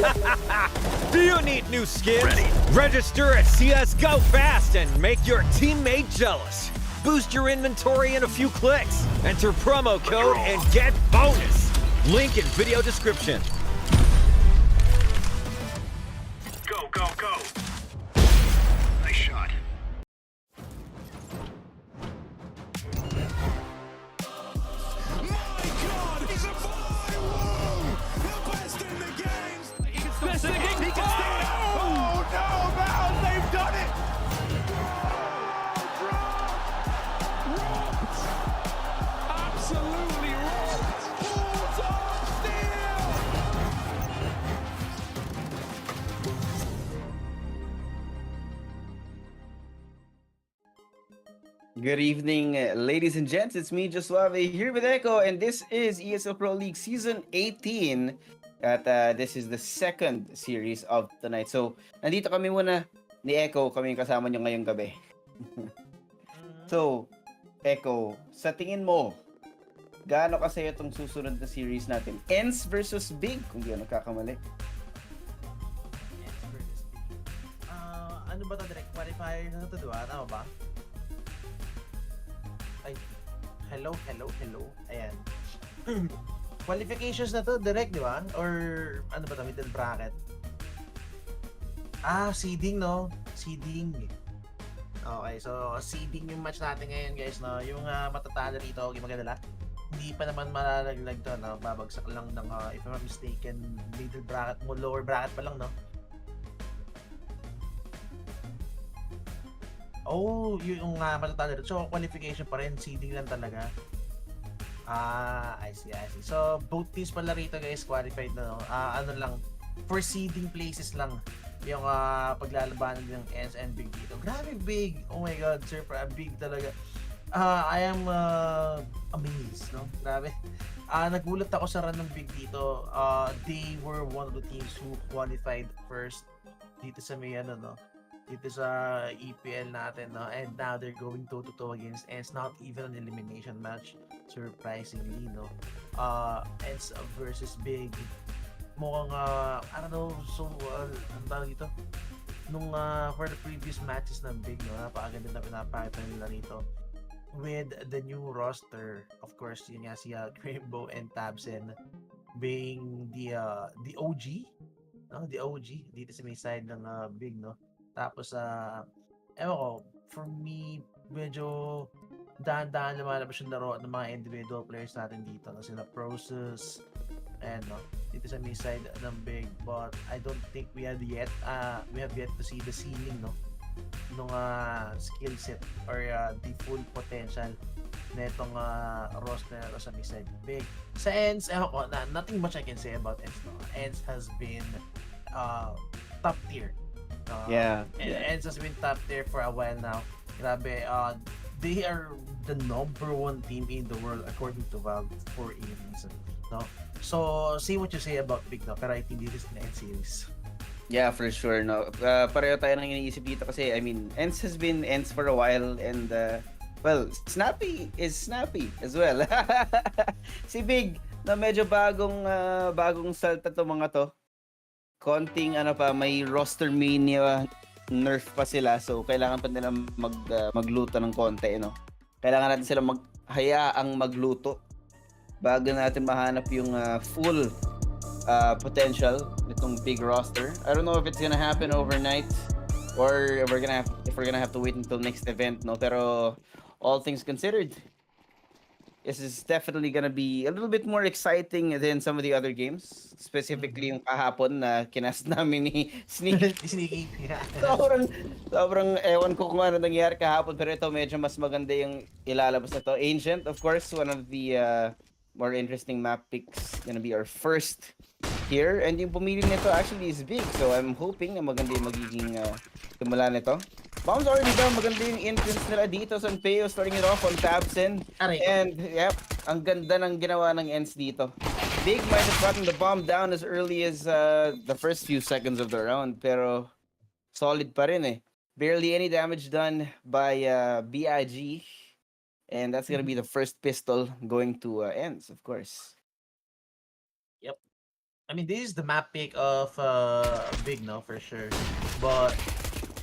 Do you need new skins? Register at CSGO fast and make your teammate jealous. Boost your inventory in a few clicks. Enter promo code and get bonus. Link in video description. Go, go, go. Nice shot. Good evening, ladies and gents. It's me, Josuave, here with Echo, and this is ESL Pro League Season 18. At this is the second series of tonight. So, nandito kami muna ni Echo, kami yung kasama nyo ngayong gabi. So, Echo, sa tingin mo, gaano kasaya itong susunod na series natin? ENCE versus Big, kung di ako nagkakamali. ENCE versus Big. Ano ba ito? Direct qualifier na ito, diba? Tama ba? Ay, hello. Ayan. Qualifications na to, direct, di ba? Or ano ba ito? Middle bracket? Seeding, no? Seeding. Okay, so seeding yung match natin ngayon, guys, no? Yung matatalo rito, okay, magdala. Hindi pa naman malalaglag to, no? Babagsak lang ng, if I'm not mistaken, middle bracket mo, lower bracket pa lang, no? Oh, yung matatalo rito. So, qualification pa rin, seeding lang talaga. I see. So, both teams pala rito, guys, qualified na, no? Ano lang, for seeding places lang yung paglalabanan ng ENCE and Big dito. Grabe big! Oh my god, sir, big talaga. I am amazed, no? Grabe. Nagulat ako sa run ng Big dito. They were one of the teams who qualified first dito sa may no? Dito sa EPL natin, no? And now they're going toe-to-toe against ENCE. Not even an elimination match, surprisingly, no? ENCE versus Big. Mukhang, I don't know, so, ang tawag dito? Nung, for the previous matches ng Big, no? Napakaganda na pinapakita nila rito. With the new roster, of course, yun nga si Rainbow and Tabsen being the OG, no? The OG dito sa may side ng Big, no? Tapos, ewan ko, for me, medyo dahan-dahan lumalabas yung laro ng mga individual players natin dito, no? Sila Process, and no, dito sa may side ng Big, but I don't think we have yet to see the ceiling, no? Nung skill set or the full potential na itong roster na sa may side Big. Sa ENCE, ewan ko, nothing much I can say about ENCE, no? ENCE has been top tier. ENCE has been top tier for a while now. Grabe, they are the number one team in the world according to Valve for a reason, no? So, see what you say about Big, no? Pero I think this is the end series. Yeah, for sure, no. Pareho tayo nang iniisip dito kasi, I mean, ENCE has been ENCE for a while and, well, Snappy is Snappy as well. Si Big, na medyo bagong salta to mga to. Konting, may roster mania nerf pa sila, so kailangan pa nila magluto ng konti, no? Kailangan natin sila hayaang magluto bago natin mahanap yung full potential nitong Big roster. I don't know if it's gonna happen overnight or if we're gonna have to wait until next event, no? Pero all things considered, this is definitely gonna be a little bit more exciting than some of the other games. Specifically yung kahapon na kinast namin ni Sneaky. Sneaky. sobrang ewan ko kung ano nangyari kahapon, pero ito medyo mas maganda yung ilalabas na to. Ancient, of course, one of the more interesting map picks, gonna be our first here. And yung pumili nito actually is Big, so I'm hoping na maganda yung magiging simula nito. Bombs already down, maganda yung entrance nila dito. So Peo starting it off on Tabsen. And yep, ang ganda ng ginawa ng ENCE dito. Big might have gotten the bomb down as early as the first few seconds of the round, pero solid pa rin eh. Barely any damage done by BIG. And that's gonna be the first pistol going to ENCE, of course. Yep. I mean, this is the map pick of Big, no, for sure. But,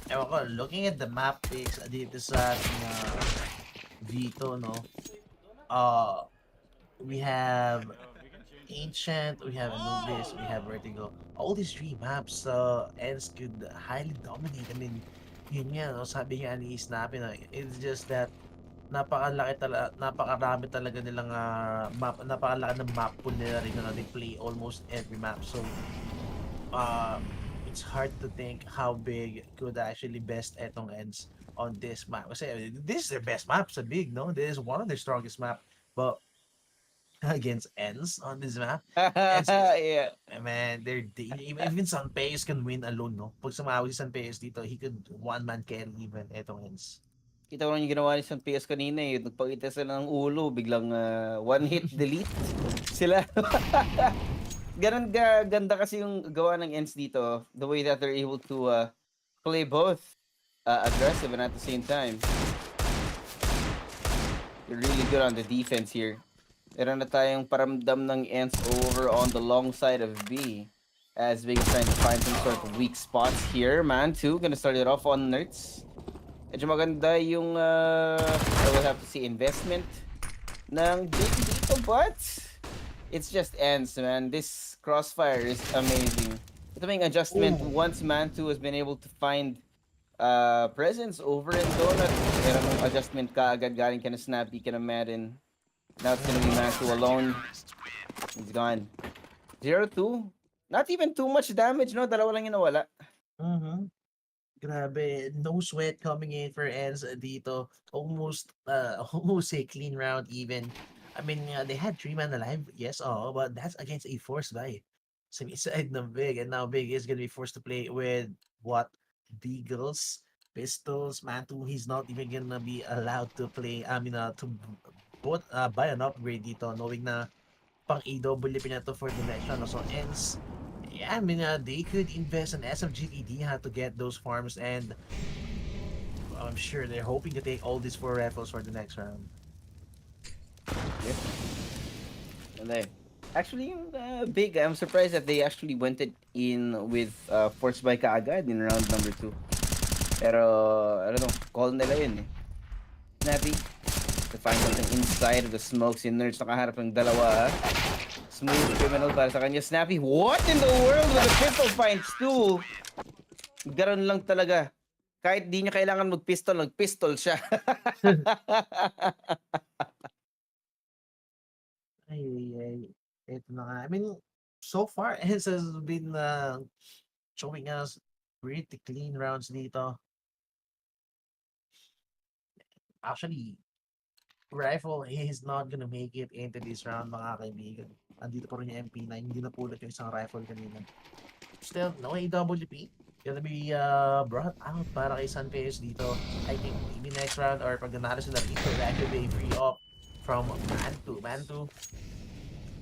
ewan ko, looking at the map picks dito sa ating Vito, no, we have Ancient, we have Anubis, we have Vertigo. All these three maps, ENCE could highly dominate. I mean, yun nga, no, sabi nga ni Snappy, no, it's just that napakarami talaga nilang map, napakalaki ng map pool nila rin na they play almost every map. So, it's hard to think how big could actually best etong ENCE on this map. Kasi this is their best map sa Big, no? This is one of their strongest map. But against ENCE on this map, ENCE Yeah. man, even Sanpeyos can win alone, no? Pag sumawi si Sanpeyos dito, he could one-man carry even etong ENCE. Kita ko lang yung ginawa ni San PS kanina eh. Nagpakita sila ng ulo, biglang one hit delete sila. Ganun ganda kasi yung gawa ng ENCE dito. The way that they're able to play both aggressive and at the same time. They're really good on the defense here. Meron na tayong paramdam ng ENCE over on the long side of B. As Big is trying to find some sort of weak spots here. Man, too, gonna start it off on Nerds. Medyo maganda yung, I will have to say, investment ng Big dito, but it's just ENCE, man. This crossfire is amazing. Ito may adjustment once Man2 has been able to find presence over in Donut. Meron ng adjustment kaagad galing ka na Snappy, ka na Madden. Now it's gonna be Man2 alone. He's gone. 0-2. Not even too much damage, no? Dalawa lang yung nawala. Grabe, no sweat coming in for ENCE dito. Almost a clean round even. I mean, they had 3 man alive, yes, but that's against a forced buy. So side ng Big, and now Big is gonna be forced to play with what? Beagles, pistols, Man2. He's not even gonna be allowed to play, to buy an upgrade dito, knowing na pang AWP niya to for the next round. So ENCE, yeah, I mean, they could invest in SFGTD to get those farms, and I'm sure they're hoping to take all these 4 rifles for the next round. Yep. Actually, yung Big, I'm surprised that they actually went it in with force buy kaagad in round number 2. Pero, I don't know, call nila yun eh. Snappy, to find something inside of the smokes. Yung Nerds nakaharap ng dalawa. Smooth criminal para sa kanya. Snappy, what in the world with the pistol finds too? Garon lang talaga. Kahit di niya kailangan mag-pistol siya. Ay. Ito na nga. I mean, so far, ENCE has been showing us pretty clean rounds dito. Actually, Rifle is not gonna make it into this round, mga kaibigan. Andito pa rin yung MP9, hindi na pulot yung isang rifle kanina. Still, no AWP. Gonna be brought out para kay Sanpeyos dito. I think maybe next round or pag nanalo sila rito, that could be free up from Man2.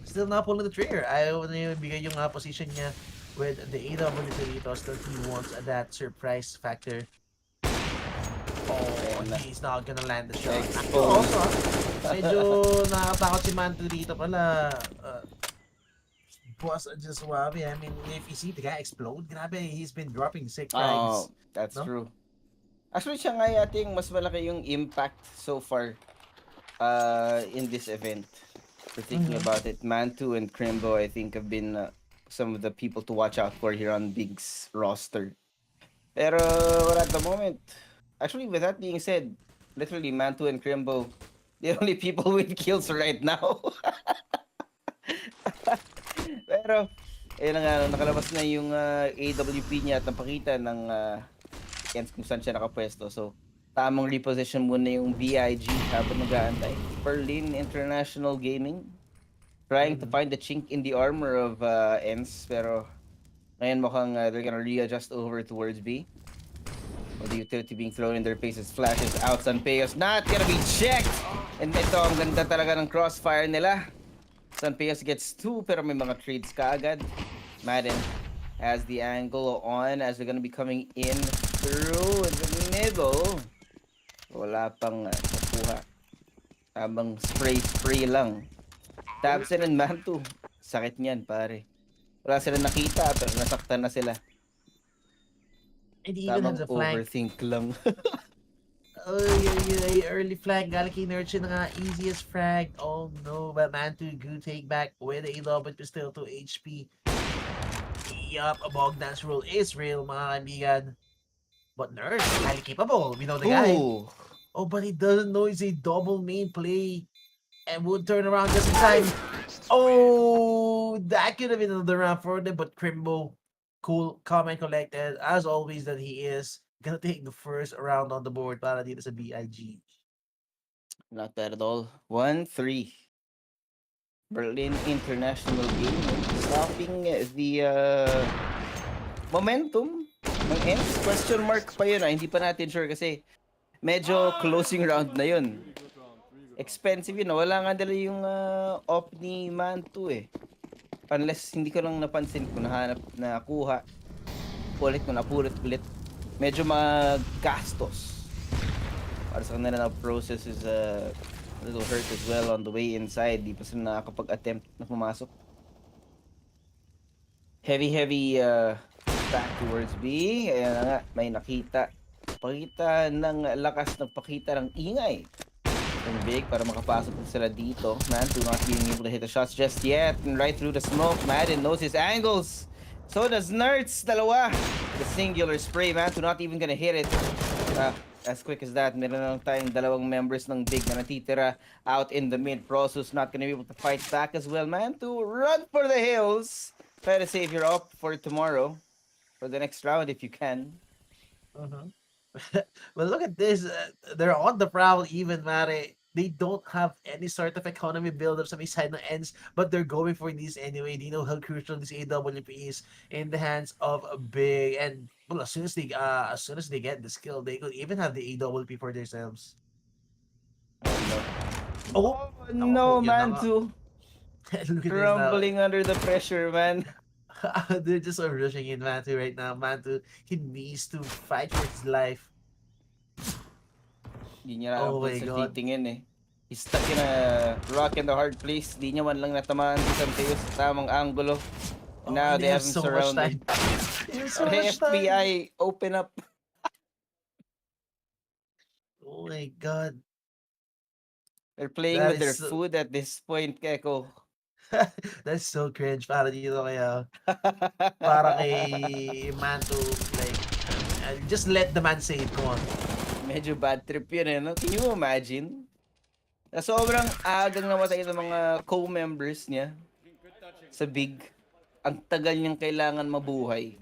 Still not pulling the trigger. Ayaw na yung bigay yung position niya with the AWP dito. Still, he wants that surprise factor. Oh, he's not gonna land the shot. Also, medyo nakatakot si Man2 dito pala. Boss just wabi. I mean, if you see the guy explode, grabe, he's been dropping sick frags. Oh, that's true. Actually, siya nga yata yung mas malaki yung impact so far in this event. For thinking about it, Man2 and Crimbo, I think, have been some of the people to watch out for here on Big's roster. Pero at the moment, actually, with that being said, literally Man2 and Crimbo, the only people with kills right now. Pero, nakalabas na yung AWP niya at napakita ng ENCE kung saan siya nakapwesto. So, tamang reposition muna yung BIG habang nag-aantay. Berlin International Gaming trying to find the chink in the armor of ENCE, pero ngayon mukhang they're gonna readjust over towards B. Well, the utility being thrown in their faces flashes out. Sanpeyos not gonna be checked! And ito, ang ganda talaga ng crossfire nila. Sanpeyos gets 2 pero may mga trades kaagad. Madden has the angle on as they're gonna be coming in through the middle. Wala pang nakuha. Habang spray lang. Tabsen and Man2. Sakit niyan, pare. Wala sila nakita, pero nasaktan na sila. And they even have Tamang the flank. overthink lang. Early flag, galing kay Nurture na nga, easiest frag. Oh no, but Mantu, good take back with a but still 2 HP. Yup, a Bogdan's rule is real, mga kaibigan. But Nurse, highly capable, we know the guy. Ooh. Oh, but he doesn't know it's a double main play. And would turn around just in time. Oh, that could have been another round for them, but Crimbo, cool, calm and collected, as always that he is. Gonna take the first round on the board para dito sa BIG. Not bad at all. 1-3. Berlin International Game stopping the momentum ng ENCE. Question mark pa yun. Hindi pa natin sure kasi medyo closing round na yun. Expensive yun. Wala nga dala yung op ni Mantu eh. Unless hindi ko lang napansin kung nahanap na kuha. Ulit ko napulit ulit. Medyo magastos. Para sa kanila na process is a little hurt as well on the way inside. Di pa sila nakakapag-attempt na pumasok. Heavy back towards B. Ayan na nga, may nakita. Pakita ng lakas, nagpakita ng ingay. And big para makapasok sila dito. Mantu not being able to hit the shots just yet. And right through the smoke, Madden knows his angles. So does Nerds, dalawa. The singular spray, Mantu not even gonna hit it. As quick as that, meron lang tayong dalawang members ng big na natitira out in the mid. Prosus not gonna be able to fight back as well. Mantu, run for the hills. Try to save your up for tomorrow. For the next round if you can. Well, look at this. They're on the prowl even, Mare. They don't have any sort of economy build-up sa may side ng ends, but they're going for these anyway. They know how crucial this AWP is in the hands of a big. And well, as soon as they get the skill, they could even have the AWP for themselves. Oh no, yun na nga. Mantu. Look at this now. Crumbling under the pressure, man. They're just rushing in Mantu right now. Mantu, he needs to fight for his life. Hindi niya Oh my sa God. titingin eh. He's stuck in a rock and a hard place. Di niya man lang natamaan si Santeo sa tamang angulo. And now they have him so much surrounded. time. They have so The much time. FBI, open up. Oh my God. They're playing That with their is so- food at this point, Keko. That's so cringe para dito kaya para kay Mantu, like just let the man say it. Come on. Medyo bad trip yun eh, no? Can you imagine? Na sobrang agang namatay ng mga co-members niya sa big. Ang tagal niyang kailangan mabuhay.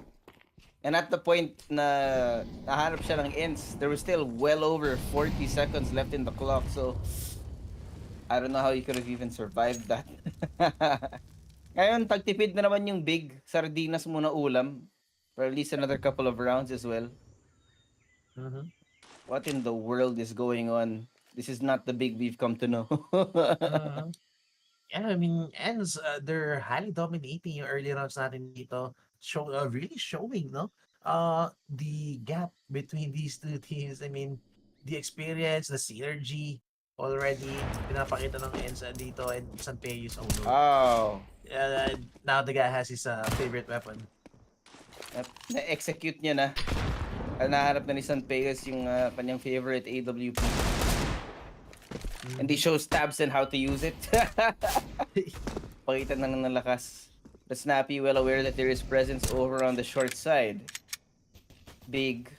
And at the point na nahanap siya ng ENCE, there was still well over 40 seconds left in the clock. So, I don't know how he could have even survived that. Ngayon, tagtipid na naman yung big. Sardinas muna ulam. For at least another couple of rounds as well. What in the world is going on? This is not the big we've come to know. Yeah, I mean, ends they're highly dominating yung early rounds natin dito. Really showing, no? The gap between these two teams. I mean, the experience, the synergy already pinapakita ng ENCE dito and Sanpeyus. Oh no. Oh. Now the guy has his favorite weapon. Na-execute niya na. Nahanap na ni Sanpeyus yung kanyang favorite AWP. And he shows tabs and how to use it. Pakita na ng lakas. The Snappy well aware that there is presence over on the short side. Big.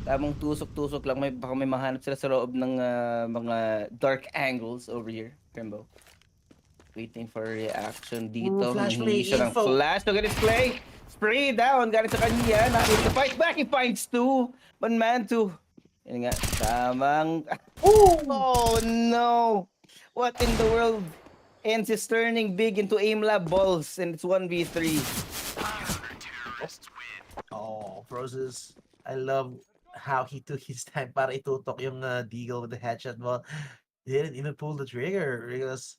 Tamang tusok-tusok lang. Baka may mahanap sila sa loob ng mga dark angles over here. Crimbo. Waiting for reaction dito. Flash play Hindi siya ng info. flash. Look at this play. Spray down. Galing sa kanya. Nakita to fight back. He finds two. One man two. Yan nga. Tamang... Oh no! What in the world? ENCE is turning big into aim lab balls. And it's 1v3. Oh, Roses. I love how he took his time para itutok yung Deagle with the headshot ball. He didn't even pull the trigger because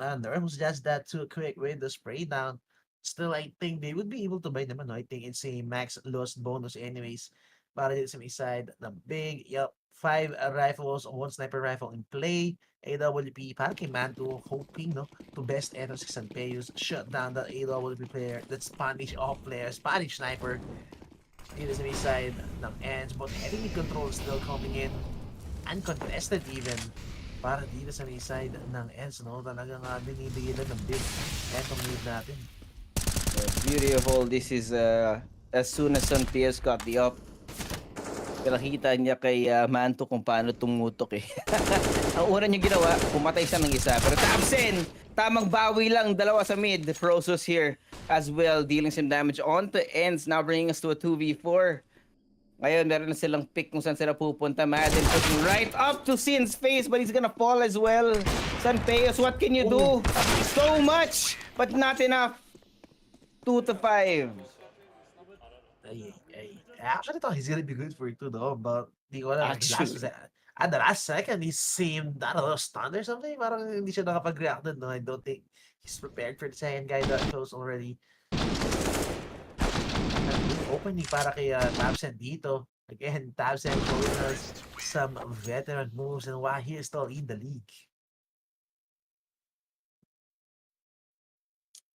Nerf was just that too quick with the spray down. Still, I think they would be able to buy them. I think it's a max loss bonus anyways. para dito sa may side ng big. Yup, 5 rifles, 1 sniper rifle in play. AWP para kay Manto, hoping no to best enter si Sanpeus, shut down the AWP player, that Spanish off player, Spanish sniper. Dito sa may side ng ENCE, but enemy control still coming in, uncontested even. Para dito sa may side ng ENCE, no, talagang binibigilan ng big etong lead natin. The beauty of all this is as soon as Sanpeus got the up, nakita niya kay Manto kung paano tumutok eh. Ang una niya ginawa, pumatay siya ng isa. Pero Tabsen, tamang bawi lang, dalawa sa mid. Prosus here as well, dealing some damage onto ENCE, now bringing us to a 2v4. Ngayon, meron na silang pick kung saan sila pupunta. Madden pushing right up to Sin's face, but he's gonna fall as well. Sanpeus, what can you do? So much, but not enough. 2 to 5. Actually, thought he's gonna be good for 2 though, but di ko alam. Actually. At the last second, he seemed, I don't know, stunned or something. Parang hindi siya nakapag-react dun, no? I don't think he's prepared for the second guy that close already. Opening para kay Tabsen dito. Again, Tabsen showing us some veteran moves and why he is still in the league.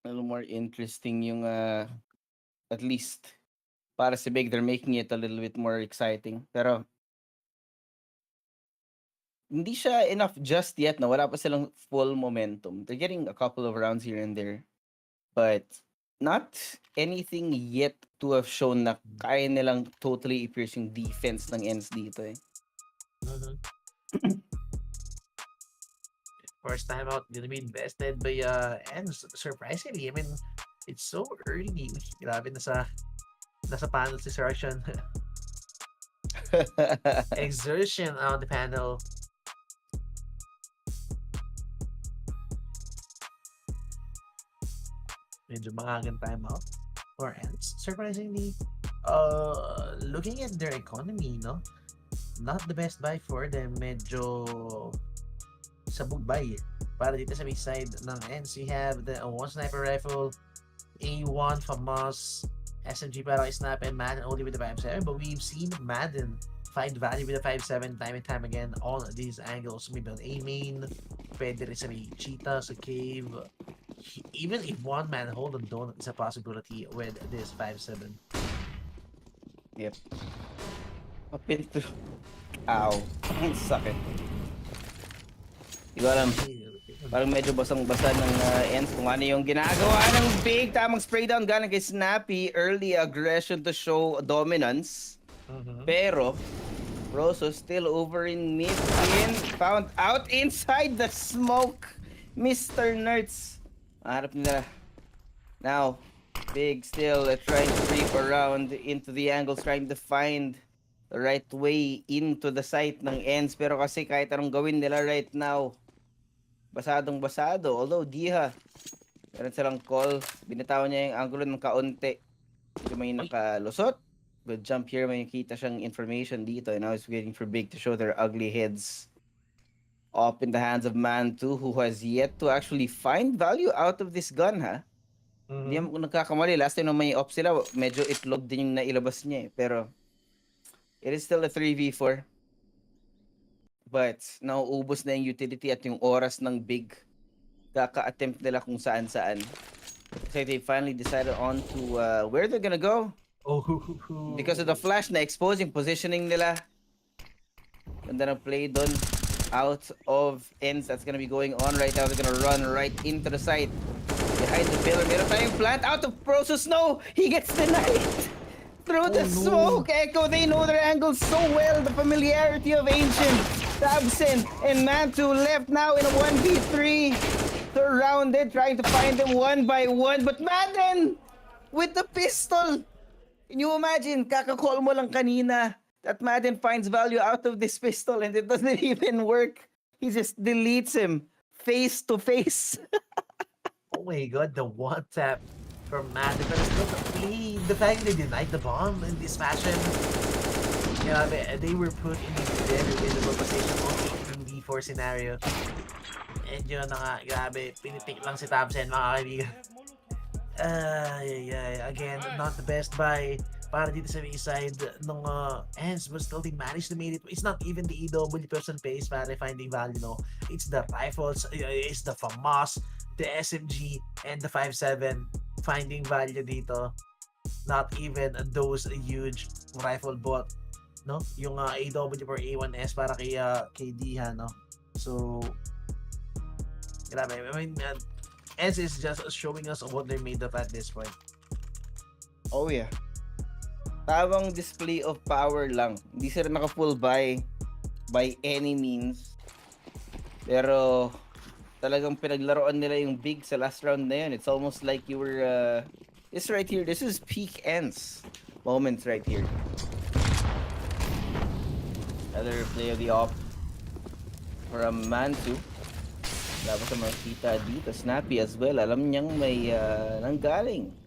A little more interesting yung at least para si Big, they're making it a little bit more exciting. Pero hindi siya enough just yet na wala pa silang full momentum. They're getting a couple of rounds here and there, but not anything yet to have shown na kaya nilang totally i-pierce yung defense ng ENCE dito eh. First time out, gonna be invested by ENCE. Surprisingly, I mean, it's so early. Grabe, nasa panel si Searchon. Exertion on the panel. Medyo mangagang timeout for ENCE. Surprisingly, looking at their economy, no, not the best buy for them. Medyo sabog buy. Para dito sa may side ng ENCE, we have the 1 sniper rifle, A1 FAMAS, SMG para kay Snap, and Madden only with the 5.7, but we've seen Madden find value with the 5.7 time and time again on these angles. Maybe on A main, pwede rin sa may Cheetah, sa Cave. Even if one man hold on don't, it's a possibility with this 5.7. Yep. Apil to. Ow. Ang sakit. Di ko alam. Parang medyo basang-basa ng ENCE kung ano yung ginagawa ng Big. Tamang spray down galing kay Snappy. Early aggression to show dominance. Pero Rosso still over in mid. Found out inside the smoke. Mr. Nerds. Maharap nila. Now, Big still trying to creep around into the angles, trying to find the right way into the site ng ENCE. Pero kasi kahit anong gawin nila right now, basadong-basado. Although, Diha, meron silang call. Binitawan niya yung angulo ng kaunti. Yung may nakalusot. Good jump here. May nakita siyang information dito. And now he's waiting for Big to show their ugly heads up in the hands of Man2, who has yet to actually find value out of this gun, ha? Hindi mo nagkakamali. Last time nung may op sila, medyo itlog din yung nailabas niya eh. Pero, it is still a 3v4. But, nauubos na yung utility at yung oras ng Big. Kaka-attempt nila kung saan-saan. So they finally decided on to where they're gonna go. Because of the flash na exposing positioning nila. Ganda ng play dun. Out of ENCE. That's gonna be going on right now. They're gonna run right into the site. Behind the pillar. Meron tayong plant. Out of Prosus. No! He gets denied! Through the smoke! Echo, they know their angles so well. The familiarity of Ancient. Tabsen and Man2 left now in a 1v3. Surrounded, trying to find them one by one. But Madden with the pistol. Can you imagine? Kaka-call mo lang kanina that Madden finds value out of this pistol and it doesn't even work. He just deletes him face to face. Oh my god, the one tap from Madden. But it's not the fact they denied the bomb in this fashion. They were put in a very visible position on the 2v4 scenario. And yun na nga, grabe, pinitik lang si Tabsen, mga kaibigan. Again, not the best buy para dito sa may side ng ENCE, but still they managed to make it. It's not even the EW person pace para finding value, no. It's the rifles, it's the FAMAS, the SMG, and the 5.7 finding value dito. Not even those huge rifle bot, no? Yung AW or A1S para kay Diha, no? So, grabe. I mean, ENCE is just showing us what they're made of at this point. Oh yeah. Tawang display of power lang. Hindi sila naka-full by any means. Pero talagang pinaglaruan nila yung big sa last round na yun. It's almost like you were this right here. This is peak ENCE moments right here. Another play of the off from Mantu. Tapos sa makita dito, Snappy as well. Alam niyang may nanggaling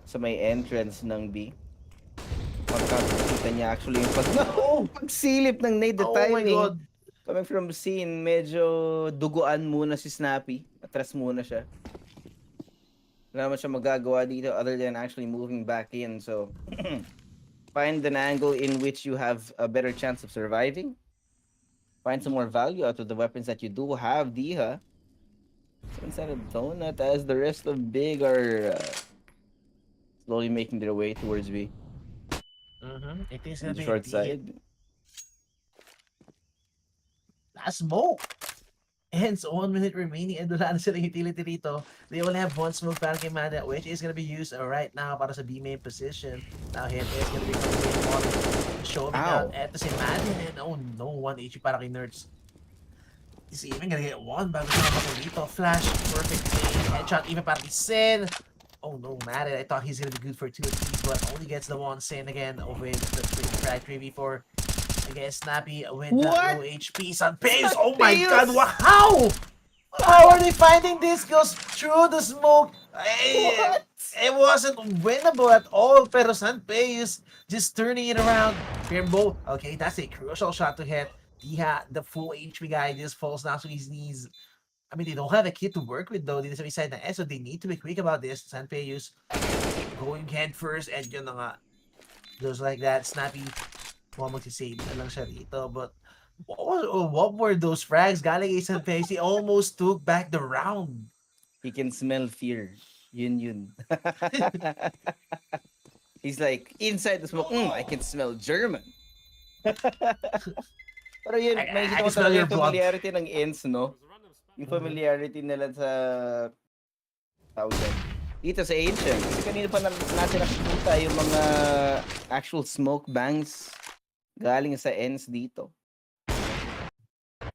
sa may entrance ng B. Magkakita niya actually yung pagsilip ng nade, the timing. My God. Coming from scene, medyo duguan muna si Snappy. Atras muna siya. Wala naman siya magagawa dito other than actually moving back in. So, find an angle in which you have a better chance of surviving. Find some more value out of the weapons that you do have, Diha. So inside of Donut, as the rest of Big are slowly making their way towards B. It is On gonna the be short the side. last smoke. Hence, 1 minute remaining and wala na silang utility rito. They only have one smoke para kay Manda, which is gonna be used right now para sa B main position. Now him is gonna be coming in on showing out at the same Manda, and oh no, 1 HP para kay Nerds. He's even gonna get one bago siya napasok dito. Flash, perfect play, headshot even para kay Sin. Oh no, Madden, I thought he's gonna be good for 2 apiece, but only gets the one. Sin again with the 3v4. Again, Snappy with that low HP. Sunpace! Oh my God! How? How are they finding this? Goes through the smoke. It wasn't winnable at all. Pero Sunpace just turning it around. Grimbo, okay, that's a crucial shot to hit. Diha, the full HP guy, just falls down to his knees. I mean, they don't have a kit to work with though. Dito sa side na so they need to be quick about this. Sunpace going head first, and yun na nga. Just like that, Snappy. Magsisave na lang siya rito, but what were those frags? Galing isang face, he almost took back the round. He can smell fear. Yun. He's like, inside the smoke, I can smell German. Pero yun, may kita ko talaga yung familiarity ng ENCE, no? Yung familiarity nila sa tawag dito sa Ancient. Kasi kanina pa natin nakikita yung mga actual smoke bangs galing sa ENCE dito.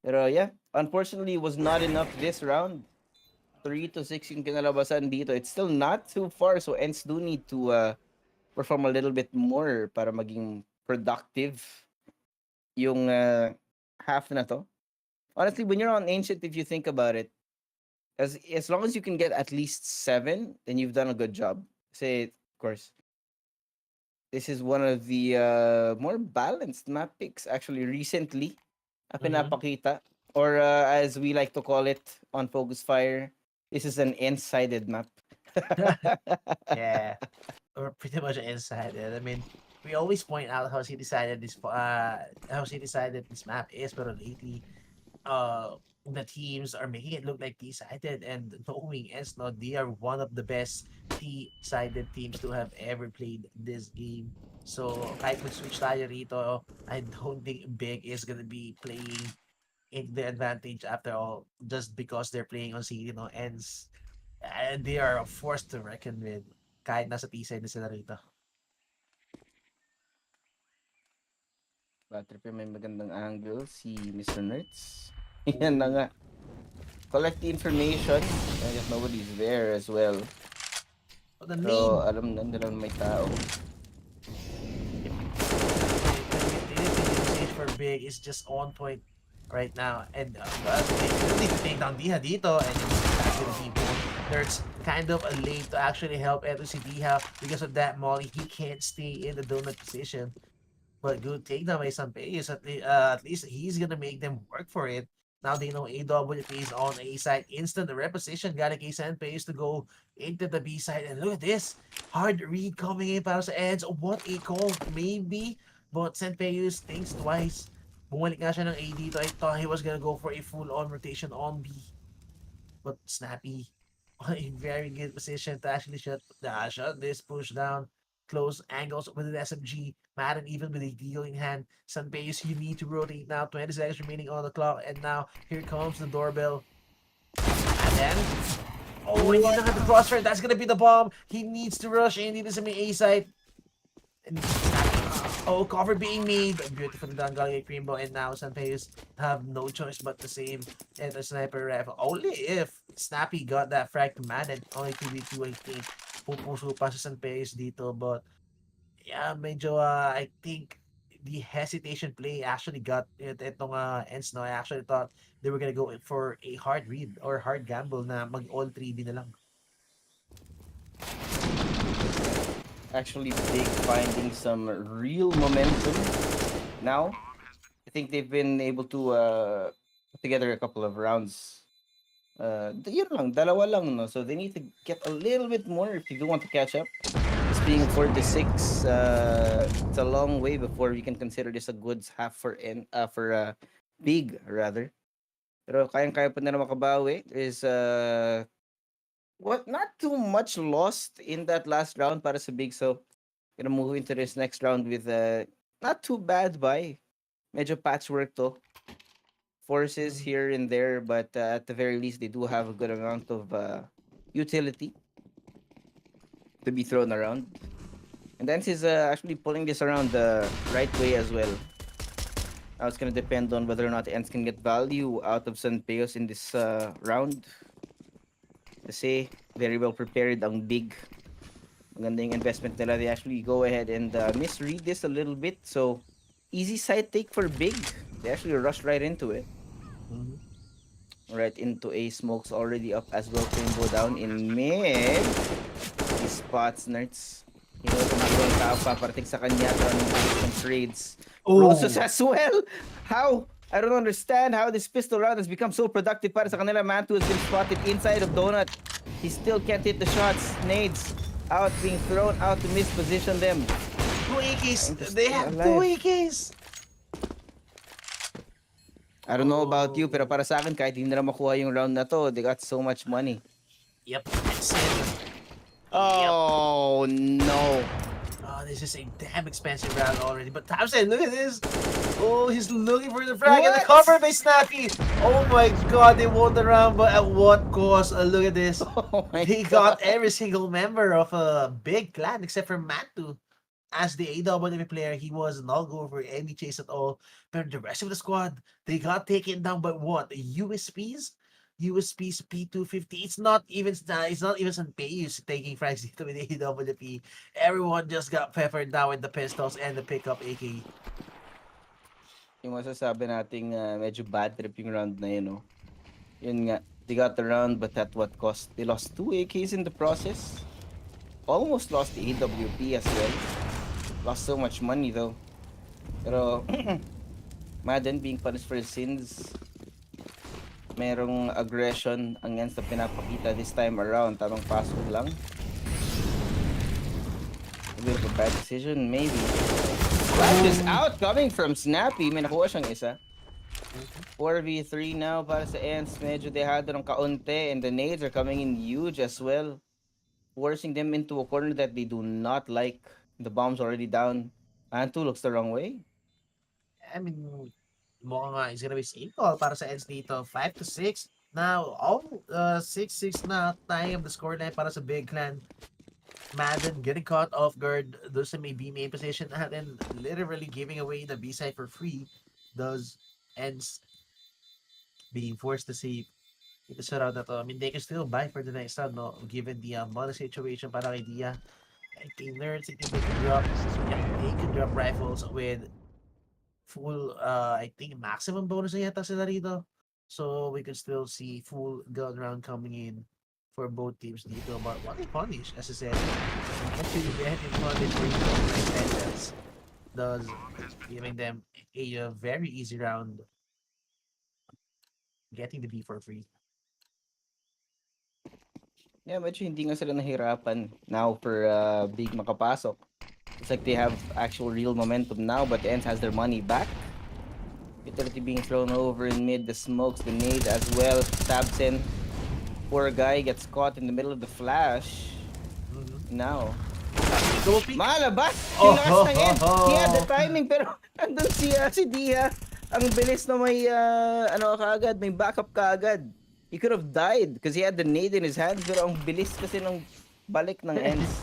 Pero yeah, unfortunately, it was not enough this round. 3-6 yung kinalabasan dito. It's still not too far, so ENCE do need to perform a little bit more para maging productive yung half na to. Honestly, when you're on Ancient, if you think about it, as long as you can get at least 7, then you've done a good job. Say, of course, this is one of the more balanced map picks actually recently na pinapakita. Or as we like to call it on Focus Fire, this is an ENCE-sided map. Yeah, or pretty much ENCE-sided. I mean, we always point out how she decided this map is, but lately, the teams are making it look like T-sided, and knowing ENCE, no, they are one of the best T-sided teams to have ever played this game. So kahit mag-switch tayo rito, I don't think Big is gonna be playing in the advantage after all, just because they're playing on CD, no, ENCE, and they are a force to reckon with kahit nasa T-side na sila rito. Patrick, may magandang angle si Mr. Nerds. Yan na nga. Collect the information. I guess nobody's there as well. Oh, the So, name. alam na nila may tao. The usage for Big is just on point right now. And they need to take down Diha dito. And Nerds kind of late to actually help Edo si Diha because of that molly. He can't stay in the donut position. But good takedown by Sunpace. At least he's gonna make them work for it. Now they know AWP is on A side. Instant reposition. Gotta kay Senpei to go into the B side. And look at this. Hard read coming in para sa ENCE. What a call. Maybe. But Senpei thinks twice. Bumalik nga siya ng A dito. I thought he was gonna go for a full-on rotation on B. But Snappy on a very good position to actually shut this push down. Close angles with an SMG. Madden even with a deal in hand. Sunbase, you need to rotate now. 20 seconds remaining on the clock. And now, here comes the doorbell. And then, oh, and you look at the crossfire. That's gonna be the bomb. He needs to rush in. He doesn't mean A side. And oh, cover being made. Beautifully done, Galing Creambo. And now Sunpayus have no choice but to save and the sniper rifle. Only if Snappy got that frag to Madden. Only 2v2, I think. Pupuso pa sa Sunpayus dito. But, yeah, medyo, I think the hesitation play actually got itong ENCE, no? I actually thought they were gonna go for a hard read or hard gamble na mag all 3B na lang. Actually, Big finding some real momentum now. I think they've been able to put together a couple of rounds. Yun lang, dalawa lang, no? So they need to get a little bit more if you do want to catch up. This being 4-6, it's a long way before we can consider this a good half for Big, rather. Pero kayang-kaya pa na makabawi. There's not too much lost in that last round para sa Big, so gonna move into this next round with not too bad buy. Medyo patchwork to. Forces here and there, but at the very least they do have a good amount of utility to be thrown around. And ENCE is actually pulling this around the right way as well. Now it's gonna depend on whether or not ENCE can get value out of Sunpayos in this round. Kasi very well prepared ang Big. Maganda yung investment nila. They actually go ahead and misread this a little bit. So, easy side take for Big. They actually rushed right into it. Right into A. Smoke's already up as well. Rainbow down in mid. He spots Nerds. He knows na magawang tao paparating sa kanya. Running some trades. Roses as well. How? I don't understand how this pistol round has become so productive para sa kanila. Mantu has been spotted inside of Donut. He still can't hit the shots. Nades out, being thrown out to misposition them. 2 AKs! They have 2 AKs! I don't know about you, pero para sa akin, kahit hindi nila makuha yung round na to, they got so much money. Yep, that's it. Oh, no. Oh, this is a damn expensive round already. But Thompson, look at this. Oh, he's looking for the frag and the cover by Snappy. Oh my god, they won the round, but at what cost? Look at this. Oh He got every single member of a big clan except for Mantu. As the AWP player, he was not going for any chase at all. But the rest of the squad, they got taken down by what? USPs? USP's P250. It's not even Sunpayus taking frags dito with AWP. Everyone just got peppered down with the pistols and the pickup AK. Yung masasabi nating medyo bad trip yung round na yun, no? Yun nga, they got the round, but at what cost? They lost 2 AKs in the process. Almost lost the AWP as well. Lost so much money, though. Pero, Madden being punished for his sins. Merong aggression ang ENCE na pinapakita this time around. Tamang pasok lang. A bit of a bad decision, maybe. Flash is out coming from Snappy. May nakuha siyang isa. 4v3 now para sa ENCE. Medyo dehado ng kaunti and the nades are coming in huge as well. Forcing them into a corner that they do not like. The bomb's already down. Antu looks the wrong way. I mean, mukhang it's gonna be safe call para sa ENCE dito. 5-6. Now, 6-6 na time the scoreline para sa Big Clan. Madden getting caught off guard. Doon sa may B main position natin. Literally giving away the B side for free. Does ENCE being forced to save ito sa round na to. I mean, they can still buy for the next round, no? Given the money situation para kay Dia. I think Nerds, I think they could drop, they could drop rifles with full, I think maximum bonus na yata sila rito. So we could still see full gun round coming in for both teams dito. But what a punish, as I said. Actually, very punish for you does giving them a very easy round. getting the B for free. Yeah, medyo hindi nga sila nahirapan now for Big makapasok. It's like they have actual real momentum now, but ENCE has their money back. Utility being thrown over in mid, the smokes, the nade as well, stabs in. Poor guy gets caught in the middle of the flash. Now, malabas! Yung last ng ENCE, he had the timing, pero andun si Dia. Ang bilis na may, kaagad, may backup kaagad. He could have died because he had the nade in his hands, pero ang bilis kasi ng balik ng ENCE.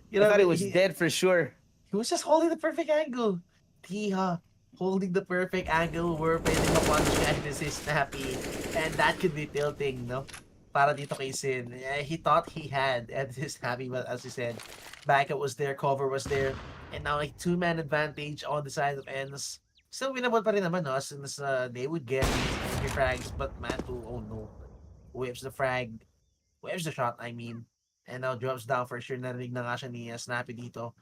I thought he was dead for sure. He was just holding the perfect angle. Dia holding the perfect angle where pwede ma-punch niya and this is snappy. And that could be tilting, no? Para dito kay Sin. He thought he had and this is snappy, but as you said, backup was there, cover was there. And now like 2-man advantage on the side of ENCE. Still winnable pa rin naman, no? As soon as they would get these frags, but Mantu, oh no. Whips the frag. Whips the shot, I mean. And now drops down for sure. Narinig na nga siya ni Snappy dito.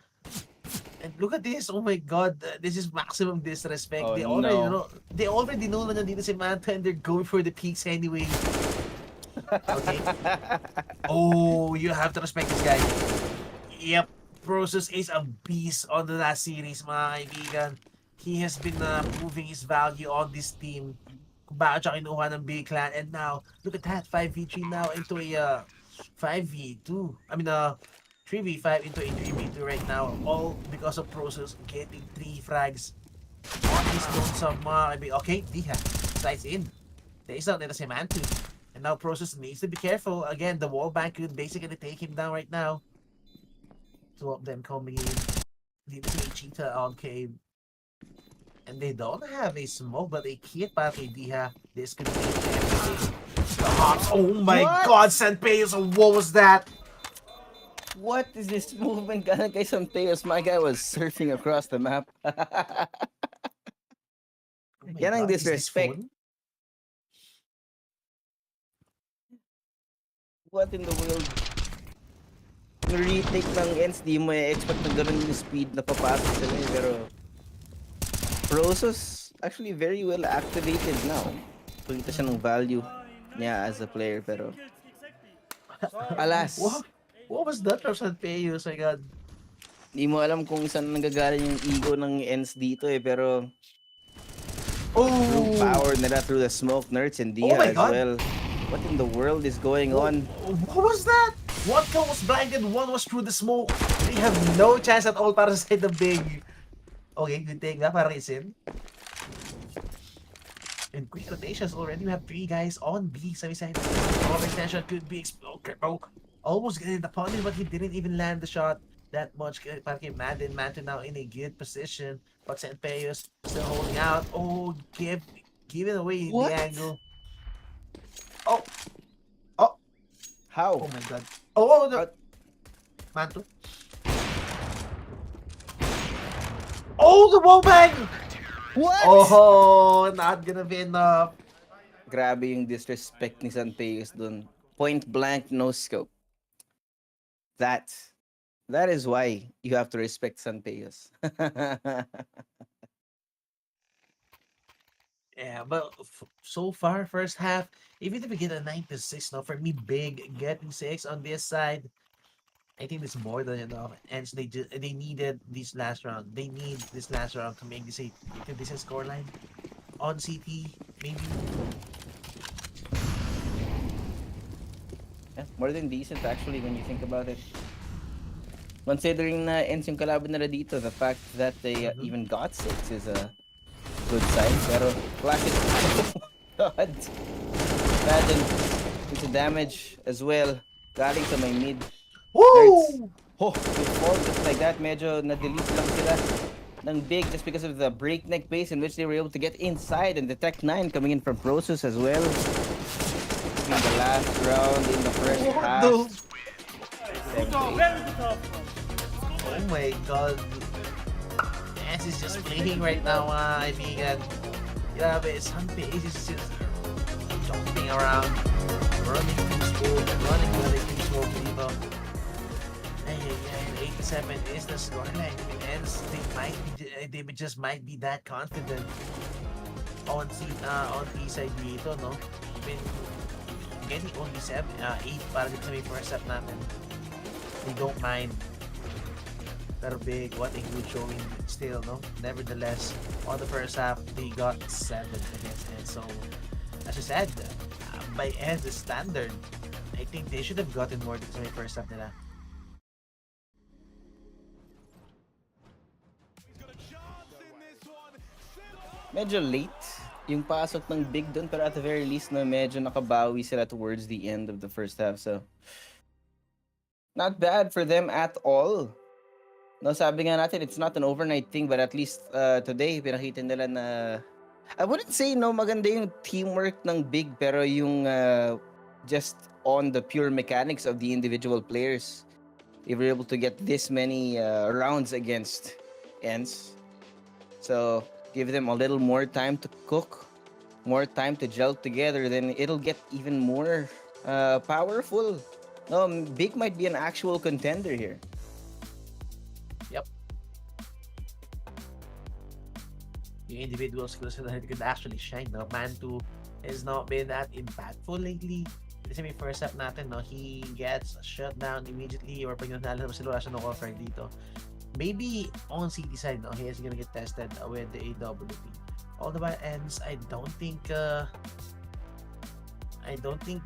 And look at this. Oh my god. This is maximum disrespect. Oh, they already know na nandito si Mantu and they're going for the peaks anyway. Okay. Oh, you have to respect this guy. Yep. Process is a beast on the last series, mga kaibigan. He has been proving his value on this team. Kung bakit siya kinuha ng big clan. And now, look at that. 5v3 now into a 5v2. I mean, 3v5 into a 3v2 right now. All because of Process getting 3 frags on his own sa mga kaibigan. Okay, Dia slides in. There is out nito si Mantu. And now Process needs to be careful. Again, the wall bank could basically take him down right now. Two of them coming in. Dito si Cheetah on cave. And they don't have a smoke, but a kit para kay Dia. This could be everything. The hops. Oh my god, Sanpeos, what was that? What is this movement? Kay Sanpeos, my guy was surfing across the map. Yan ang disrespect. What in the world? Yung retake ng ENCE, di mo expect na gano'n yung speed na papasok sila eh, pero Process actually very well activated now. Pagkita siya ng value niya as a player, pero alas. What was that from Sanpeos? My god. Hindi mo alam kung saan nanggagaling yung ego ng ENCE dito eh, pero through power nila through the smoke, Nerds and Dia as well. What in the world is going on? What was that? One kill was blinded, one was through the smoke. They have no chance at all para sa side of Big. Okay, good take that para kay Sin. In quick rotations already, we have 3 guys on B. Sabi side. All extension could be almost getting the punish, but he didn't even land the shot that much. Para kay Madden. Mantu now in a good position. But Sanpeos still holding out. Oh, giving away the angle. Oh. How? Oh my god. Oh, no. Mantu. Oh, the wall bang! What? Oh, not gonna be enough. Grabe yung disrespect ni Sanpeos dun. Point blank, no scope. That is why you have to respect Sanpeos. Yeah, but so far, first half, even if we get a 9-6, now for me, Big getting 6 on this side, I think it's more than enough. And they needed this last round. They need this last round to make this a decent scoreline on CT, maybe. Yeah, more than decent actually when you think about it. Considering na ENCE yung kalaban nila dito, the fact that they even got 6 is a good sign. Pero classic. God. Imagine it's a damage as well. Galing sa may mid. Woo! Oh, with just like that, medyo na-delete lang sila ng Big just because of the breakneck pace in which they were able to get inside and detect 9 coming in from Process as well. In the last round in the first half. Oh my god. ENCE is just playing right now, I mean, grabe, Sanpeos is just jumping around, running peaceful, running really peaceful dito. 87 is the scoreline. ENCE, they just might be that confident. on T side dito, no? Been getting only 8 para dito sa may first half natin. They don't mind. Pero big, what a good showing still, no? Nevertheless, on the first half, they got 7 against it. So, as I said, by ENCE standard, I think they should have gotten more dito sa may first half nila. Medyo late yung pasok ng big dun, pero at the very least na medyo nakabawi sila towards the end of the first half. So, not bad for them at all. No, sabi nga natin, it's not an overnight thing, but at least today, pinakita nila na, I wouldn't say no, maganda yung teamwork ng big, pero yung just on the pure mechanics of the individual players, they were able to get this many rounds against ENCE. So, give them a little more time to cook, more time to gel together, then it'll get even more powerful. No, big might be an actual contender here. Yep. The individual skills that could actually shine. No, Man2 has not been that impactful lately. Kasi may first half natin, no, he gets shut down immediately, or pag nanalo sila wala siya no offer dito. Maybe on CT side, no, he is gonna get tested with the AWP. All the way ends, I don't think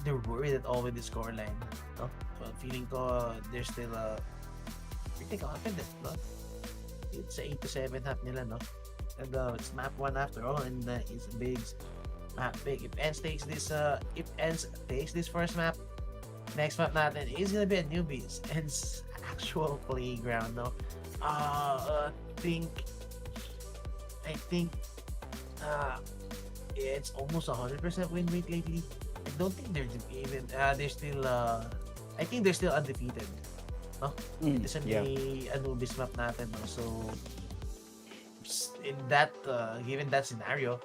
they're worried at all with the scoreline. No? So feeling ko they're still pretty confident, no? It's 8-7 half nila, no? And it's map 1 after all, and it's map big. If ENCE takes this first map, next map natin is gonna be a Anubis. ENCE actual playground, no? I think it's almost 100% win rate lately. I don't think they're even they're still I think they're still undefeated, no? It's a Anubis map natin, no? So in that given that scenario,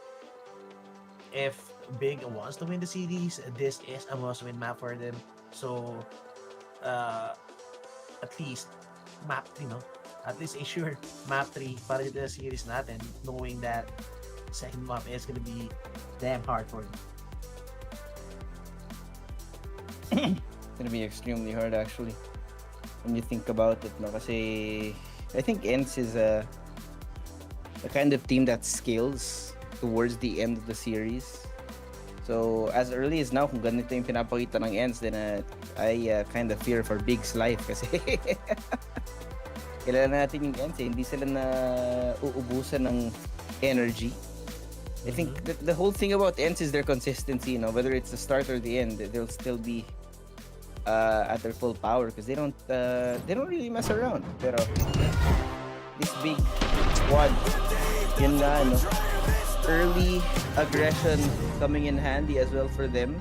if big wants to win the series, this is a must-win map for them. So at least map 3, no? At least ensure map 3 para dito sa series natin, knowing that second map is gonna be damn hard for them. It's gonna be extremely hard actually when you think about it, no? Kasi I think ENCE is a kind of team that scales towards the end of the series. So as early as now, kung ganito yung pinapakita ng ENCE, then I kind of fear for Big's life kasi kilala natin yung ENCE, hindi sila na uubusan ng energy. I think the whole thing about ENCE is their consistency, you know, whether it's the start or the end, they'll still be at their full power because they don't really mess around. Pero this big squad, yun nga, no, early aggression coming in handy as well for them,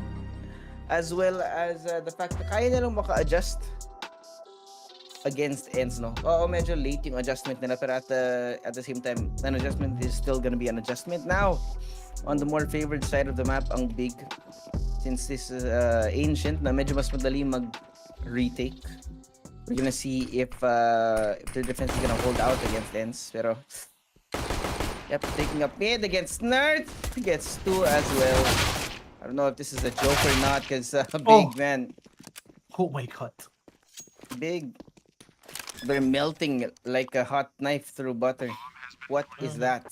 as well as the fact na kaya nilang maka-adjust against ENCE, no? Oo, medyo late yung adjustment nila, pero at the same time, an adjustment is still gonna be an adjustment. Now, on the more favored side of the map, ang big, since this is ancient, na medyo mas madali mag-retake. We're gonna see if their defense is gonna hold out against ENCE, pero yep, taking up mid against Nerd, gets 2 as well. I don't know if this is a joke or not, because big, man. Oh my god. Big. They're melting like a hot knife through butter. What is that?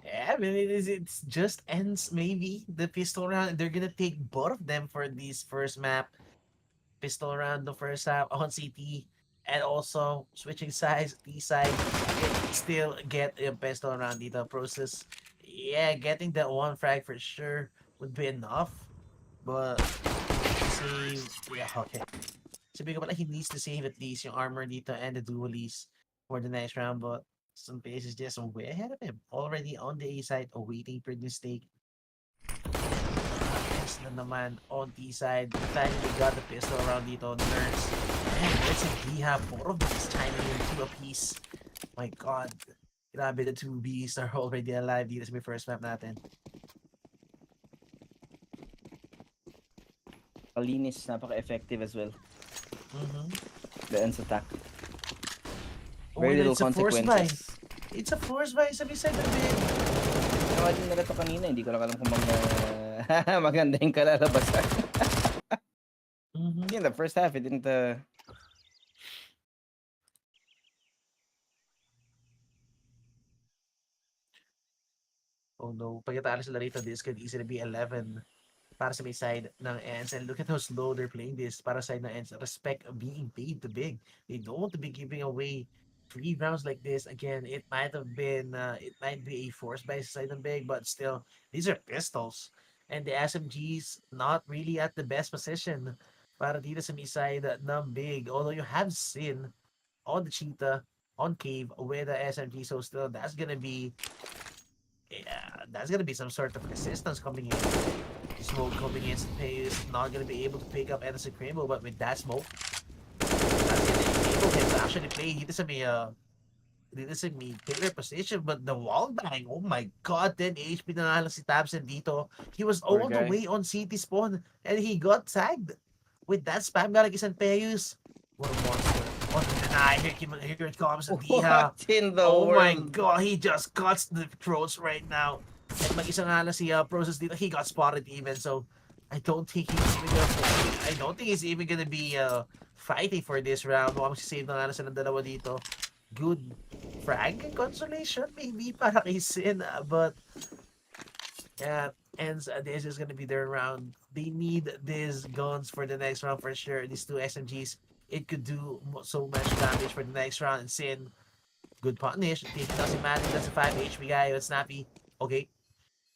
Yeah, I mean, it's just ENCE maybe. The pistol round, they're gonna take both of them for this first map. Pistol round the first half on CT, and also switching sides, T side, still get a pistol round dito process. Yeah, getting that one frag for sure would be enough. But see, yeah, okay. Sabi ko pala, he needs to save at least yung armor dito and the dualies for the next round, but some pace is just way ahead of him. Already on the A side, awaiting for the stake. Yes na naman on T side. Finally, they got the pistol around dito. Nerds. And let's see, we have 4 of them chiming in 2 apiece. My god. Grabe, the 2 Bs are already alive dito sa may first map natin. Malinis, napaka-effective as well. The ENCE attack. Oh, Very little it's a force buy. consequences. It's a force buy sa side of it. imagine nila to kanina. Hindi ko lang alam kung maganda yung kalalabasan. In the first half, it didn't... Oh no, pagkatalo sila rito, this could easily be 11 para sa may side ng ENCE. And look at how slow they're playing this para sa side ng ENCE. Respect being paid to big. They don't want to be giving away 3 rounds like this. Again, it might be a force by side ng big, but still, these are pistols. And the SMGs not really at the best position para dito sa may side ng big. Although you have seen on the cheetah, on cave with the SMG, so still that's gonna be some sort of resistance coming in. Smoke coming in, is not gonna be able to pick up Edison Cramo, but with that smoke, that's gonna enable him to actually play dito sa may pillar position. But the wall bang, oh my god, 10 HP na lang si Tabson dito. He was all the way on CT spawn and he got tagged with that spam galing isang Peus. What a monster. On the deny, here it comes, Diha. What in the Oh world? my god, he just cuts the throats right now. And mag-isa nga lang si Process dito, he got spotted even, so I don't think he's even gonna be fighting for this round. Mukhang save na nga lang silang dalawa dito. Good frag consolation maybe para kay Sin, but yeah, and this is gonna be their round. They need these guns for the next round for sure. These 2 SMGs, it could do so much damage for the next round. And Sin, good punish. Taking down si Manny, that's a 5 HP guy with Snappy. Okay.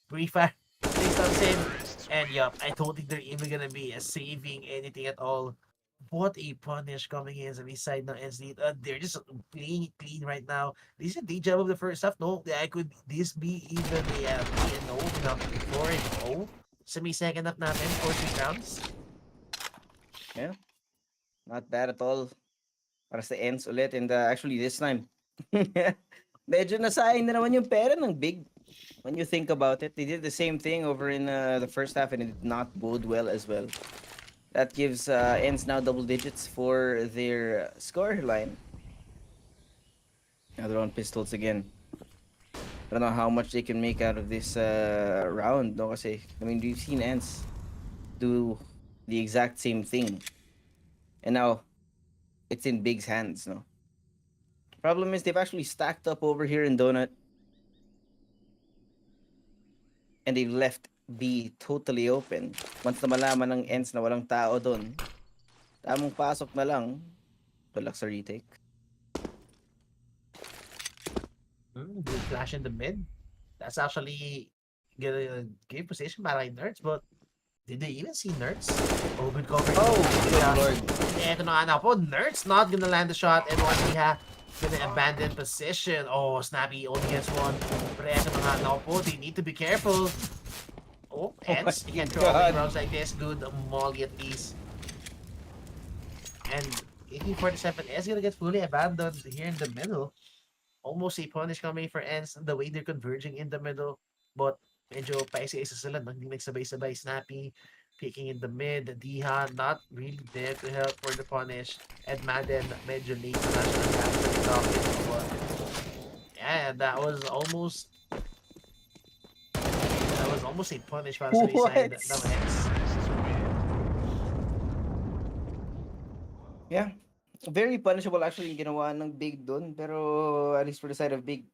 Pre-fire. Takes down Sin. And yup, I don't think they're even gonna be saving anything at all. What a punish coming in sa side ng ENCE. They're just playing it clean right now. This is a day job of the first half. No, could this be even a 3-0? No, 4-0? Sa second half natin, 4-3 rounds. Yeah. Not bad at all. Para sa ENCE ulit. And actually this time, medyo nasayang na naman yung pera ng big. When you think about it, they did the same thing over in the first half and it did not bode well as well. That gives ENCE now double digits for their score line. Now they're on pistols again. I don't know how much they can make out of this round. No, kasi, I mean, we've seen ENCE do the exact same thing. And now, it's in Big's hands, no? Problem is, they've actually stacked up over here in Donut. And they've left B totally open. Once na malaman ng ENCE na walang tao doon, tamang pasok na lang. Good luck sa retake. Good flash in the mid. That's actually gonna give position para kay Nerds, but did they even see Nerds? Oh, good cover. Oh, good lord. Eto na nga po, Nerds not gonna land the shot and once Diha gonna abandon position. Oh, Snappy only gets one. Pero eto na nga po, they need to be careful. Oh, ENCE, you can throw rounds like this. Good molly at least. And 1847 is gonna get fully abandoned here in the middle. Almost a punish coming for ENCE the way they're converging in the middle. But medyo paisa-isa sila, hindi nagsabay-sabay. Snappy picking in the mid. Diha not really there to help for the punish. And Madden medyo late na siya ng yeah, that was almost a punish para sa side ng ENCE. Yeah. Very punishable actually yung ginawa ng Big dun. Pero at least for the side of Big,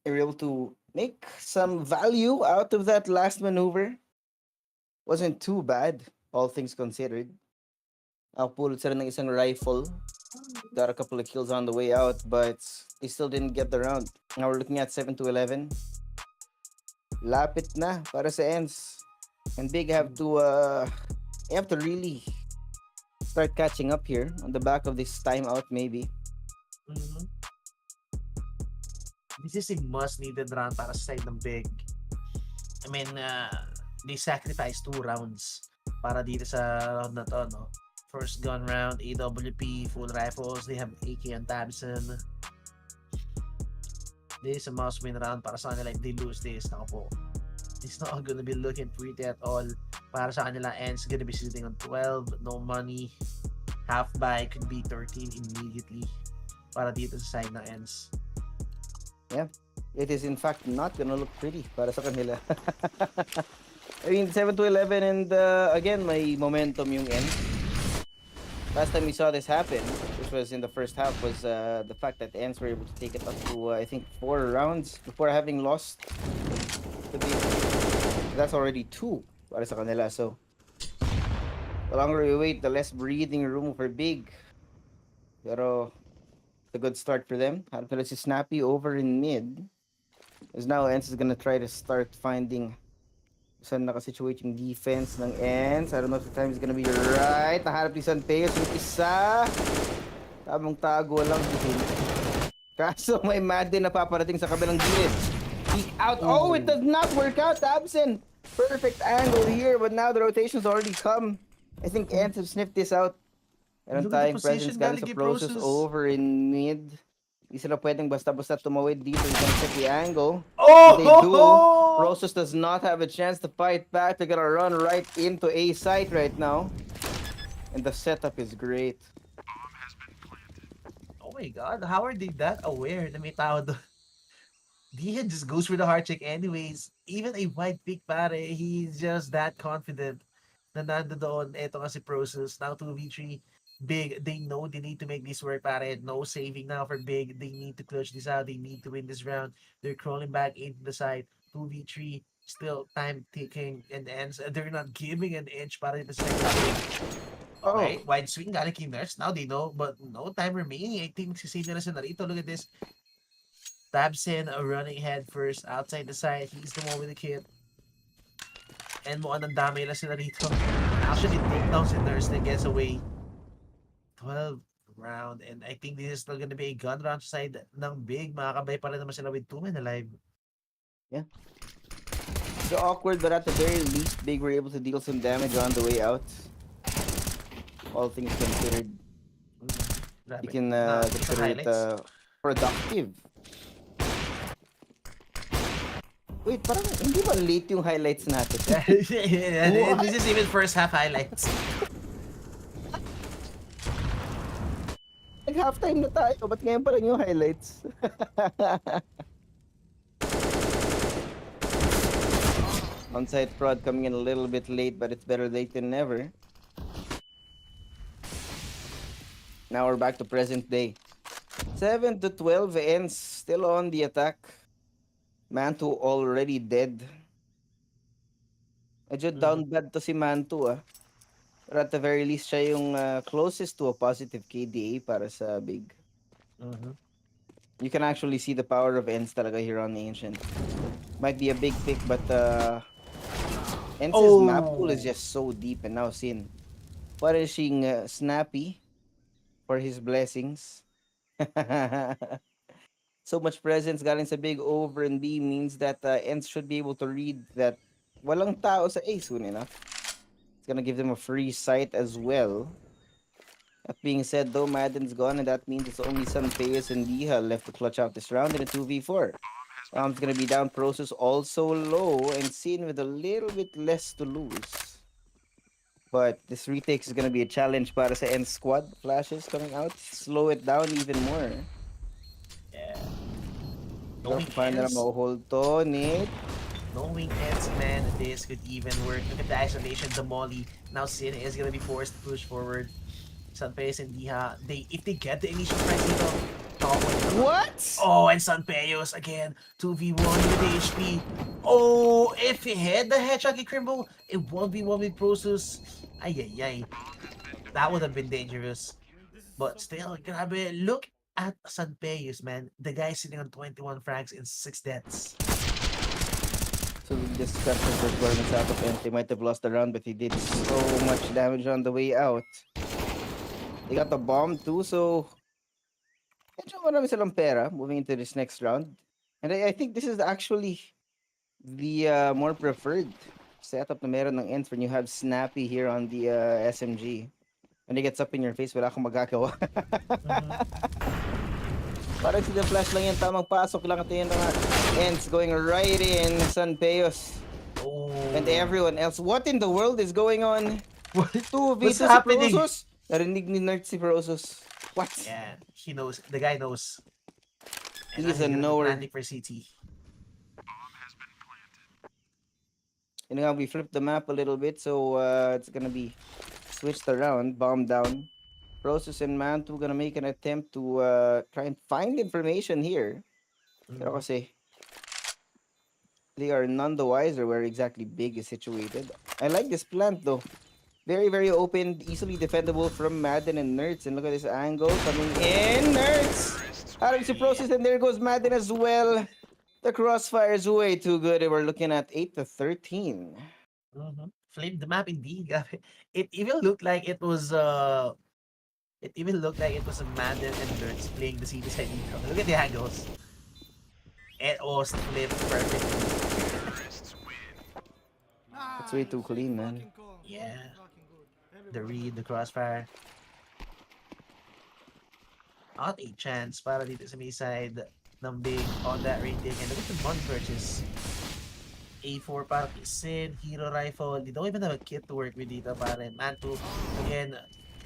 they were able to make some value out of that last maneuver. Wasn't too bad, all things considered. Pulot sila ng isang rifle. Got a couple of kills on the way out, but they still didn't get the round. Now we're looking at 7-11. Lapit na para sa ENCE. And Big have to really start catching up here on the back of this timeout maybe. This is a must-needed round para sa side ng Big. I mean, they sacrificed 2 rounds para dito sa round na to, no? First gun round, AWP, full rifles, they have AK and Tabson. This is a must-win round para sa kanila. If they lose this, nako po, it's not gonna be looking pretty at all. Para sa kanila, ENCE gonna be sitting on 12, no money. Half buy could be 13 immediately para dito sa side ng ENCE. Yeah. it is in fact not gonna look pretty para sa kanila. I mean, 7-11 and again, may momentum yung ENCE. Last time we saw this happen, which was in the first half, was the fact that ENCE were able to take it up to, I think, 4 rounds before having lost the big. That's already 2 para sa kanila. So, the longer we wait, the less breathing room for big. Pero, it's a good start for them. Hanap nila si Snappy over in mid. Because now ENCE is gonna try to start finding saan nakasituate yung defense ng ENCE. I don't know if the time is gonna be right. Nahanap ni Sanpeos yung isa. Tamang tago lang din. Kaso may Madden na paparating sa kabilang gilid. Peek out. Oh, it does not work out. Absent. Perfect angle here, but now the rotation's already come. I think ENCE have sniffed this out. And Look at tying the presence position, galing sa Galigay Process Process. over in mid. Hindi sila pwedeng basta-basta tumawid dito. He's gonna check the angle. Oh! They do. Process does not have a chance to fight back. They're gonna run right into A site right now. And the setup is great. Oh my god, how are they that aware na may tao doon? Dian just goes for the heart check anyways. Even a wide pick pare, he's just that confident na nandoon. Eto nga si Process. Now 2v3. Big, they know they need to make this work pare. No saving now for Big. They need to clutch this out. They need to win this round. They're crawling back into the side. 2v3. Still time ticking and ends. They're not giving an inch para the second game. Okay, wide swing galing kay Nurse. Now they know, but no time remaining. I think magsisave nila si Narito. Look at this. Tabsin running head first outside the side. He's the one with the kit. And mukhang ang dami lang si Narito. Actually, take down si Nurse and gets away. 12 round. And I think this is still gonna be a gun round side ng Big. Makakabay pa rin naman sila with 2 men alive. Yeah. So awkward, but at the very least, Big were able to deal some damage on the way out. All things considered. Grabe. You can Nah, consider it highlights. productive. Wait, parang hindi ba late yung highlights natin? Yeah, this is even first half highlights. Nag-halftime na tayo. Ba't ngayon pa lang yung highlights? Onside prod coming in a little bit late, but it's better late than never. Now we're back to present day. 7-12 ends still on the attack. Mantu already dead. Medyo down bad to si Mantu ah. But at the very least, siya yung closest to a positive KDA para sa Big. You can actually see the power of ENCE talaga here on Ancient. Might be a big pick, but ENCE's map pool is just so deep and now Sin. Punishing Snappy for his blessings. So much presence galing sa Big over and B means that ENCE should be able to read that walang tao sa A soon enough. It's gonna give them a free sight as well. That being said, though, Madden's gone, and that means it's only Sanpeos and Diha left to clutch out this round in a 2v4. It's gonna be down, Process also low, and Sin with a little bit less to lose. But this retake is gonna be a challenge para sa ENCE squad. Flashes coming out, slow it down even more. Yeah. Paano na ma-hold to, Nick? Knowing ENCE, man, this could even work. Look at the isolation, the molly. Now Sin is gonna be forced to push forward. Sanpeos and Diha, if they get the initial price dito, what? Oh, and Sanpeos again, 2v1 with HP. Oh, if he had the headshot kay Crimble, it 1v1 with Process. Ay. That would have been dangerous. But still, grabe, look at Sanpeos, man. The guy sitting on 21 frags and 6 deaths. So this special performance out of ENCE, they might have lost the round, but he did so much damage on the way out. They got the bomb too, so medyo marami silang pera moving into this next round. And I think this is actually the more preferred setup na meron ng ENCE when you have Snappy here on the SMG. When he gets up in your face, wala kang magagawa. Parang si The Flash lang yan, tamang pasok lang. Ito yung mga ENCE going right in, Sanpeos. Oh. And everyone else. What in the world is going on? What's 2v2 si happening? Process? Narinig ni Nerd si Process. What? Yeah, he knows. The guy knows. He's a knower. For CT. You know how we flipped the map a little bit, so it's gonna be switched around, bomb down. Process and Mantu gonna make an attempt to try and find information here. Pero kasi they are none the wiser where exactly Big is situated. I like this plant though. Very, very open, easily defendable from Madden and Nerds. And look at this angle coming in. Nerds! Out of the process, and there goes Madden as well. The crossfire is way too good. We're looking at 8-13. Flame the map indeed. It even looked like it was a Madden and Nerds playing the CD side. Look at the angles. It was flipped perfectly. It's way too clean, man. Yeah. The read, the crossfire. Not a chance para dito sa may side ng Big on that rating. And look at the money purchase. A4 para kay Sid, Hero Rifle. They don't even have a kit to work with dito pare. Mantu, again,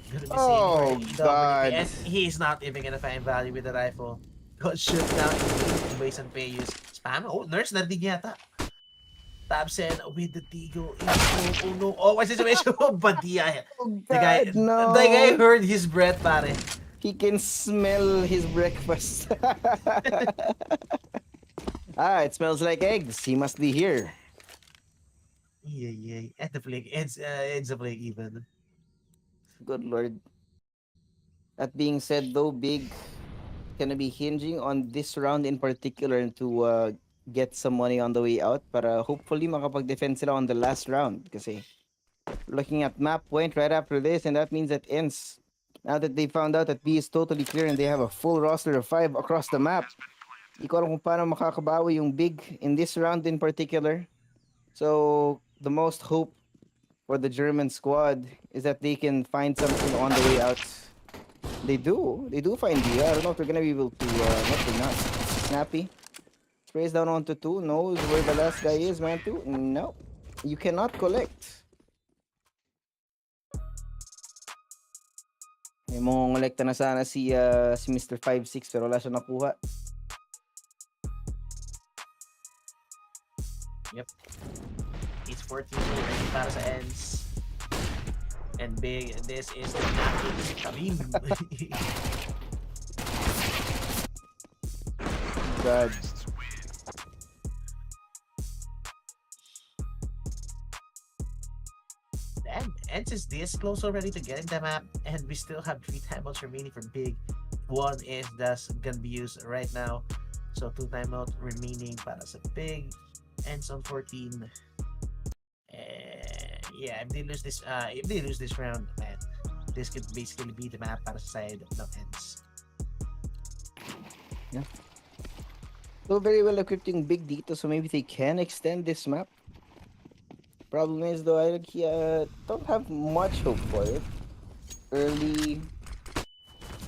gonna be Oh, saving God. And he's not even gonna find value with the rifle. Got shoot down in base and Payus. Spam. Oh, Nurse narinig yata. Tabsen with the Vertigo. Oh no. Oh, what's the situation? Badia. Oh, The guy, God, no. the guy heard his breath, pare. He can smell his breakfast. It smells like eggs. He must be here. Yeah. At the flick. It's a flick even. Good lord. That being said, though, Big gonna be hinging on this round in particular to get some money on the way out para hopefully makapag-defend sila on the last round. Kasi looking at map point right after this, and that means that ENCE, now that they found out that B is totally clear and they have a full roster of 5 across the map, di ko alam kung paano makakabawi yung Big in this round in particular. So the most hope for the German squad is that they can find something on the way out. They do find Dia. I don't know if they're gonna be able to not. Snappy sprays down onto 2, knows where the last guy is, man. 2. No, you cannot collect. May mongolekta na sana si Mr. 5-6 pero wala siya nakuha. Yep. It's 14 ready para sa ENCE. And Big, this is the magic Karim. God. And ENCE is this close already to getting the map, and we still have 3 timeouts remaining for Big. 1 is that's gonna be used right now. So 2 timeouts remaining para sa Big. ENCE on 14. Yeah, if they lose this round, man, this could basically be the map para sa side ng ENCE. Yeah. So very well equipped yung Big dito, so maybe they can extend this map. Problem is though, I don't have much hope for it. Early,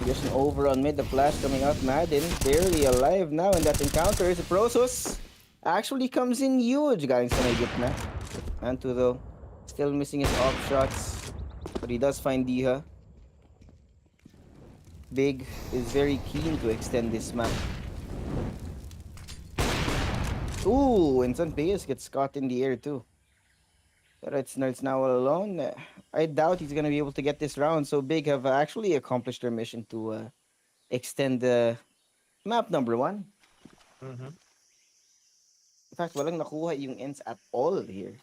just an over on mid, the flash coming out. Madden barely alive now in that encounter. The Prosos actually comes in huge. Galing sa may gitna. Mantu though, still missing his off shots, but he does find Diha. Big is very keen to extend this map. Ooh, and Sunpayas gets caught in the air too. But it's now all alone. I doubt he's gonna be able to get this round. So Big have actually accomplished their mission to extend the map number 1. Mm-hmm. In fact, walang nakuha yung ENCE at all here.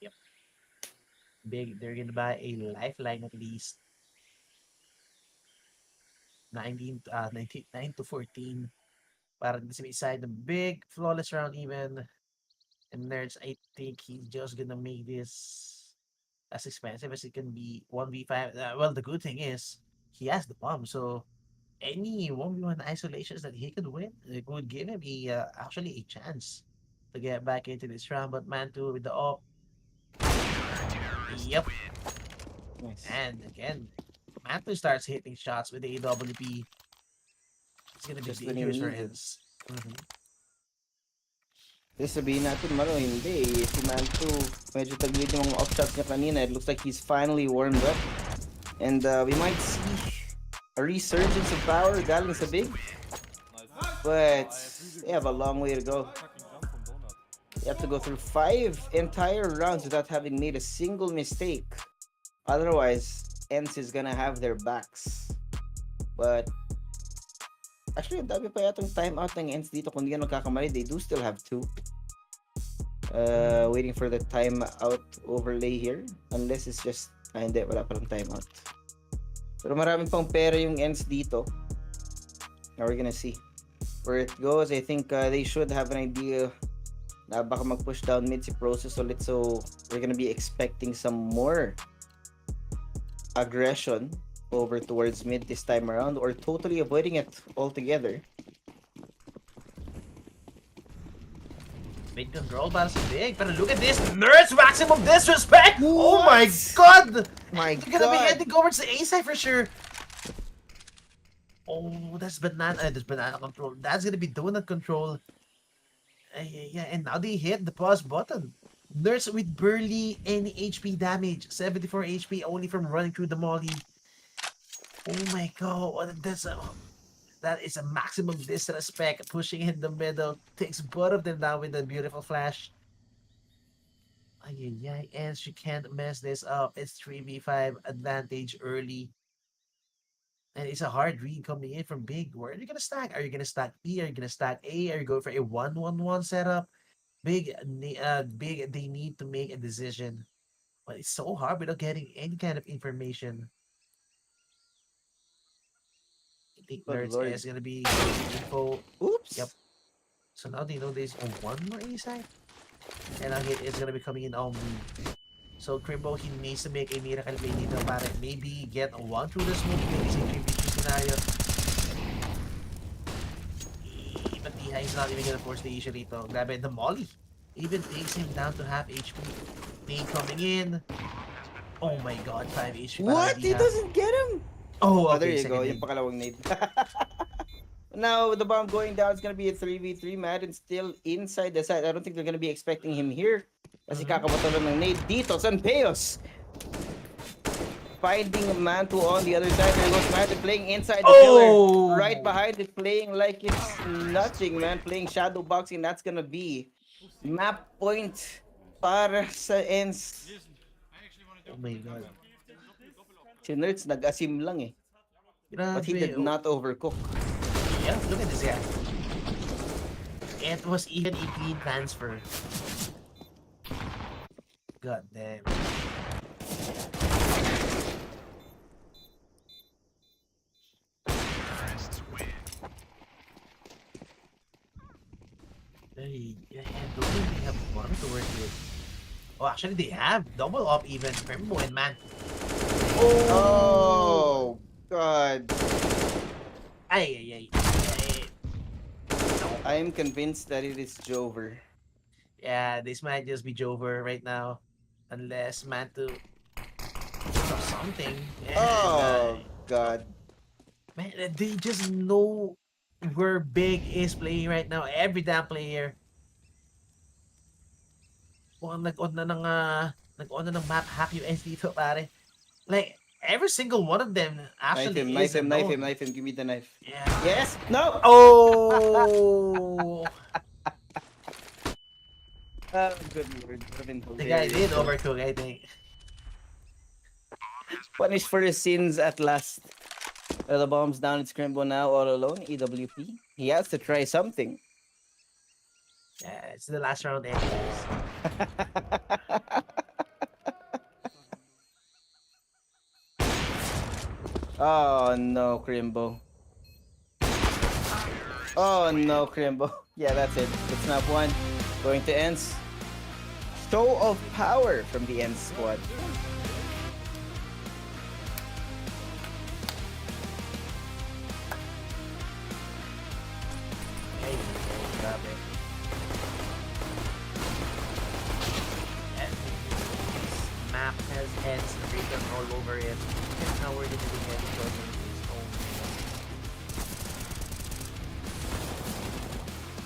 Yep. Big, they're gonna buy a lifeline at least. 9-14. Para sa side ng Big, flawless round even. And Nerds, I think he's just gonna make this as expensive as it can be. 1v5. Well, the good thing is he has the bomb, so any 1v1 isolations that he could win, it would give him actually a chance to get back into this round. But Mantu with the op. Yep. Nice. And again, Mantu starts hitting shots with the AWP. It's gonna be Just when you dangerous for need it. ENCE. Mm-hmm. Kasi sabihin natin, Maro, hindi. Si Mantu, medyo taglit yung off shots niya kanina. It looks like he's finally warmed up. And we might see a resurgence of power galing sa Big. But they have a long way to go. You have to go through 5 entire rounds without having made a single mistake. Otherwise, ENCE is gonna have their backs. But actually, ang dami pa yatang timeout ng ENCE dito. Kung di ka nagkakamali, they do still have 2. Waiting for the timeout overlay here. Unless it's just... hindi, wala palang timeout. Pero maraming pang pera yung ENCE dito. Now we're gonna see where it goes. I think they should have an idea na baka mag-push down mid si Process ulit. So we're gonna be expecting some more aggression over towards mid this time around, or totally avoiding it altogether. Mid control para sa Big, pero look at this, Nerds maximum disrespect! Oh my god! My You're gonna be God! heading over to the A side for sure. Oh, that's banana control. That's gonna be donut control. Yeah, and now they hit the pause button. Nerds with barely any HP damage, 74 HP only from running through the molly. Oh my god, that is a maximum disrespect. Pushing in the middle, takes both of them down with a beautiful flash. And she can't mess this up. It's 3v5 advantage early. And it's a hard read coming in from Big. Where are you gonna stack? Are you gonna stack B? Are you gonna stack A? Are you going for a 1-1-1 setup? Big, they need to make a decision. But it's so hard without getting any kind of information. I think Good Nerds lord. is gonna be getting info. Oops! Yep. So now they know there's one more A side. And now it's gonna be coming in on me. So Crimbo, he needs to make a miracle play dito para maybe get one through the smoke, maybe sa 3v2 scenario. But Tiha is not even gonna force the issue dito. Grabe, the molly even takes him down to half HP. Nade coming in. Oh my god, 5 HP. What? He doesn't get him? Oh, There okay, you go. second Yung nade. pakalawang nade. Now, the bomb going down, it's gonna be a 3v3. Madden still inside the side. I don't think they're gonna be expecting him here. Kasi kakabato lang ng nade dito. Sanpeos finding a Mantu on the other side. There goes Madden playing inside the pillar. Right behind it, playing like it's nothing, man. Playing shadow boxing. That's gonna be map point para sa ENCE. Oh my god. Si Nerds nag-asim lang eh. But he did not overcook. Yeah, look at this guy. It was even a clean transfer. God damn. They don't really have one to work with. Oh, actually they have double up even. Crimbo and Man. Oh God. Ay. No. I am convinced that it is Jover. Yeah, this might just be Jover right now. Unless Mantu or something. And, Oh God. man, they just know where Big is playing right now. Every damn player. Nag-on na ng map hack US dito, pare. Like, every single one of them actually Knife him. Give me the knife. Yeah. Yes. No. Oh! Oh, good lord. The guy did overcook, I think. Punished for his sins at last. The bomb's down. It's Crimbo now all alone. EWP. He has to try something. Yeah, it's the last round anyways. Oh no, Crimbo. Oh no, Crimbo. Yeah, that's it. It's not one. Going to ENCE. Show of power from the ENCE squad. Hey, grabe. And this map has heads written all over it. And now we're gonna be heading towards his own.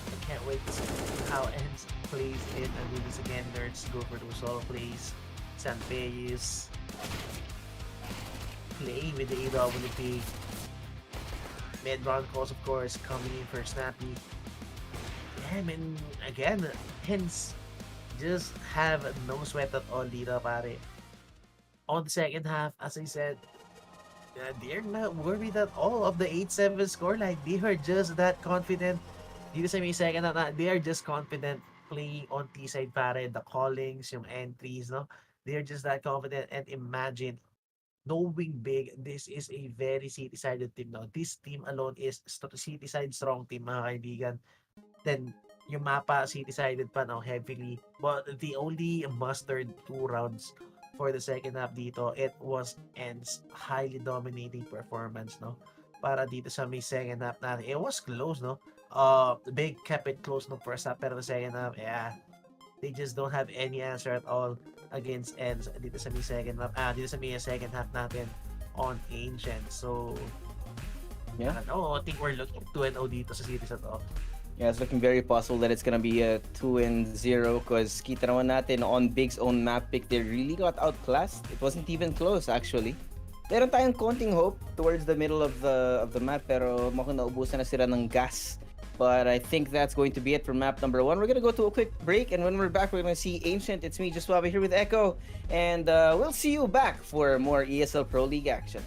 I can't wait to see how ENCE plays in Anubis again. Nerds go for those solo plays. Sanpeyus play with the AWP. Mid-round calls, of course, coming in for Snappy. Yeah, I mean, again, ENCE just have no sweat at all dito, pare. On the second half, as I said, they're not worried at all of the 8-7 scoreline. They were just that confident. Dito sa may second half, they are just confident playing on T-side, pare. The callings, yung entries, no? They're just that confident. And imagine, knowing big, this is a very city-sided team, no? This team alone is city-side strong team, mga kaibigan. Then, yung mapa, city-sided pa, no? Heavily. But the only mustered 2 rounds for the second half dito, it was ENCE highly dominating performance, no? Para dito sa may second half natin. It was close, no? Big kept it close no first half, pero the second half, yeah, they just don't have any answer at all against ENCE dito sa may second half. Dito sa may second half natin on Ancient. So, Yeah. I don't know, I think we're looking 2-0 dito sa series na to. Yeah, it's looking very possible that it's gonna be a 2-0 because kita naman natin on Big's own map pick, they really got outclassed. It wasn't even close actually. Meron tayong konting hope towards the middle of the map pero mukhang naubusan na sila ng gas. But I think that's going to be it for map number 1. We're gonna go to a quick break, and when we're back, we're gonna see Ancient. It's me, Joshua, here with Echo, and we'll see you back for more ESL Pro League action.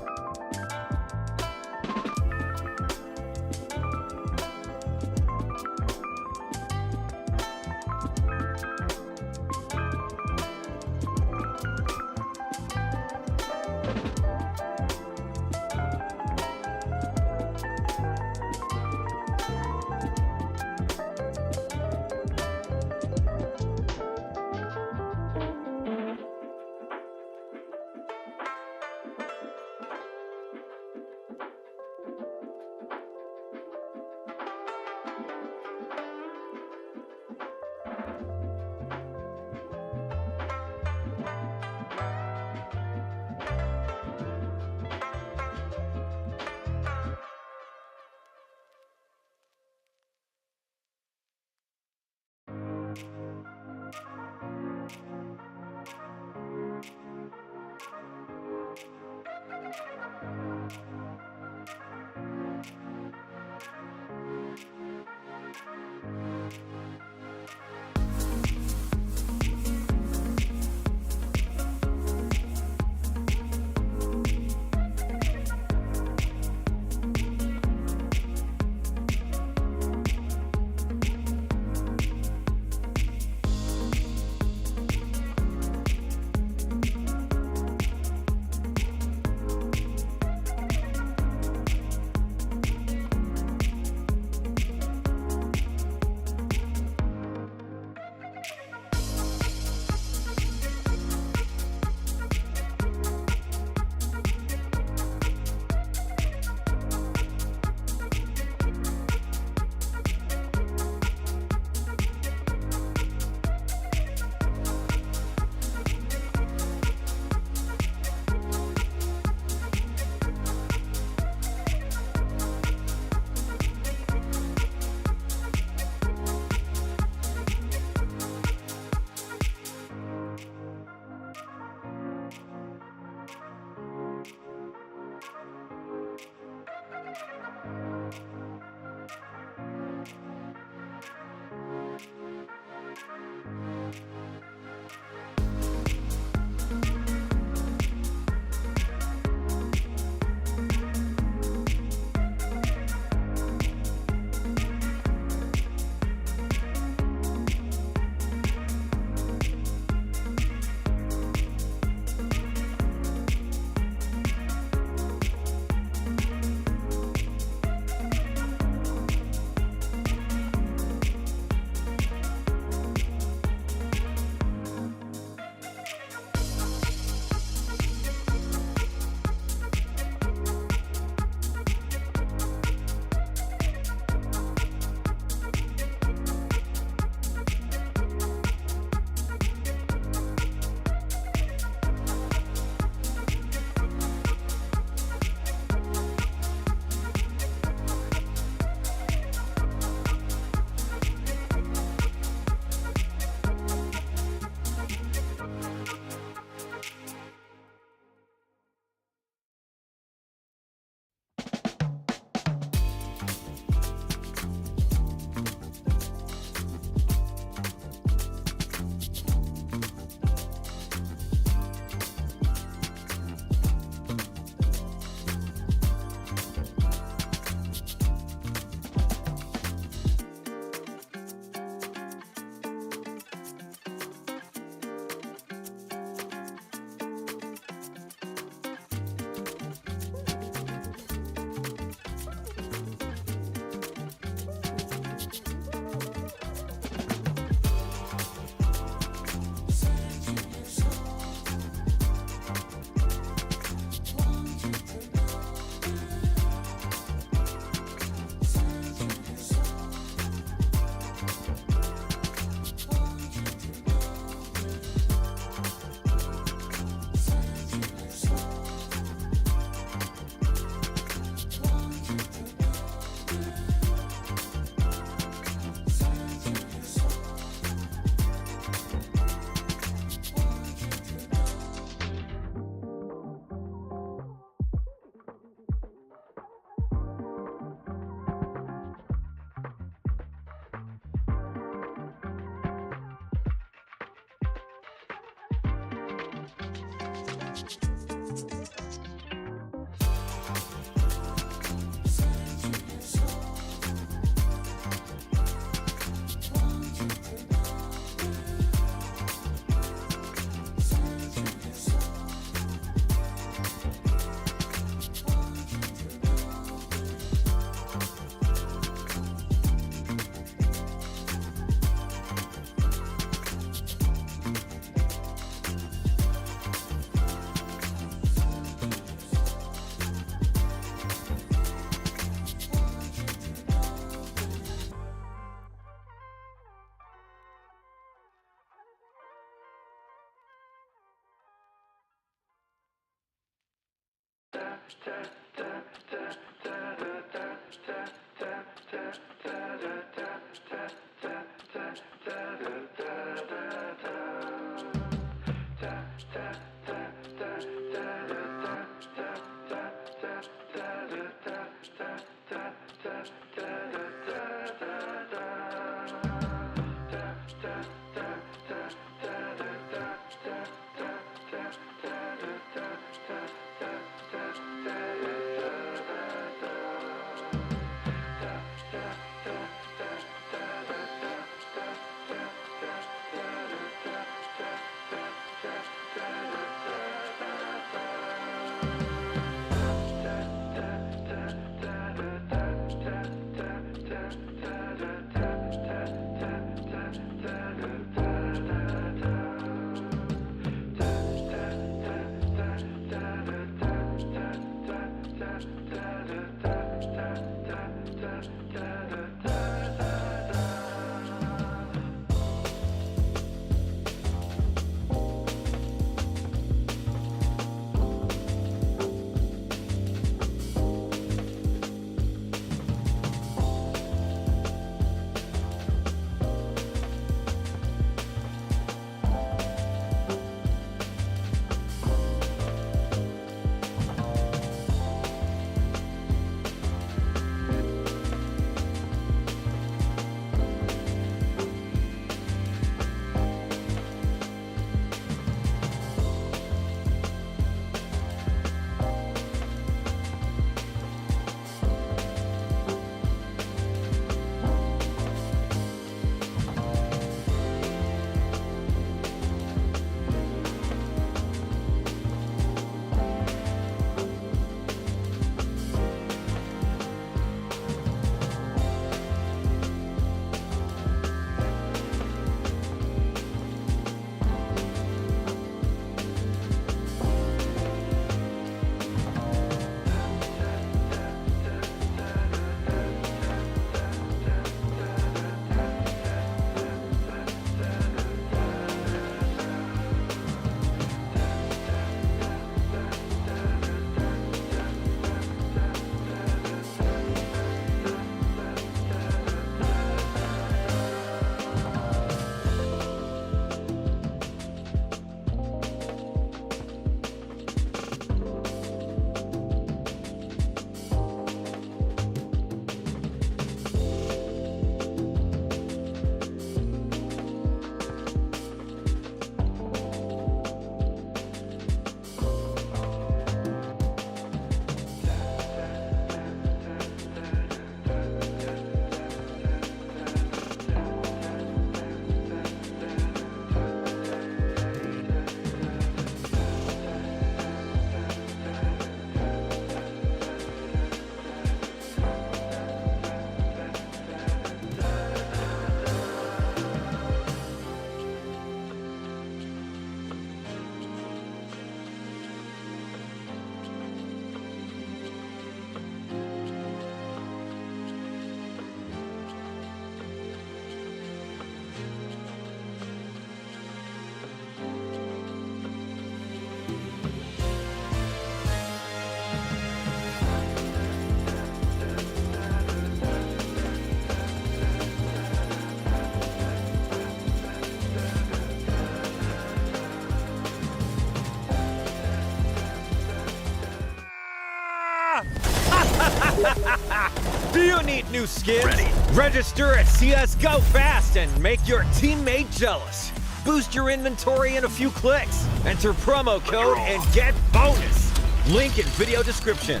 Do you need new skins? Ready. Register at CSGO fast and make your teammate jealous. Boost your inventory in a few clicks. Enter promo code and get bonus. Link in video description.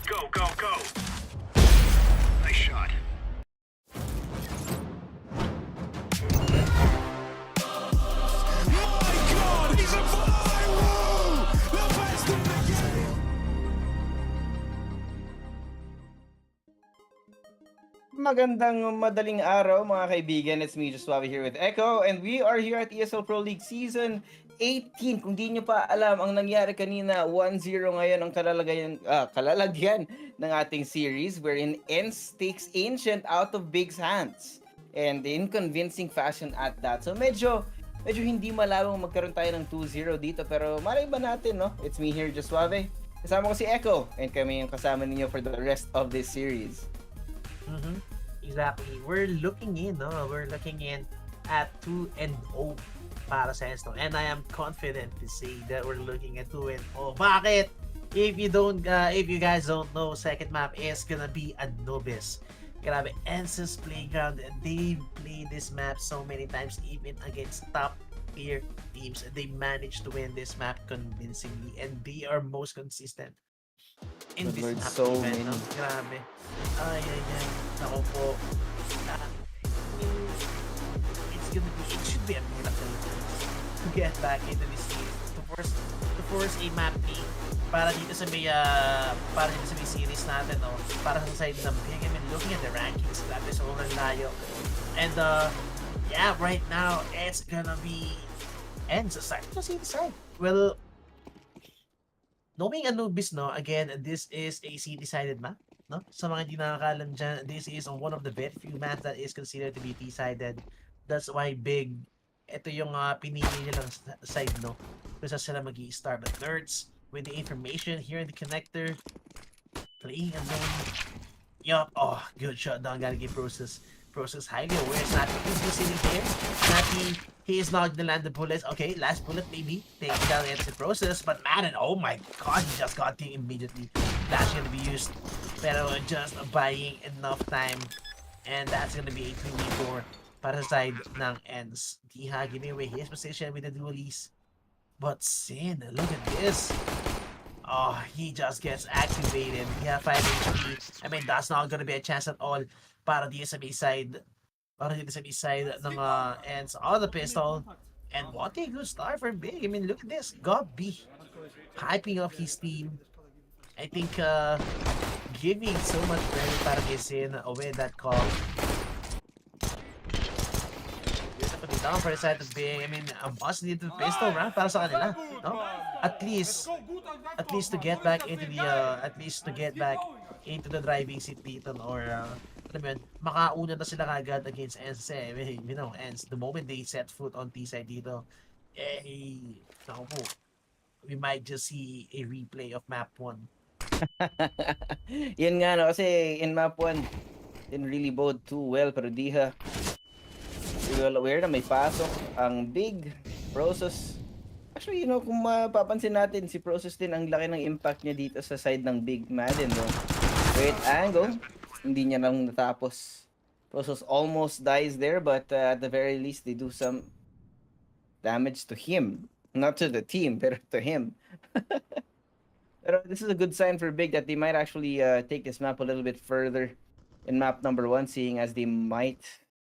Go, go, go. Nice shot. Magandang madaling araw mga kaibigan. It's me, Just Suave here with Echo, and we are here at ESL Pro League Season 18. Kung di nyo pa alam, ang nangyari kanina, 1-0 ngayon ang kalalagyan ng ating series wherein ENCE takes Ancient out of Big's hands. And in convincing fashion at that. So medyo medyo hindi malawang magkaroon tayo ng 2-0 dito. Pero malay ba natin, no? It's me here, Just Suave. Kasama ko si Echo. And kami yung kasama ninyo for the rest of this series. Exactly. We're looking in, no? We're looking in at 2-0 para sa ENCE. And I am confident to say that we're looking at 2-0. Bakit? If you guys don't know, second map is gonna be Anubis. Grabe, ENCE's playground. They play this map so many times, even against top tier teams. They managed to win this map convincingly, and they are most consistent in Good this Lord, map. so Even, no? many. Grabe. Ay. Ako po. It should be a miracle to get back into this series. To force a map team para dito sa may series natin, no? Para sa side ng big. I mean, looking at the rankings, grabe, sobrang layo. And yeah, right now it's gonna be ENCE side. Just side. Well, knowing Anubis, no, again, this is a C-decided map, no? Sa mga hindi nakakalam dyan, this is one of the very few maps that is considered to be T-sided. That's why big, ito yung pinili nilang side, no? Kung sila mag-i-start. But Nerds, with the information here in the connector, playing alone. Yup, oh, good shot down. Gotta give Process highly aware. Snappy is just sitting here. Snappy, he is not gonna land the bullets. Okay, last bullet maybe. Taking down the Process, but Madden, oh my god, he just got him immediately. That's gonna be used. Pero just buying enough time. And that's gonna be a 3v4 para sa side ng ENCE. Diha giving away his position with the dualies. But Sin, look at this. Oh, he just gets activated. He has 5 HP. I mean, that's not gonna be a chance at all para dito sa B-side. Para dito sa B-side ng ENCE on the pistol. And what a good start for Big. I mean, look at this. God B. Hyping up his team. I think giving so much credit para kay Sin with that call. Down for the side of Big. I mean, a must need to pistol round para sa kanila, no? At least to get back into the driving seat dito, or alam mo yun, makauna na sila kagad against ENCE. You know, ENCE, the moment they set foot on T-side dito, naku po, we might just see a replay of map 1. Yun nga, no? Kasi in map 1, didn't really bode too well, pero Diha, well aware na may pasok ang Big Process. Actually, you know, kung mapapansin natin, si Process din, ang laki ng impact niya dito sa side ng Big Madden, no? Great angle, hindi niya lang natapos. Process almost dies there, but at the very least, they do some damage to him. Not to the team, pero to him. Pero this is a good sign for Big that they might actually take this map a little bit further in map number 1, seeing as they might,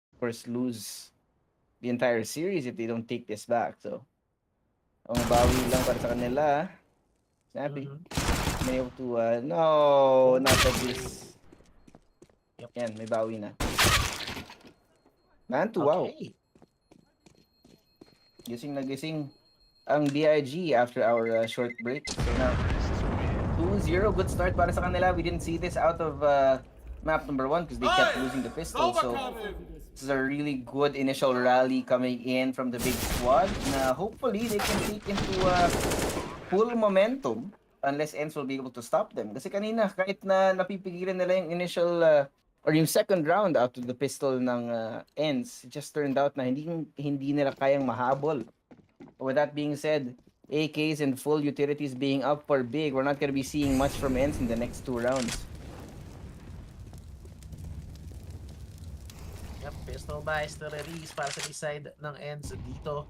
of course, lose the entire series if they don't take this back. So, ang bawi lang para sa kanila. Snappy. May able to, no, not like this. Yep. Yan, may bawi na. Man to wow. Gising na gising ang BIG after our short break. So now, 2-0, good start para sa kanila. We didn't see this out of map number 1 because they kept losing the pistol. So, this is a really good initial rally coming in from the Big squad na hopefully they can take into full momentum unless ENCE will be able to stop them. Kasi kanina, kahit na napipigilan nila yung initial or yung second round out of the pistol ng ENCE, it just turned out na hindi nila kayang mahabol. With that being said, AKs and full utilities being up for Big, we're not going to be seeing much from ENCE in the next 2 rounds. Yep, pistol buys to release para sa side ng ENCE dito.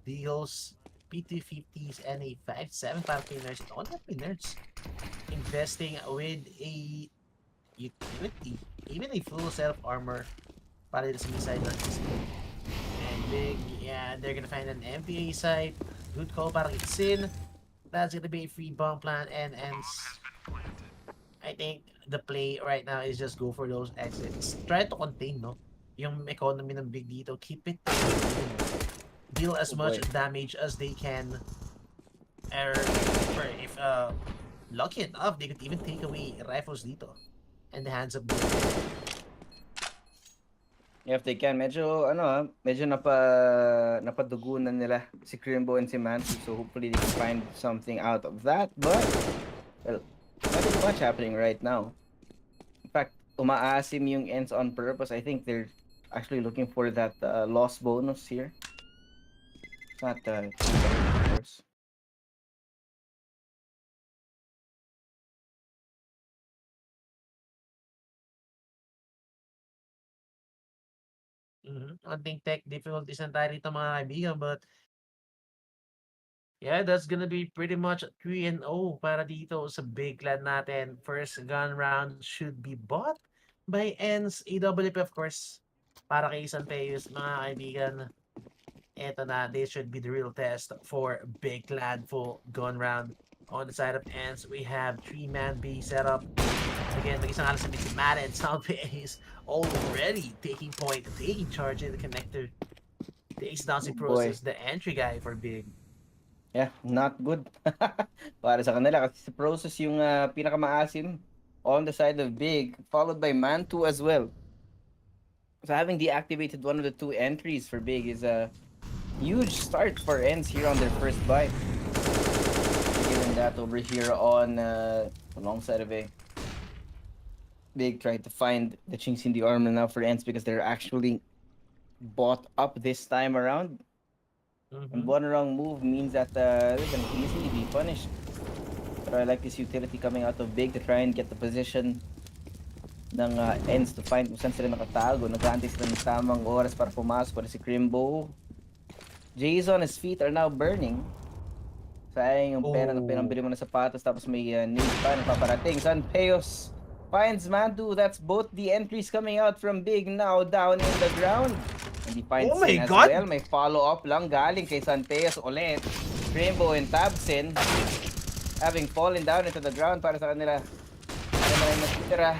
Deals, P250s, and a 5-7 para kay Nerds. All that kay Nerds. Investing with a utility, even a full set of armor para sa side ng ENCE. And Big, yeah, they're gonna find an MPA site. Good call para kay Sin. That's gonna be a free bomb plant, and ENCE, I think the play right now is just go for those exits. Try to contain, no? Yung economy ng Big dito. Keep it. Deal as much damage as they can. Or if lucky enough, they could even take away rifles dito. And the hands of Big. If they can, medyo napadugunan nila si Crimbo and si Mansu, so hopefully they can find something out of that. But well, nothing much happening right now. In fact, umaasim yung ENCE on purpose. I think they're actually looking for that loss bonus here. It's not too bad, of course. Konting tech difficulties na tayo rito mga kaibigan, but yeah, that's gonna be pretty much 3-0 para dito sa big clan natin. First gun round should be bought by ENCE AWP, of course. Para kay Santeus, mga kaibigan. Eto na, this should be the real test for big clan full gun round. On the side of ENCE, we have 3-man B setup. Again, mag-isang alas si Matt and Salve is already taking point, taking charge in the connector. The Ace Dancing process, the entry guy for big. Yeah, not good. Para sa kanila kasi si Process yung pinakamaasim on the side of Big, followed by Mantu as well. So having deactivated one of the two entries for Big is a huge start for ENCE here on their first buy. Given that over here on the long side of A. Big tried to find the chinks in the armor now for ENCE because they're actually bought up this time around. And one wrong move means that they can easily be punished. But I like this utility coming out of Big to try and get the position ng ENCE to find kung saan sila nakatago. Nag-aantay sila ng tamang oras para pumasok para si Crimbo. Jays on his feet are now burning. Sayang yung pera na pinambili mo na sapatos tapos may nade pa na paparating. Sanpeos finds Mantu. That's both the entries coming out from Big now down in the ground. And he finds Sin as well. May follow-up lang galing kay Santeos ulit. Crimbo and Tabsin having fallen down into the ground para sa kanila. Ano na yung natitira.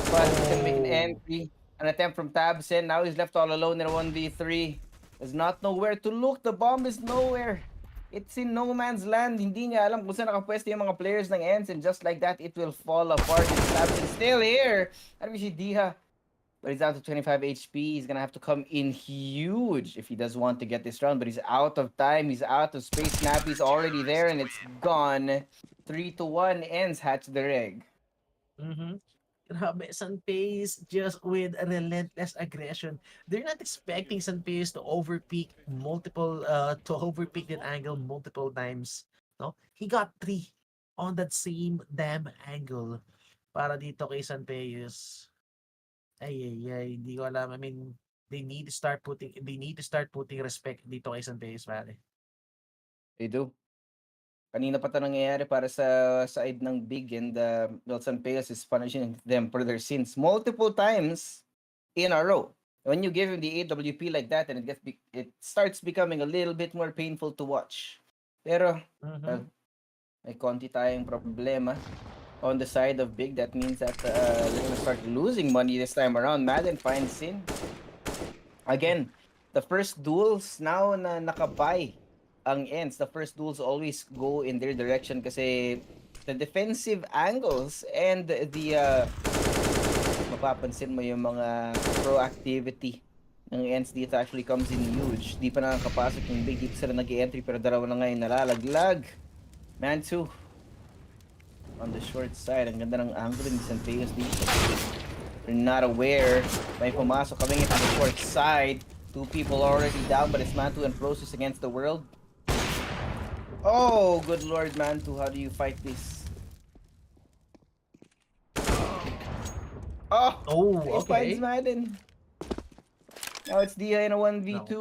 But can make an entry. An attempt from Tabsin. Now he's left all alone in a 1v3. Does not know where to look. The bomb is nowhere. It's in no man's land. Hindi niya alam kung saan nakapwesto yung mga players ng ENCE. And just like that, it will fall apart. Tabsin still here. Ano si Diha? But he's down to 25 HP. He's gonna have to come in huge if he does want to get this round. But he's out of time. He's out of space. Snappy's already there and it's gone. 3-1 ENCE hatch the egg. Grabe, Sanpeis just with a relentless aggression. They're not expecting Sanpeis to overpeak that angle multiple times. No, he got 3 on that same damn angle. Para dito kay Sanpeis. Ay, hindi ko alam. I mean, they need to start putting respect dito kay Sanpeis, pare. They do. Kanina pa ito nangyayari para sa side ng Big and Sanpeos is punishing them for their sins multiple times in a row. When you give him the AWP like that, and it starts becoming a little bit more painful to watch. Pero, may konti tayong problema on the side of Big. That means that they're gonna start losing money this time around. Madden finds Sin. Again, the first duels now na nakabay ang ENCE, the first duels always go in their direction kasi the defensive angles and the mapapansin mo yung mga proactivity ng ENCE dito actually comes in huge. Di pa nakakapasok yung Big, di pa sila nag-entry pero dalawa na ngayon nalalaglag. Mantu on the short side. Ang ganda ng angle ni Santeos dito. They're not aware. May pumasok coming in from the short side. 2 people already down, but it's Mantu and Process against the world. Oh, good lord, Mantu. How do you fight this? Oh, he finds Madden. Now it's Dia in a 1v2.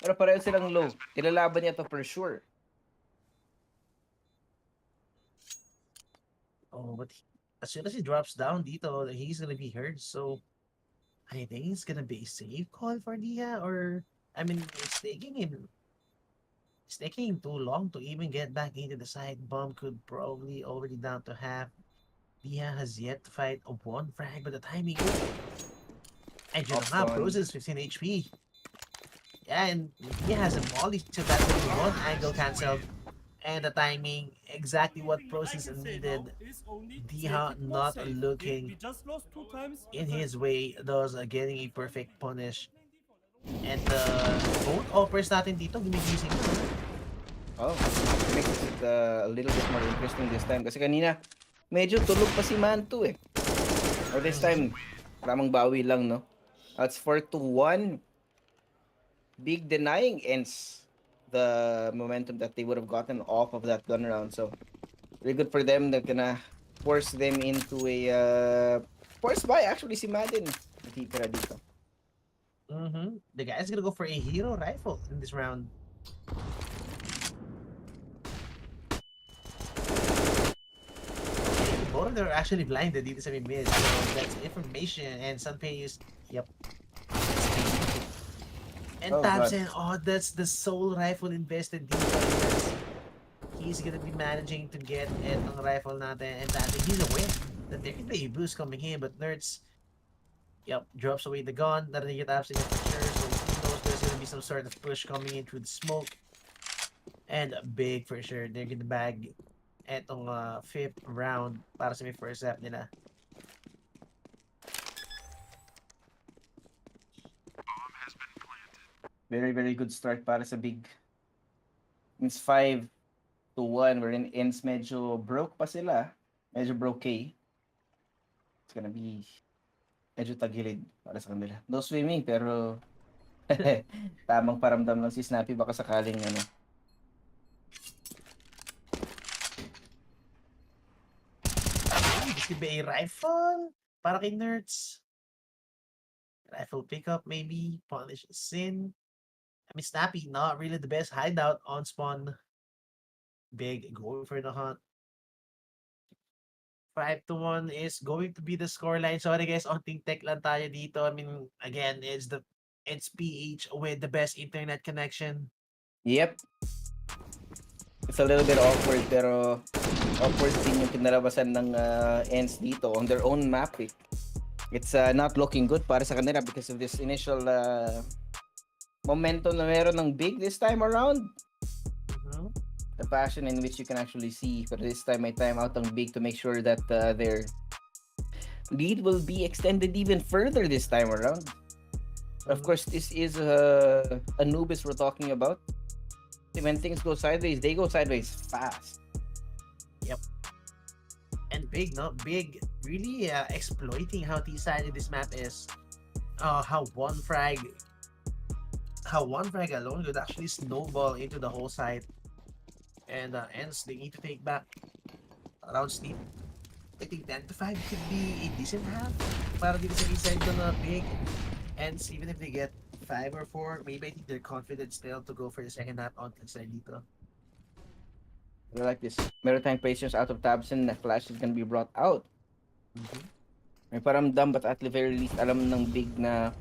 Pero pareho silang low. Ilalaban niya to for sure. Oh, but as soon as he drops down dito, he's gonna be hurt. So I think it's gonna be a safe call for Dia, or I mean, it's taking him too long to even get back into the side. Bomb could probably already down to half. Dia has yet to fight a 1 frag, but the timing. And you know, Process 15 HP. Yeah, and he has a molly to that 1 angle cancelled. and the timing, exactly what process needed. Diha not looking in his way, thus getting a perfect punish. And both offers natin dito, gumigising na. Oh, makes it a little bit more interesting this time. Kasi kanina, medyo tulog pa si Mantu eh. Or this time, lamang bawi lang, no? It's 4-1. Big denying ENCE the momentum that they would have gotten off of that gun round. So, really good for them. They're gonna force them into a force buy actually si Madden. Natitira dito. The guy's gonna go for a hero rifle in this round. Both of them are actually blinded dito sa mid, so that's information. And Sunpei is, yep. And Oh, Tabsen, that's the sole rifle invested dito. He's gonna be managing to get etong rifle natin, and that he's aware that there could be a boost coming in, but Nerds, yep, drops away the gun. Narinig yung Tabsen for sure, so he knows there's gonna be some sort of push coming in through the smoke. And big for sure, they're gonna bag etong 5th round para sa may first half nila. Very, very good start para sa Big. It's 5-1. We're in ENCE. Medyo broke pa sila. Medyo broke. It's gonna be medyo tagilid para sa kanila. No swimming, pero tamang paramdam lang si Snappy. Baka sakaling ano. This could be a rifle para kay Nerds. Rifle pickup maybe. Punish Sin. I mean, Snappy, not really the best hideout on spawn. Big going for the hunt. 5-1 is going to be the scoreline. Sorry guys, onting tech lang tayo dito. I mean, again, it's PH with the best internet connection. Yep. It's a little bit awkward, pero awkward din yung kinalabasan ng ENCE dito on their own map eh. It's not looking good para sa kanila because of this initial momentum na meron ng Big this time around. The passion in which you can actually see, but this time may time out ang Big to make sure that their lead will be extended even further this time around. Of course, this is Anubis we're talking about. When things go sideways, they go sideways fast. Yep. And Big, no? Big really exploiting how T-sided this map is. How one frag alone could actually snowball into the whole side. And ENCE, they need to take back around Sleep. I think 10-5 could be a decent half para dito sa side ko na Big. ENCE, even if they get 5 or 4, maybe I think they're confident still to go for the second half on the side dito. I like this. Maritime patience out of Tabsen. The flash is gonna be brought out. May paramdam, but at the very least, alam ng Big na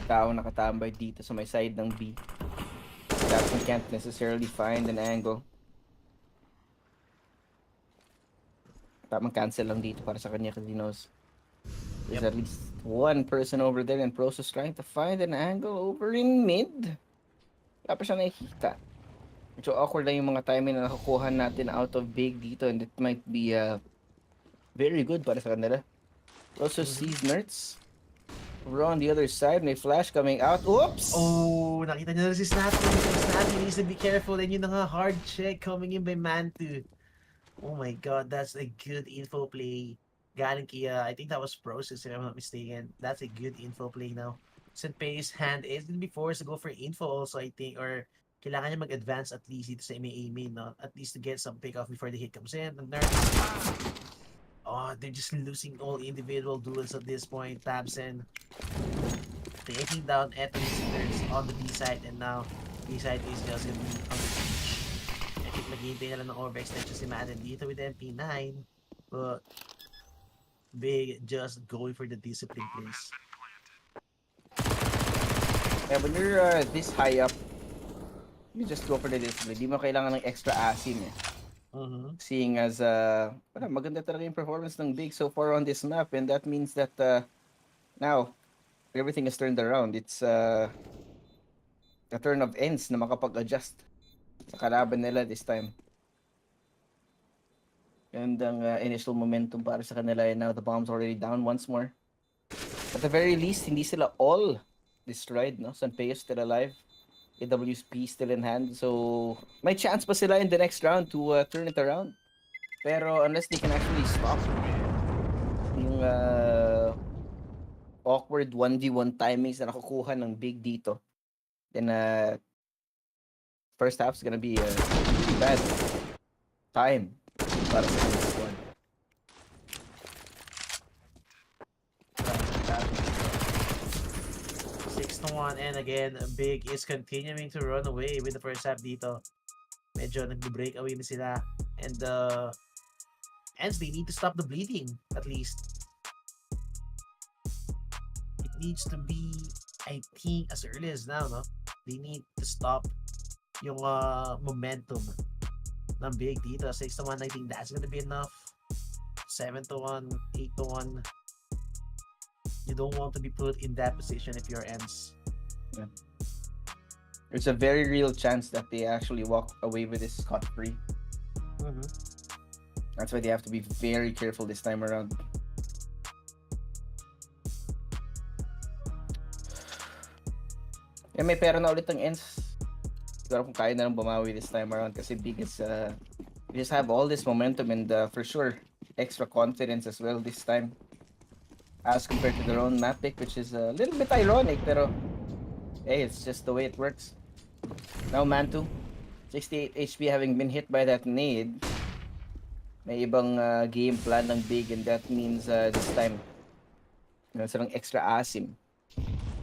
tao nakatambay dito sa may side ng B. Tabsen can't necessarily find an angle. Tamang cancel lang dito para sa kanya kasi he knows there's at least one person over there and Pro's trying to find an angle over in mid. Wala pa siya nakikita. Medyo awkward lang yung mga timing na nakukuha natin out of Big dito, and it might be very good para sa kanila. Also sees Nerds. We're on the other side. May flash coming out. Oops! Oh, nakita niyo na si Snappy. Snappy needs to be careful. And yun na nga, hard check coming in by Mantu. Oh my god, that's a good info play. Galing kay, I think that was Process, if I'm not mistaken. That's a good info play now. Senpei's hand is gonna be forced to go for info also, I think, or kailangan niya mag-advance at least dito sa main, no? At least to get some pick off before the hit comes in. And they're just losing all individual duels at this point. Tabsen taking down Nerds on the B side, and now B side is just gonna be on the beach. I think maghihintay na lang ng overextension si Madden dito with MP9, but Big just going for the discipline plays. Yeah, when you're this high up, you just go for the discipline. Di mo kailangan ng extra asim eh. Seeing as maganda talaga yung performance ng Big so far on this map, and that means that now everything is turned around. It's the turn of ENCE na makapag-adjust sa kalaban nila this time. And ang initial momentum para sa kanila, and now the bomb's already down once more. At the very least, hindi sila all destroyed, no? Sanpeo still alive. AWP still in hand. So, may chance pa sila in the next round to turn it around. Pero unless they can actually stop yung awkward 1v1 timings na nakukuha ng Big dito, then first half's gonna be really bad time para sa kanilang squad. 6-1, and again, Big is continuing to run away with the first half dito. Medyo nag-break away na sila, and ENCE, they need to stop the bleeding at least. It needs to be, I think, as early as now, no? They need to stop yung momentum ng Big dito. 6-1, I think that's gonna be enough. 7-1, 8-1. You don't want to be put in that position if you're ENCE. Yeah. There's a very real chance that they actually walk away with this scot-free. That's why they have to be very careful this time around. May pera na ulit ang ENCE. Siguro kung kaya na lang bumawi this time around kasi Big is we just have all this momentum and for sure extra confidence as well this time as compared to their own map pick, which is a little bit ironic, pero hey, it's just the way it works. Now Mantu, 68 HP having been hit by that nade. May ibang game plan ng Big, and that means this time meron silang extra asim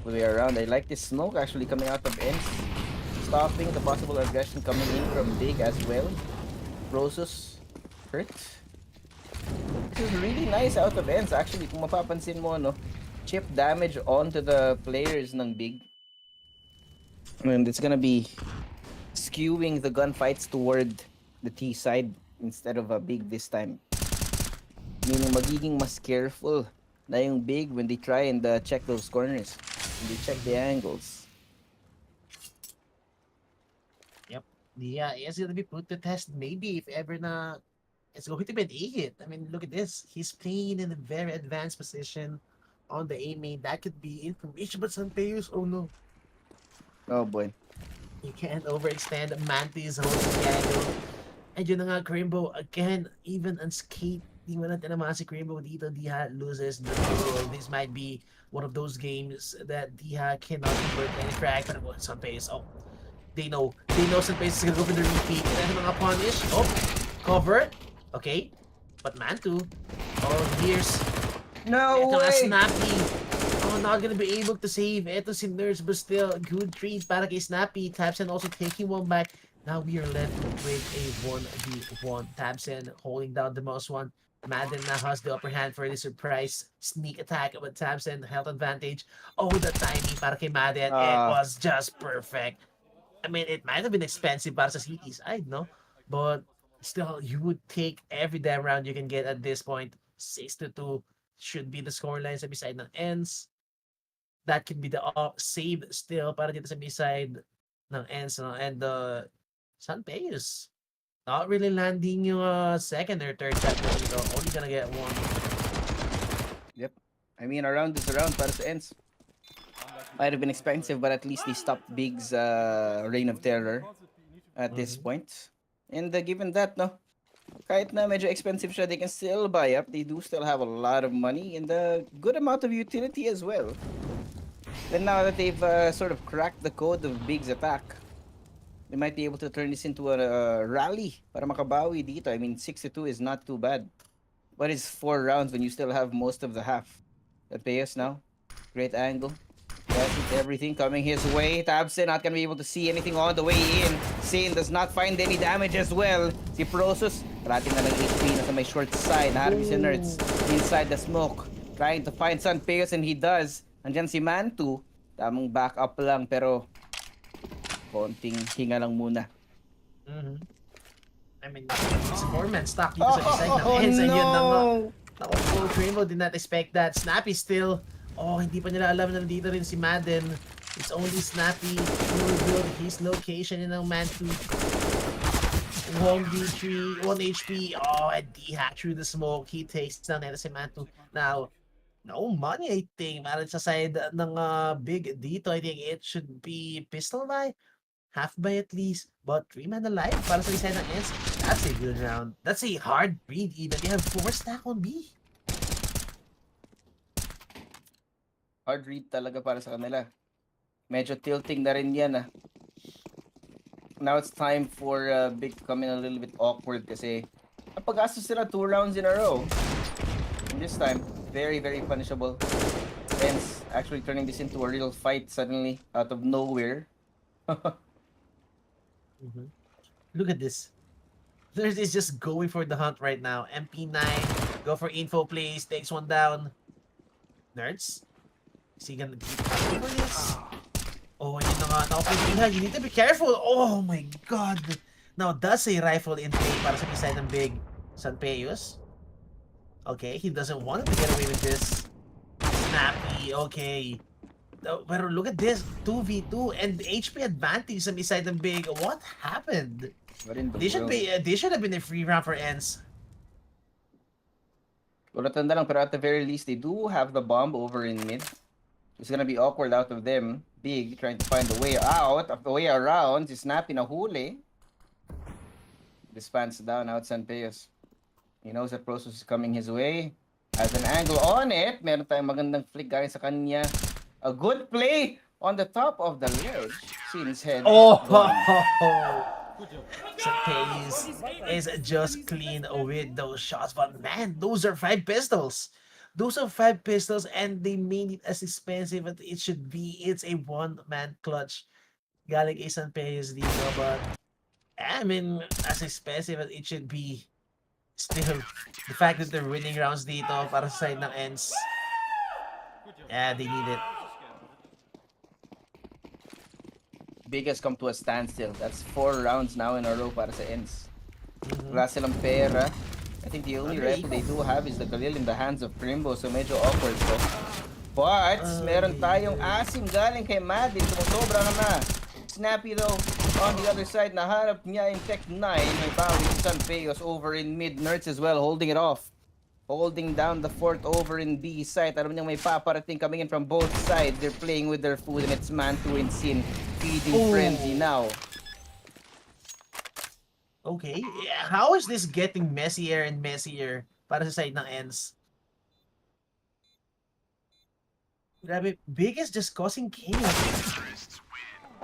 all the way around. I like this smoke actually coming out of ENCE, stopping the possible aggression coming in from Big as well. Rosus hurt. This is really nice out of ENCE actually. Kung mapapansin mo, no, chip damage onto the players ng Big. And it's gonna be skewing the gunfights toward the T side instead of a Big this time. Meaning magiging mas careful na yung Big when they try and check those corners. When they check the angles. Yeah, it's gonna be put to test maybe if ever na it's going to be an A hit. I mean, look at this. He's playing in a very advanced position on the A main. That could be information, but Sanpeos, oh no. Oh boy. You can't overextend. Monte is holding the angle. And yun na nga, Crimbo, again, even unscathed, di mo na tinamaan si Crimbo dito. Diha loses the duel. This might be one of those games that Diha cannot convert any frag. But Sanpeos, oh. They know Sanpeos is gonna go for the repeat. And mga punish. Oh, cover. Okay. But Mantu, oh, here's No ito way! Snappy. Oh, not gonna be able to save. Ito si Nurse, but still, good treat para kay Snappy. Tabsen also taking one back. Now we are left with a 1v1. Tabsen holding down the most one. Madden now has the upper hand for the surprise sneak attack with Tabsen, health advantage. Oh, the timing para kay Madden. It was just perfect. I mean, it might have been expensive para sa City side, no? But still, you would take every damn round you can get at this point. 6-2 should be the scoreline sa B-side ng ENCE. That could be the save still para dito sa B-side ng ENCE, no? And Sanpeos not really landing yung second or third shot dito. Only gonna get one. Yep. I mean, around is around para sa ENCE. Might have been expensive, but at least they stopped Big's reign of terror at this point. And given that, no, kahit na medyo expensive siya, they can still buy up. They do still have a lot of money and a good amount of utility as well. Then now that they've sort of cracked the code of Big's attack, they might be able to turn this into a rally para makabawi dito. I mean, 6-2 is not too bad. But it's 4 rounds when you still have most of the half. The Peos now, great angle. Everything coming his way. Tabsen not gonna be able to see anything on the way in. Sin does not find any damage as well. Si Prosus, parating na ng HP na sa may short side. Naharap si Nerds inside the smoke. Trying to find Sanpeos, and he does. Andyan si Mantu. Tamang backup lang pero konting hinga lang muna. I mean, it's a 4-man stock dito sa side ng ENCE. And yun na nga. Naku, Crimbo did not expect that. Snappy still. Oh, hindi pa nila alam na nandito rin si Madden. It's only Snappy who revealed his location in ang Mantu. 1v3, 1 HP. Oh, and D-hack through the smoke. He takes down Mantu. Now, no money, I think. Para sa side ng Big dito, I think it should be pistol buy. Half buy at least. But 3-man alive para sa side ng ENCE. That's a good round. That's a hard read even. They have 4 stack on B. Hard read talaga para sa kanila. Medyo tilting na rin yan Now it's time for Big coming a little bit awkward kasi napag-gastos sila 2 rounds in a row. And this time, very, very punishable. ENCE actually turning this into a real fight suddenly out of nowhere. Look at this. Third is just going for the hunt right now. MP9, go for info plays, takes one down. Nerds? Is he gonna keep fighting for this? Oh, yun na nga. You need to be careful. Oh my god. Now, does a rifle in play para sa side ng Big Sanpeos? Okay, he doesn't want to get away with this. Snappy, okay. Pero look at this. 2v2 and HP advantage sa side ng Big. What happened? This should have been a free round for ENCE. Wala tanda lang, pero at the very least, they do have the bomb over in mid. It's gonna be awkward out of them. Big trying to find the way out, of the way around. Si Snappy na huli. Dispands down out Sanpeos. He knows that process is coming his way. Has an angle on it. Meron tayong magandang flick galing sa kanya. A good play on the top of the ledge. Since head. Oh! Sanpeos is just clean with those shots. But man, those are 5 pistols. Those are 5 pistols and they made it as expensive as it should be. It's a 1-man clutch. Galing kay Sanpeos dito, but I mean, as expensive as it should be, still, the fact that they're winning rounds dito para sa side ng ENCE, yeah, they need it. Big has come to a standstill. That's 4 rounds now in a row para sa ENCE. Wala silang pera. I think the only rifle they do have is the Galil in the hands of Primbo, so medyo awkward to. But, meron tayong asim galing kay Madden. Sumusobra na. Snappy though, on the other side, nahanap niya in Tech 9. May bounty si Sanpeos over in mid. Nerds as well, holding it off. Holding down the fort over in B side. Alam niyang may paparating coming in from both sides. They're playing with their food and it's Mantu and Sin feeding frenzy now. Okay, how is this getting messier and messier para sa side ng ENCE? Grabe, Big is just causing chaos.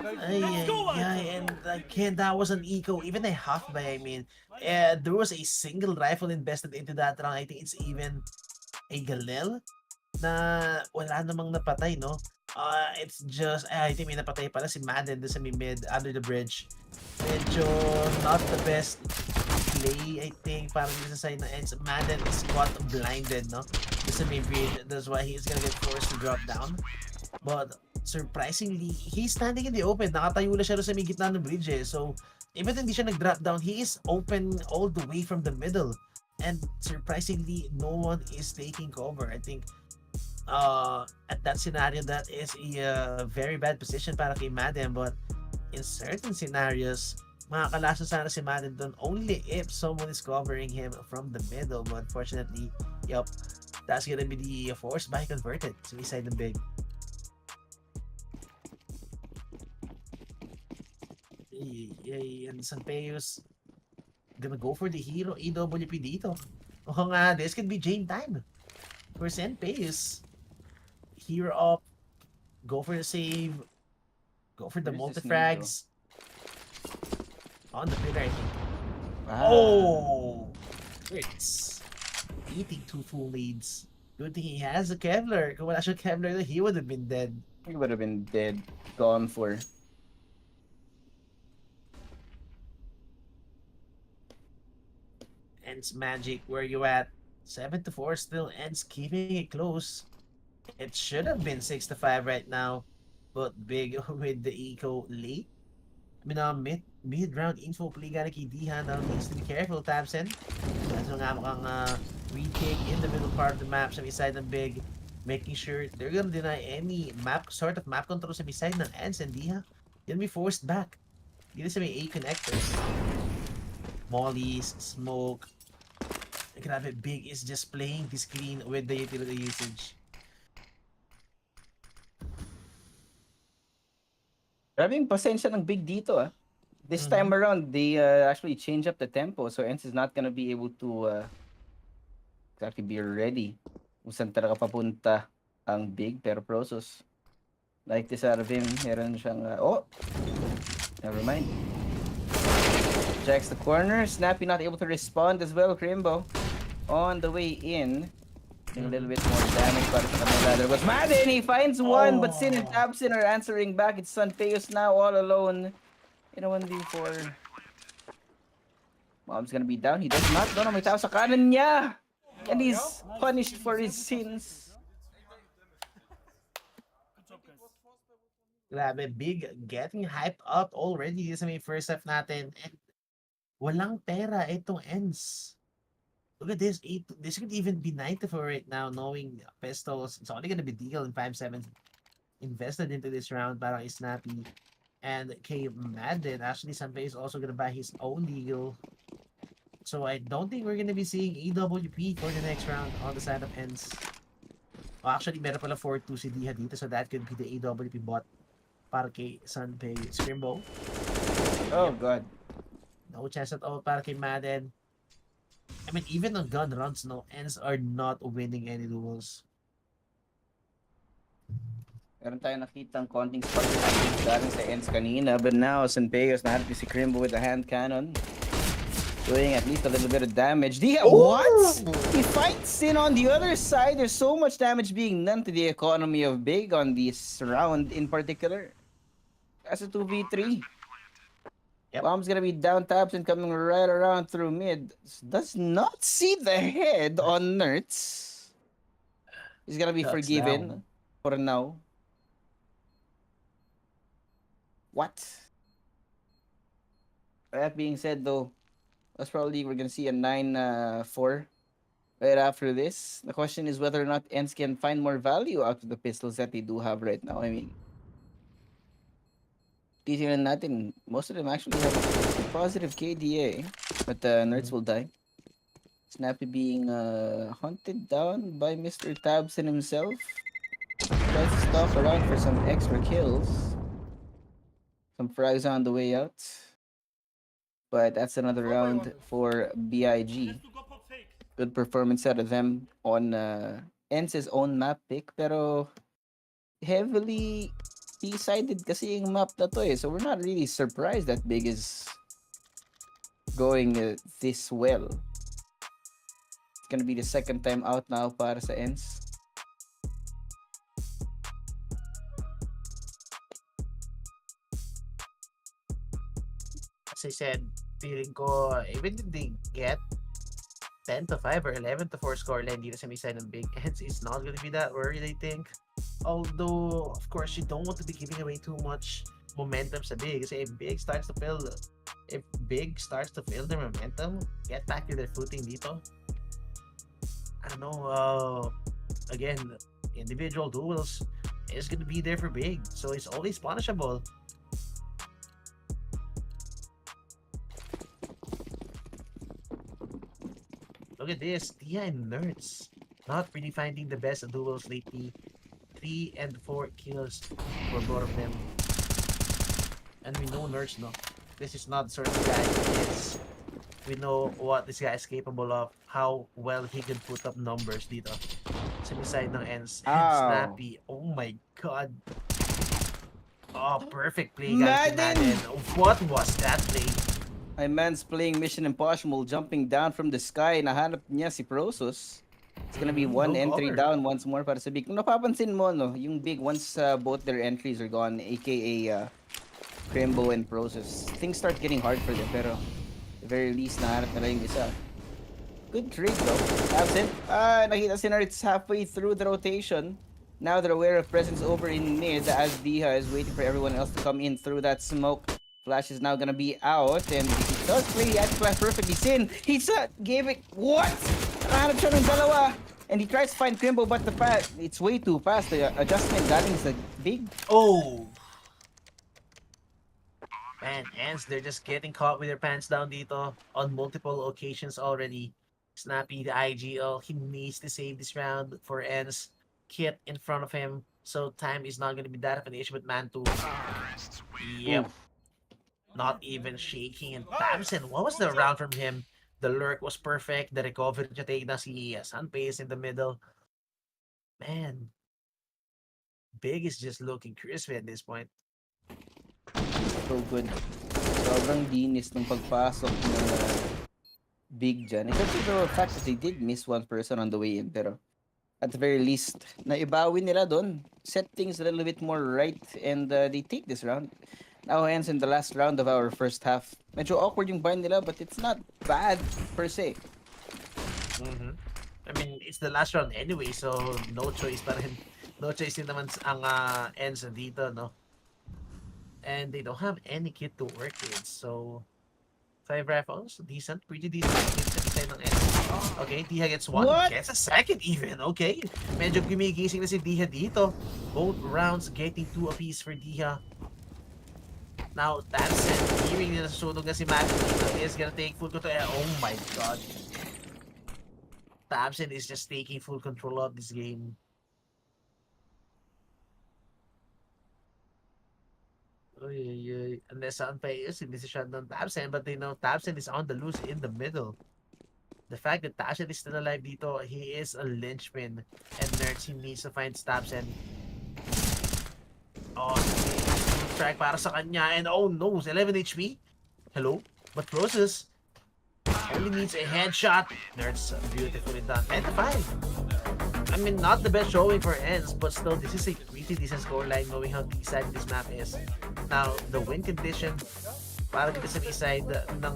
And again, that was an eco, even a half by, I mean. There was a single rifle invested into that round. I think it's even a Galil na wala namang napatay, no? It's just, I think may napatay pala si Madden doon sa mid, under the bridge. Medyo not the best play, I think, para sa side ng ENCE. Madden is got blinded, no? Doon sa bridge, that's why he's gonna get forced to drop down. But surprisingly, he's standing in the open. Nakatayo na siya doon sa may gitna ng bridge So, even hindi siya nag-drop down, he is open all the way from the middle. And surprisingly, no one is taking cover. I think at that scenario, that is a very bad position para kay Madden. But in certain scenarios, makakalaso sana si Madden doon only if someone is covering him from the middle. But unfortunately, yup, that's gonna be the force by converted sa side ng Big. And Sanpeos gonna go for the hero EWP dito. Oh nga, this could be Jane time for Sanpeos. Hero up, go for the save, go for the multi-frags. On the pillar, I think. Oh! It's eating 2 full leads. Good thing he has a Kevlar. Kung wala siya Kevlar, he would have been dead. He would have been dead. Gone for. ENCE Magic, where you at? 7-4 still. ENCE keeping it close. It should have been 6-5 right now, but Big with the eco late. I mean, mid-round info play galing kay Dihan. Now needs to be careful, Tabsen. So nga mukhang retake in the middle part of the map sa side ng Big, making sure they're gonna deny any sort of map control sa side ng ENCE and Diha. They'll be forced back. Dito sa may A connectors. mollies, smoke. Grabe, Big is just playing this clean with the utility usage. Grabe yung pasensya ng Big dito ah. This time around, they actually change up the tempo, so ENCE is not gonna be able to exactly be ready kung saan talaga papunta ang Big, pero Prosus, like this out of him, meron siyang, oh! Never mind. Checks the corner, Snappy not able to respond as well, Crimbo on the way in. A little bit more damage para sa kanila. There was Madden, he finds one, but Sin and Tabsin are answering back. It's Santeos now all alone in a 1v4. Mom's gonna be down. He does not know na may tao sa kanan niya. And he's punished for his sins. Grabe, Big getting hyped up already sa may first half natin. And walang pera itong ENCE. Look at this. This could even be 94 right now, knowing Pistols. It's only gonna be Deagle and 5-7 invested into this round. Parang is Snappy. And K Madden, actually Sanpei is also gonna buy his own Deagle. So I don't think we're gonna be seeing AWP for the next round on the side of ENCE. Oh, actually, meron pala 4-2 si Diha dito, so that could be the AWP bot para kay Sanpei. Scrimbo. Oh god. No chance at all para kay Madden. I mean, even on gun runs, no, ENCE are not winning any duels. Meron tayo nakitang konting spark galing sa ENCE kanina, but now Sanpeos naharap si Crimbo with a hand cannon. Doing at least a little bit of damage. What? He fights in on the other side. There's so much damage being done to the economy of Big on this round in particular. That's a 2v3. Yep. Bomb's gonna be down taps and coming right around through mid. Does not see the head on Nerds. He's gonna be forgiven for now. What? That being said, though, that's probably we're gonna see a 9-4 right after this. The question is whether or not ENCE can find more value out of the pistols that they do have right now. I mean, titignan natin, most of them actually have a positive KDA, but Nerds will die. Snappy being hunted down by Mr. Tabson himself. Tries to stalk around for some extra kills. Some frags on the way out. But that's another round for BIG. Good performance out of them on ENCE's own map pick. Pero heavily decided kasi yung map na to eh. So we're not really surprised that Big is going this well. It's gonna be the second time out now para sa ENCE. As I said, feeling ko, even if they get 10-5 or 11-4 scoreline dito sa may side ng Big, ENCE is not gonna be that worried, I think. Although, of course, you don't want to be giving away too much momentum sa Big. Kasi if Big starts to feel their momentum, get back to their footing dito. I don't know, again, individual duels is gonna be there for Big. So it's always punishable. Look at this, Tia and Nerds not really finding the best duels lately. 3 and 4 kills for both of them. And we know Nerds, no? This is not the sort of guy he is. We know what this guy is capable of, how well he can put up numbers dito. Sa side ng ENCE. Snappy, oh my god. Oh, perfect play, guys. Madden. What was that play? My man's playing Mission Impossible, jumping down from the sky. Nahanap niya si Prosus. It's gonna be one entry down once more para sa Big. Kung napapansin mo, no, yung Big, once both their entries are gone, aka Crimbo and Prosus, things start getting hard for them. Pero, at the very least, nahanap na yung isa. Good trade, though. Absent. Nakita si Nerds halfway through the rotation. Now they're aware of presence over in mid as Diha is waiting for everyone else to come in through that smoke. Flash is now gonna be out, and he does play the anti-flash perfectly. Sin, he gave it, what? Nahanap siya ng dalawa, and he tries to find Crimbo, but it's way too fast. The adjustment galing sa Big. Oh! Man, ENCE, they're just getting caught with their pants down dito on multiple occasions already. Snappy, the IGL, he needs to save this round for ENCE. Kit in front of him, so time is not going to be that of an issue with Man 2. Yep, Oof. not even shaking. And Tamsin, what was the round from him? The lurk was perfect. The recovery niya take na si Sunpace in the middle. Man, Big is just looking crispy at this point. So good. Sobrang dinis ng pagpasok ng Big dyan. Except for the fact that they did miss one person on the way in. Pero at the very least, naibawi nila doon. Set things a little bit more right and they take this round. Now ends in the last round of our first half. Medyo awkward yung bind nila but it's not bad per se. Mm-hmm. I mean, it's the last round anyway, so no choice pa rin. No choice din naman ang ENCE dito, no? And they don't have any kit to work with, so 5 rifles, decent, pretty decent. Inside ng ENCE. Okay, Diha gets one, What? gets a second even, okay. Medyo gumigising na si Diha dito. Both rounds getting 2 apiece for Diha. Now, Tamsin, hearing na nasusunog na si Matthew is gonna take full control. Oh my god. Tamsin is just taking full control of this game. Unless Sunpay is in this shot on Tamsin, but they know Tamsin is on the loose in the middle. The fact that Tamsin is still alive dito, he is a linchpin. And Nerds, he needs to find Tamsin. Oh, strike para sa kanya. And oh no, 11 HP? Hello? But Roses only needs a headshot. Nerds, beautifully done. 10 to 5. I mean, not the best showing for ENCE, but still, this is a pretty decent scoreline knowing how D-side this map is. Now, the win condition, para dito sa B-side ng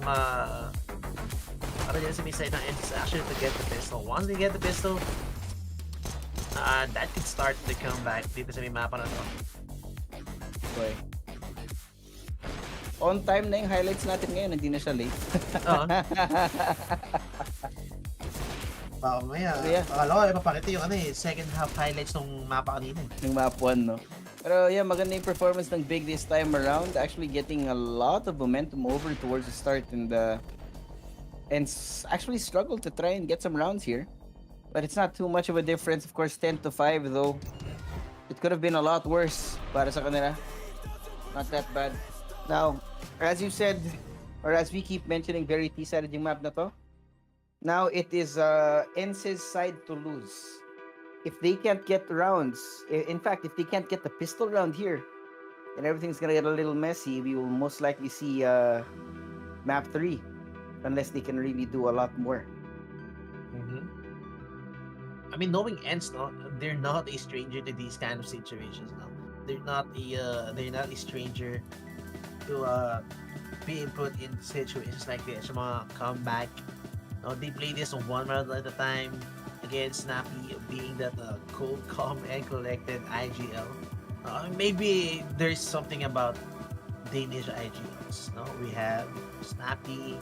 ENCE is actually to get the pistol. Once they get the pistol, that could start the comeback dito sa may mapa na to. Okay. On time na yung highlights natin ngayon, hindi na siya late. Mamaya, Yeah. akala ko ipapakita yung second half highlights ng mapa kanina. Yung map 1, no? Pero yeah, maganda yung performance ng Big this time around. Actually getting a lot of momentum over towards the start and actually struggled to try and get some rounds here. But it's not too much of a difference. Of course, 10 to 5 though. It could have been a lot worse para sa kanila. Not that bad. Now, as you said, or as we keep mentioning, very T-sided yung map na to. Now it is ENCE's side to lose. If they can't get rounds, in fact, if they can't get the pistol round here, then everything's gonna get a little messy. We will most likely see map 3, unless they can really do a lot more. I mean, knowing ENCE, no, they're not a stranger to these kind of situations. No, they're not a stranger to being put in situations like this. Yung mga comeback. No, they play this one round at a time against Snappy, being that cold, calm, and collected IGL. Maybe there's something about Danish IGLs. No, we have Snappy,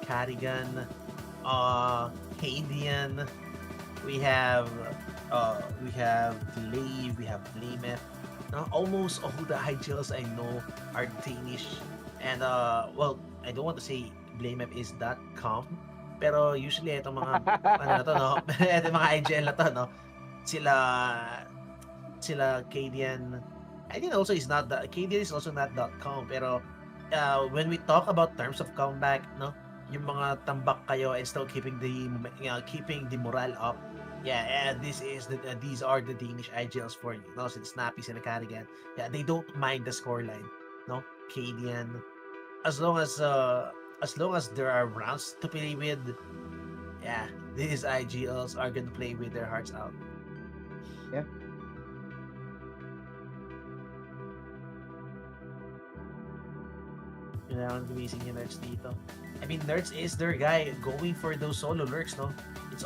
Carrigan, Cadian. We have Glaive, we have Blameth. Almost all the IGLs I know are Danish. And well, I don't want to say Blameth is that calm. Pero usually itong mga itong mga IGL na to, no? Sila Cadian. I think also is not that Cadian is also not that calm, pero when we talk about terms of comeback, no? Yung mga tambak kayo and still keeping the morale up. Yeah, these are the Danish IGLs for you. No, sila Snappy, sila Carrigan. Yeah, they don't mind the scoreline, no? Cadian, as long as there are rounds to play with, yeah, these IGLs are gonna play with their hearts out. Yeah. Kailangan gumising yung Nerds dito. I mean, Nerds is their guy going for those solo lurks, no? It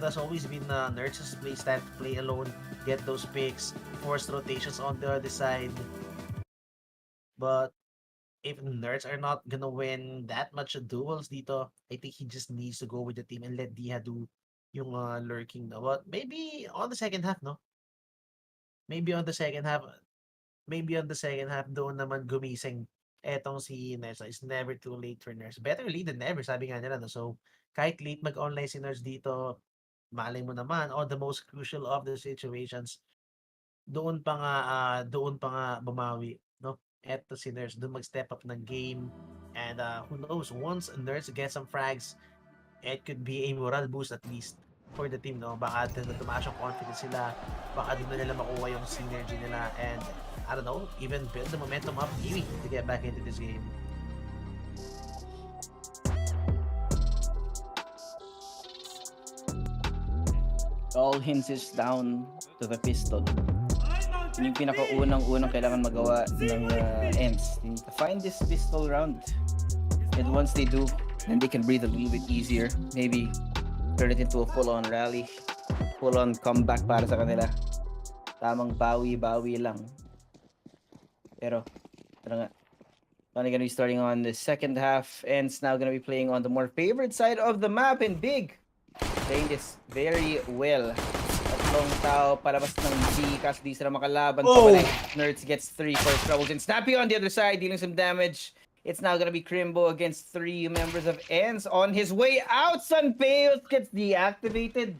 has always been Nerds' playstyle to play alone, get those picks, force rotations on the other side. But if Nerds are not gonna win that much duels dito, I think he just needs to go with the team and let Diha do yung lurking na. But maybe on the second half, no? Maybe on the second half doon naman gumising etong si Nurse is never too late for Nurse. Better late than never, sabi nga nila. No? So, kahit late mag-online si Nurse dito, malay mo naman, on the most crucial of the situations, doon pa nga bumawi, no? Eto si Nurse, doon mag-step up ng game. And who knows, once Nurse gets some frags, it could be a moral boost at least for the team, no? Baka tumaas yung confidence sila, baka di na nila makuha yung synergy nila, and I don't know, even build the momentum up maybe to get back into this game. All hinges down to the pistol. Yung pinakaunang kailangan magawa ng ENCE. They need to find this pistol round. And once they do, then they can breathe a little bit easier. Maybe turn it into a full-on rally. Full-on comeback para sa kanila. Tamang bawi-bawi lang. Pero, ito nga. Only gonna be starting on the second half. ENCE now gonna be playing on the more favored side of the map. And Big playing this very well. Tatlong tao palabas ng B kasi di sila makalaban. Pabalik. Nerds gets 3 first troubles. And Snappy on the other side dealing some damage. It's now gonna be Crimbo against 3 members of ENCE on his way out. Sunpeos gets deactivated.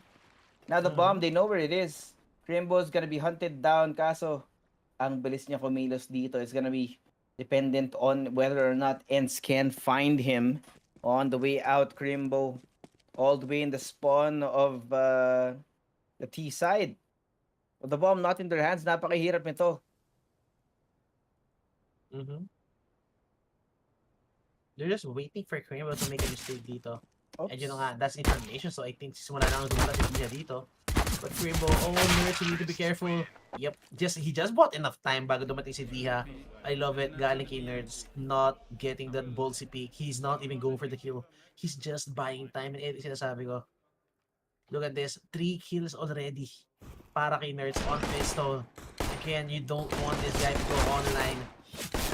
Now the bomb, they know where it is. Crimbo's gonna be hunted down. Kaso, ang bilis niya kumilos dito. It's gonna be dependent on whether or not ENCE can find him on the way out. Crimbo all the way in the spawn of the T side. With the bomb not in their hands, napakahirap nito. They're just waiting for Crimbo to make a mistake dito. Oops. And you know nga, that's Intermission, so I think simula na ang dumala si Dia dito. But Crimbo, Nurse, you need to be careful. Yep, he just bought enough time bago dumating si Diha. I love it. Galing kay Nerds, not getting that ballsy peak. He's not even going for the kill. He's just buying time. And sinasabi ko, look at this. 3 kills already para kay Nerds on pistol. Again, you don't want this guy to go online.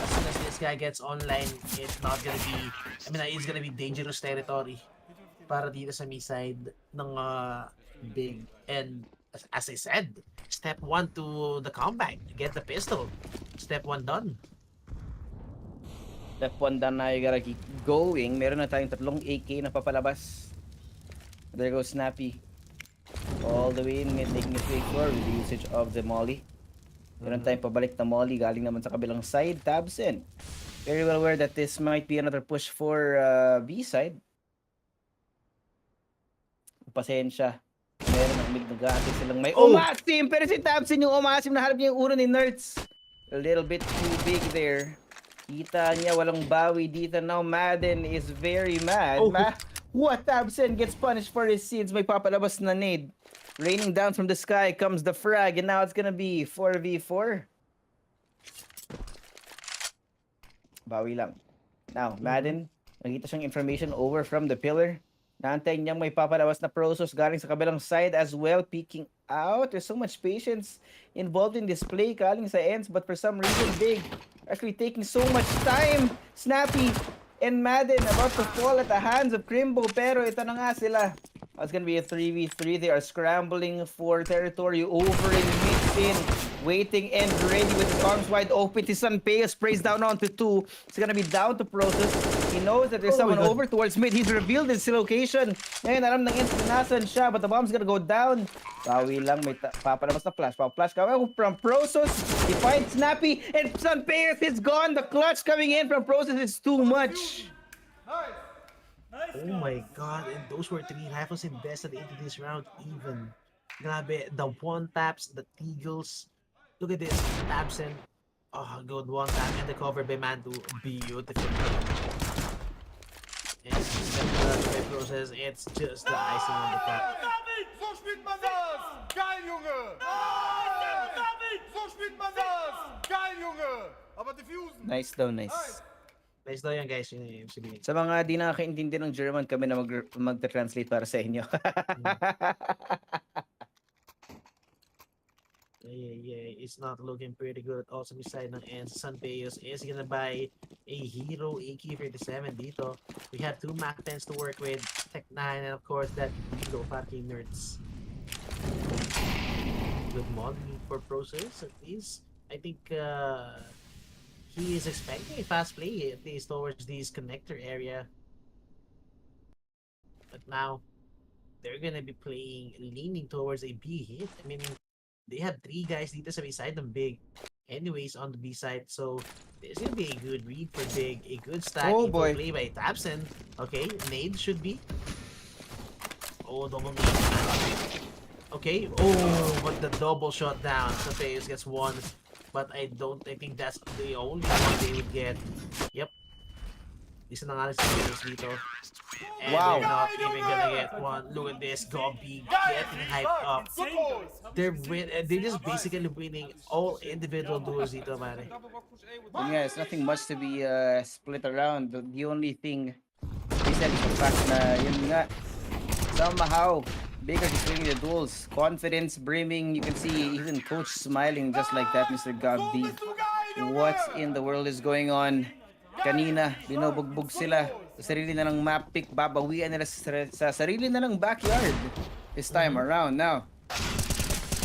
As soon as this guy gets online, it's not gonna be, it's gonna be dangerous territory para dito sa me side ng Big. And as I said, step 1 to the comeback, get the pistol. Step 1 done. Step 1 done na, you gotta keep going. Meron na tayong 3 AK na papalabas. There goes Snappy. All the way in mid, making his way forward with the usage of the molly. Meron tayong pabalik na molly, galing naman sa kabilang side. Tabsen. Very well aware that this might be another push for B side. Pasensya. Meron ng mid nag-aatid silang may umasim! Pero si Tabsen yung umasim na harap niya yung ulo ni Nerds. A little bit too big there. Kita niya walang bawi dito. Now Madden is very mad. What? Tabsen gets punished for his sins. May papalabas na nade. Raining down from the sky comes the frag, and now it's gonna be 4v4. Bawi lang. Now, Madden, nakita siyang information over from the pillar. Naantay niyang may papalabas na Prosos galing sa kabilang side as well, peeking out. There's so much patience involved in this play, galing sa ENCE, but for some reason, Big actually taking so much time. Snappy and Madden about to fall at the hands of Crimbo, pero ito na nga sila. It's gonna be a 3v3. They are scrambling for territory over in mid-in, waiting and ready with his arms wide open. His son Peo sprays down onto 2. It's gonna be down to Protos. He knows that there's someone over towards mid. He's revealed his location. Ngayon, alam ng ENCE na nasan siya, but the bomb's gonna go down. Bawi lang, may papalabas na flash. Flash coming from Protos. He finds Snappy, and son Peo is gone. The clutch coming in from Protos is too much. Oh my god, and those were 3 rifles invested into this round even. Grabe, the one taps, the Teagles. Look at this, Tabsen. Oh, good one tap and the cover by Mandu. Beautiful. And process, it's just the icing on the top. So spielt man das! Geil, Junge! So spielt man das! Geil, Junge! Aber diffusen! Nice daw, nice. Nice daw yan, guys. Yun yung sabihin. Sa mga di nakakaintindi ng German, kami na mag-translate para sa inyo. Yeah, it's not looking pretty good. Also, beside ng ENCE, Sanpeos is gonna buy a Hero AK-47 dito. We have 2 Mac 10s to work with, Tech 9, and of course that Hero Parking Nerds. Good money for Process, at least. I think he is expecting a fast play at least towards this connector area. But now, they're gonna be leaning towards a B hit. I mean, they have 3 guys dito sa B side ng Big. Anyways, on the B side, so this will be a good read for Big. A good stack Oh, info boy. play by Tabson. Okay, nade should be. Oh, double nade. Okay, oh, but the double shot down. Sapeus gets 1. But I think that's the only one they would get. Yep. Isa na nga si Sapeus dito. And Wow. they're not even gonna get 1. Look at this, Gobby getting hyped up. They're just basically winning all individual duels dito, man. And yeah, it's nothing much to be split around. The only thing they said is the fact na yun nga, somehow Baker is winning the duels. Confidence brimming. You can see even coach smiling just like that, Mr. Gabby. What in the world is going on? Kanina, binubugbog sila sa sarili na ng map pick. Babawian nila sa sarili na ng backyard this time around. Now,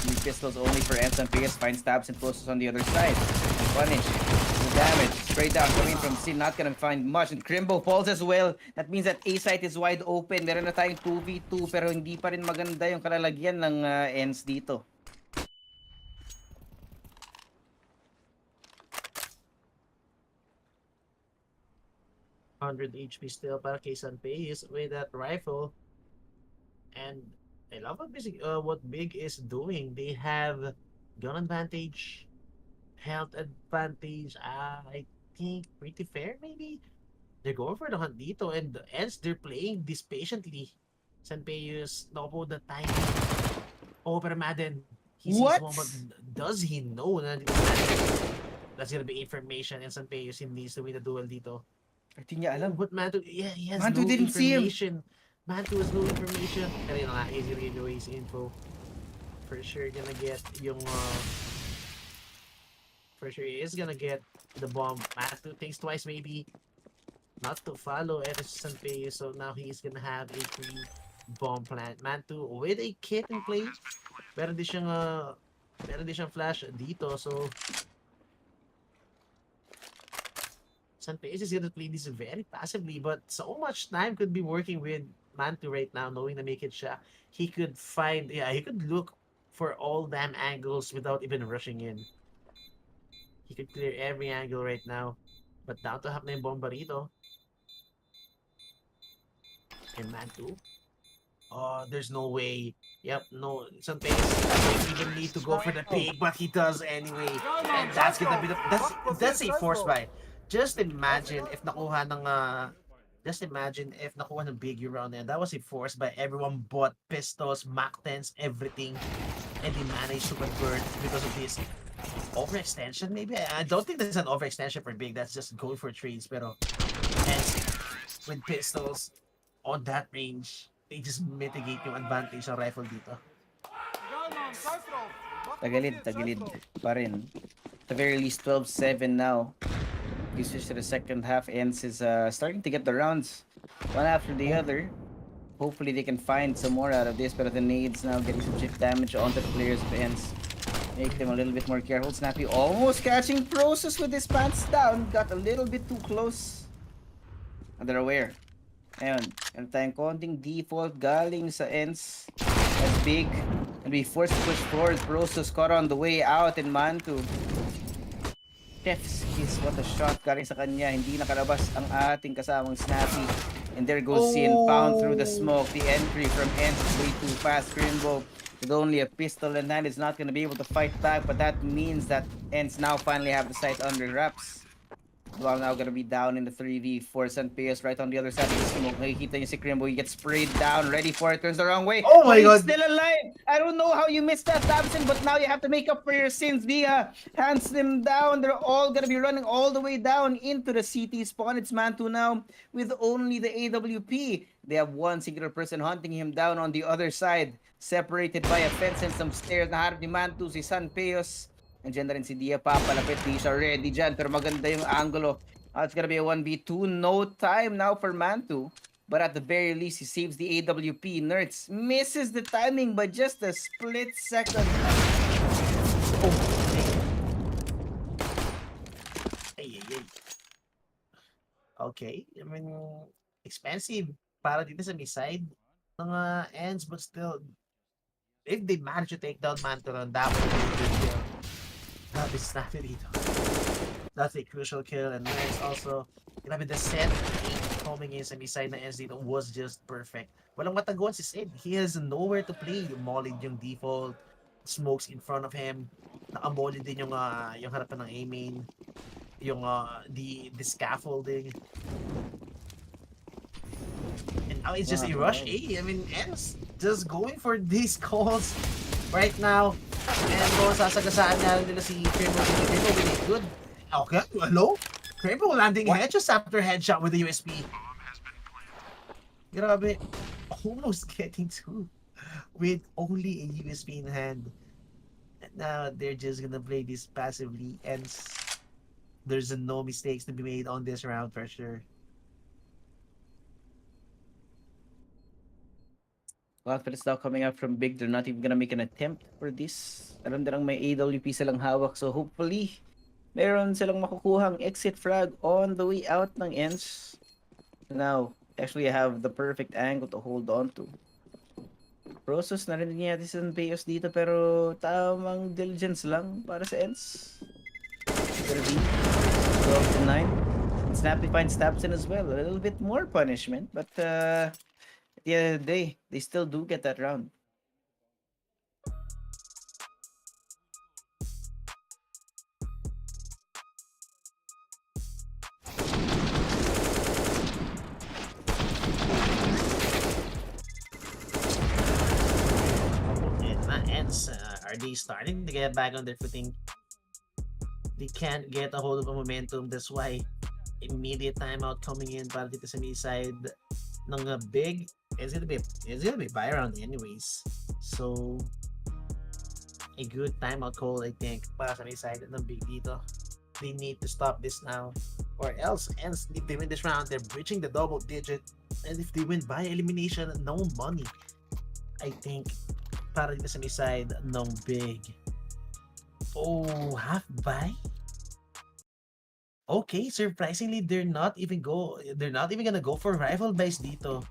new pistols only for ENCE and PS. Finds tabs and closes on the other side. Punish. The damage. Straight down coming from C. Not gonna find much. And Crimbo falls as well. That means that A site is wide open. Meron na tayong 2v2 pero hindi pa rin maganda yung kalalagyan ng ENCE dito. HP still para kay Sanpeyes with that rifle. And I love what Big is doing. They have gun advantage, health advantage. I think pretty fair maybe. They're going for the hunt dito, and ENCE they're playing this patiently. Sanpeyes, naku po the time. Oh, pero Madden, he sees What? one, but does he know na that's gonna be information, and Sanpeyes he needs to win the duel dito. Hindi niya alam. But Mantu, yeah, he has Mantu no didn't see him. information. Mantu has no information. Kanina nga, he's gonna give away his info. For sure, gonna get yung, for sure, he is gonna get the bomb. Mantu thinks twice maybe not to follow Edison Sanpey, so now he's gonna have a free bomb plant. Mantu with a kit in play. Meron din siyang flash dito, so Sanpeyes is gonna play this very passively, but so much time could be working with Mantu right now, knowing na make it siya. He could he could look for all damn angles without even rushing in. He could clear every angle right now. But down to half na yung bomba rito. And Mantu. Oh, there's no way. Yep, no. Sanpeyes doesn't even need to go for the pick, but he does anyway. And that's gonna be that's a force buy. Just imagine if nakuha ng Big around there. That was a force by everyone bought pistols, Mac 10s, everything, and they managed to convert because of this overextension. Maybe I don't think that's an overextension for Big. That's just going for trades. Pero and with pistols on that range, they just mitigate yung advantage ng rifle dito. Tagilid pa rin. At the very least, 12-7 now. We switch to the second half. ENCE is starting to get the rounds one after the other. Hopefully they can find some more out of this, but the nades now getting some chip damage onto the players of ENCE. Make them a little bit more careful. Snappy almost catching Process with his pants down. Got a little bit too close. And they're aware. Ayun, meron tayong konting default galing sa ENCE. That's Big. And we forced to push forward. Process caught on the way out in Mantu. Chef's kiss, what a shot galing sa kanya. Hindi nakalabas ang ating kasamang Snappy. And there goes Sin, found through the smoke. The entry from ENCE is way too fast. Crimbo with only a pistol in hand is not going to be able to fight back, but that means that ENCE now finally have the site under wraps. Well, now gonna be down in the 3v4. Sanpeyes right on the other side of the smoke. Nakikita niyo si Crimbo. He gets sprayed down. Ready for it. Turns the wrong way. Oh my But God. he's still alive. I don't know how you missed that, Tabson, but now you have to make up for your sins. Via hands them down. They're all gonna be running all the way down into the CT spawn. It's Mantu now with only the AWP. They have one singular person hunting him down on the other side. Separated by a fence and some stairs. Naharap ni Mantu si Sanpeyes. Nandiyan na rin si Dia papalapit. Di siya ready dyan. Pero maganda yung angulo. It's gonna be a 1v2. No time now for Mantu. But at the very least, he saves the AWP. Nerds misses the timing by just a split second. Ay, Okay, I mean, expensive para dito sa may side ng ends, but still, if they manage to take down Mantaron, that would be a good kill. Grabe, snappy dito. That's a crucial kill, and Lance also, grabe, the set 8 coming in sa may side ng ends dito was just perfect. Walang matagawan si Sid. He has nowhere to play. Mollied yung default, smokes in front of him. Naka-mollied din yung harapan ng A-main. Yung the scaffolding. And now it's just a rush A. I mean, Ends just going for these calls right now. And kung sasagasaan na nila si Kramer with a good... Okay, hello? Kramer landing headshots after headshot with the USP. Grabe. Almost getting two with only a USP in hand. And now they're just gonna play this passively, and there's no mistakes to be made on this round for sure. Confidence now coming out from Big. They're not even gonna make an attempt for this. Alam nilang may AWP silang hawak, so hopefully meron silang makukuhang exit frag on the way out ng ENCE. Now, actually have the perfect angle to hold on to. Process na rin niya si Sanpeos dito, pero tamang diligence lang para sa ENCE. Gonna be 12-9. Snappy finds Stabson as well. A little bit more punishment, but at the end of the day, they still do get that round. Are they starting to get back on their footing? They can't get a hold of a momentum. That's why immediate timeout coming in para dito sa may side ng Big. It's gonna be buy round anyways. So a good timeout call, I think, para sa may side ng Big dito. They need to stop this now, or else ends if they win this round, they're breaching the double digit, and if they win by elimination, no money. I think para dito sa may side ng Big. Oh, half buy? Okay, surprisingly, they're not even gonna go for rival buys dito.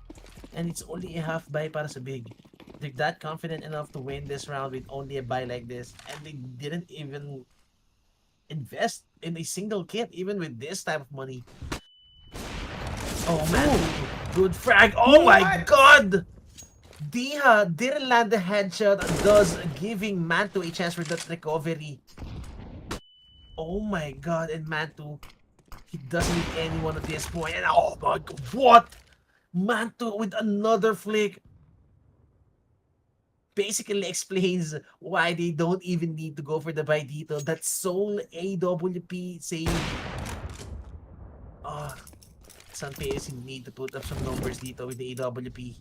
And it's only a half buy para sa Big. They're that confident enough to win this round with only a buy like this, and they didn't even invest in a single kit, even with this type of money. Oh man, good frag. Oh my god! Diha didn't land the headshot, thus giving Manto a chance for that recovery. Oh my god, and Manto, he doesn't need anyone at this point. And oh my god, what? Manto with another flick. Basically explains why they don't even need to go for the buy dito. That sole AWP save. Some players need to put up some numbers dito with the AWP.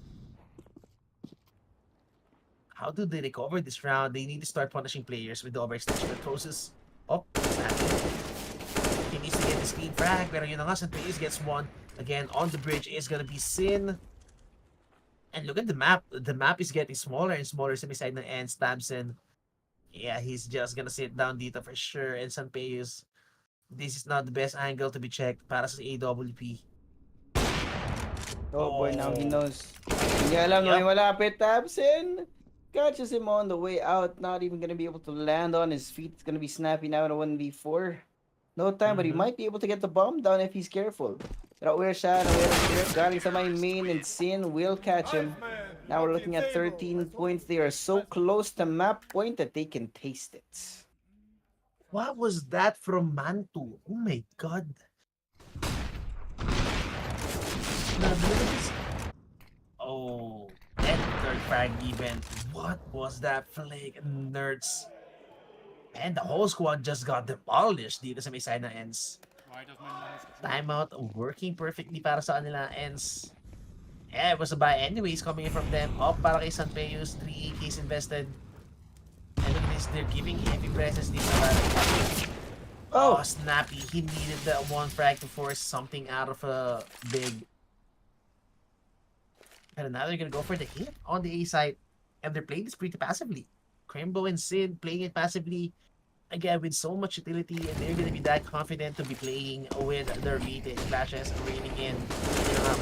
How do they recover this round? They need to start punishing players with the overextension. The process. Oh, he needs to get this clean frag. Pero yun na nga, Santeus gets one. Again, on the bridge is gonna be Sin. And look at the map. The map is getting smaller and smaller sa may side ng ENCE. Stabson. Yeah, he's just gonna sit down dito for sure. And Sanpeus, this is not the best angle to be checked para sa AWP. Oh boy, now he knows. Hindi alam na may malapit. Stabson catches him on the way out. Not even gonna be able to land on his feet. It's gonna be snappy now in a 1v4. No time, but he might be able to get the bomb down if he's careful. Naware siya, galing sa my main, and Sin will catch him. Now we're looking at 13 points. They are so close to map point that they can taste it. What was that from Manto? Oh my god. Oh, and third frag event. What was that flick, nerds? And the whole squad just got demolished dito sa may side ng ENCE. Timeout working perfectly para sa kanila, ENCE. Yeah, it was a buy anyways coming in from them. Up para kay Sanpeus, 3 AKs invested. And look at this, they're giving heavy presses dito para. Oh, snappy. He needed that one frag to force something out of a Big. And now they're gonna go for the hit on the A side. And they're playing this pretty passively. Crimbo and Sid playing it passively. again, with so much utility, and they're gonna be that confident to be playing with their retake flashes raining in.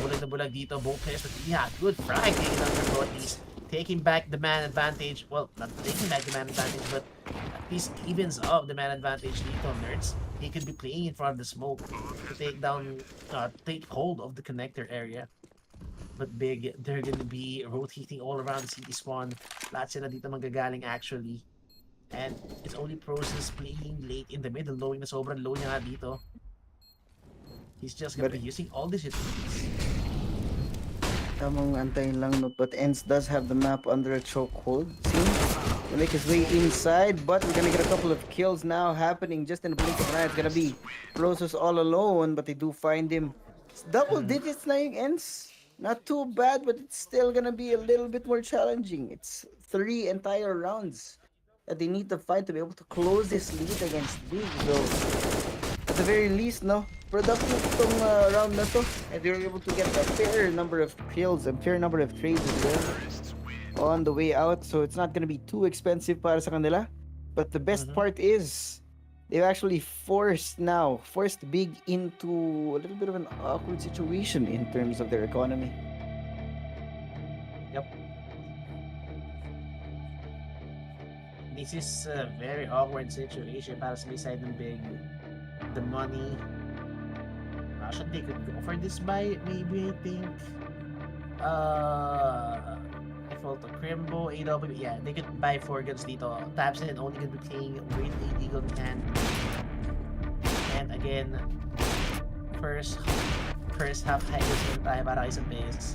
Bulag na bulag dito, both players, but yeah, good frag taking out their bodies, taking back the man advantage. Well, not taking back the man advantage, but at least evens up the man advantage dito, Nerds. He could be playing in front of the smoke to take down, take hold of the connector area. But Big, they're gonna be rotating all around the city spawn. Lahat sila dito manggagaling actually. And it's only Process playing late in the middle, knowing na sobrang low niya nga dito. He's just gonna be using all these utilities. Tamang antayin lang, no? But ENCE does have the map under a chokehold. See? He'll make his way inside, but we're gonna get a couple of kills now happening just in a blink of an eye. It's gonna be Process all alone, but they do find him. It's double digits na yung ENCE. Not too bad, but it's still gonna be a little bit more challenging. It's 3 entire rounds that they need to fight to be able to close this lead against Big. So, at the very least, no, productive itong round na to. And they were able to get a fair number of kills and fair number of trades as well on the way out. So, it's not gonna be too expensive para sa kanila. But the best part is, they've actually forced Big into a little bit of an awkward situation in terms of their economy. Yep. This is a very awkward situation para sa side ng Big. The money, should they could go for this buy, maybe I think. Default to Crimbo, AW, yeah, they could buy 4 guns dito. Tabsen only gonna be playing great illegal in hand. And again, first half high guns tayo para kay Sanpeyos.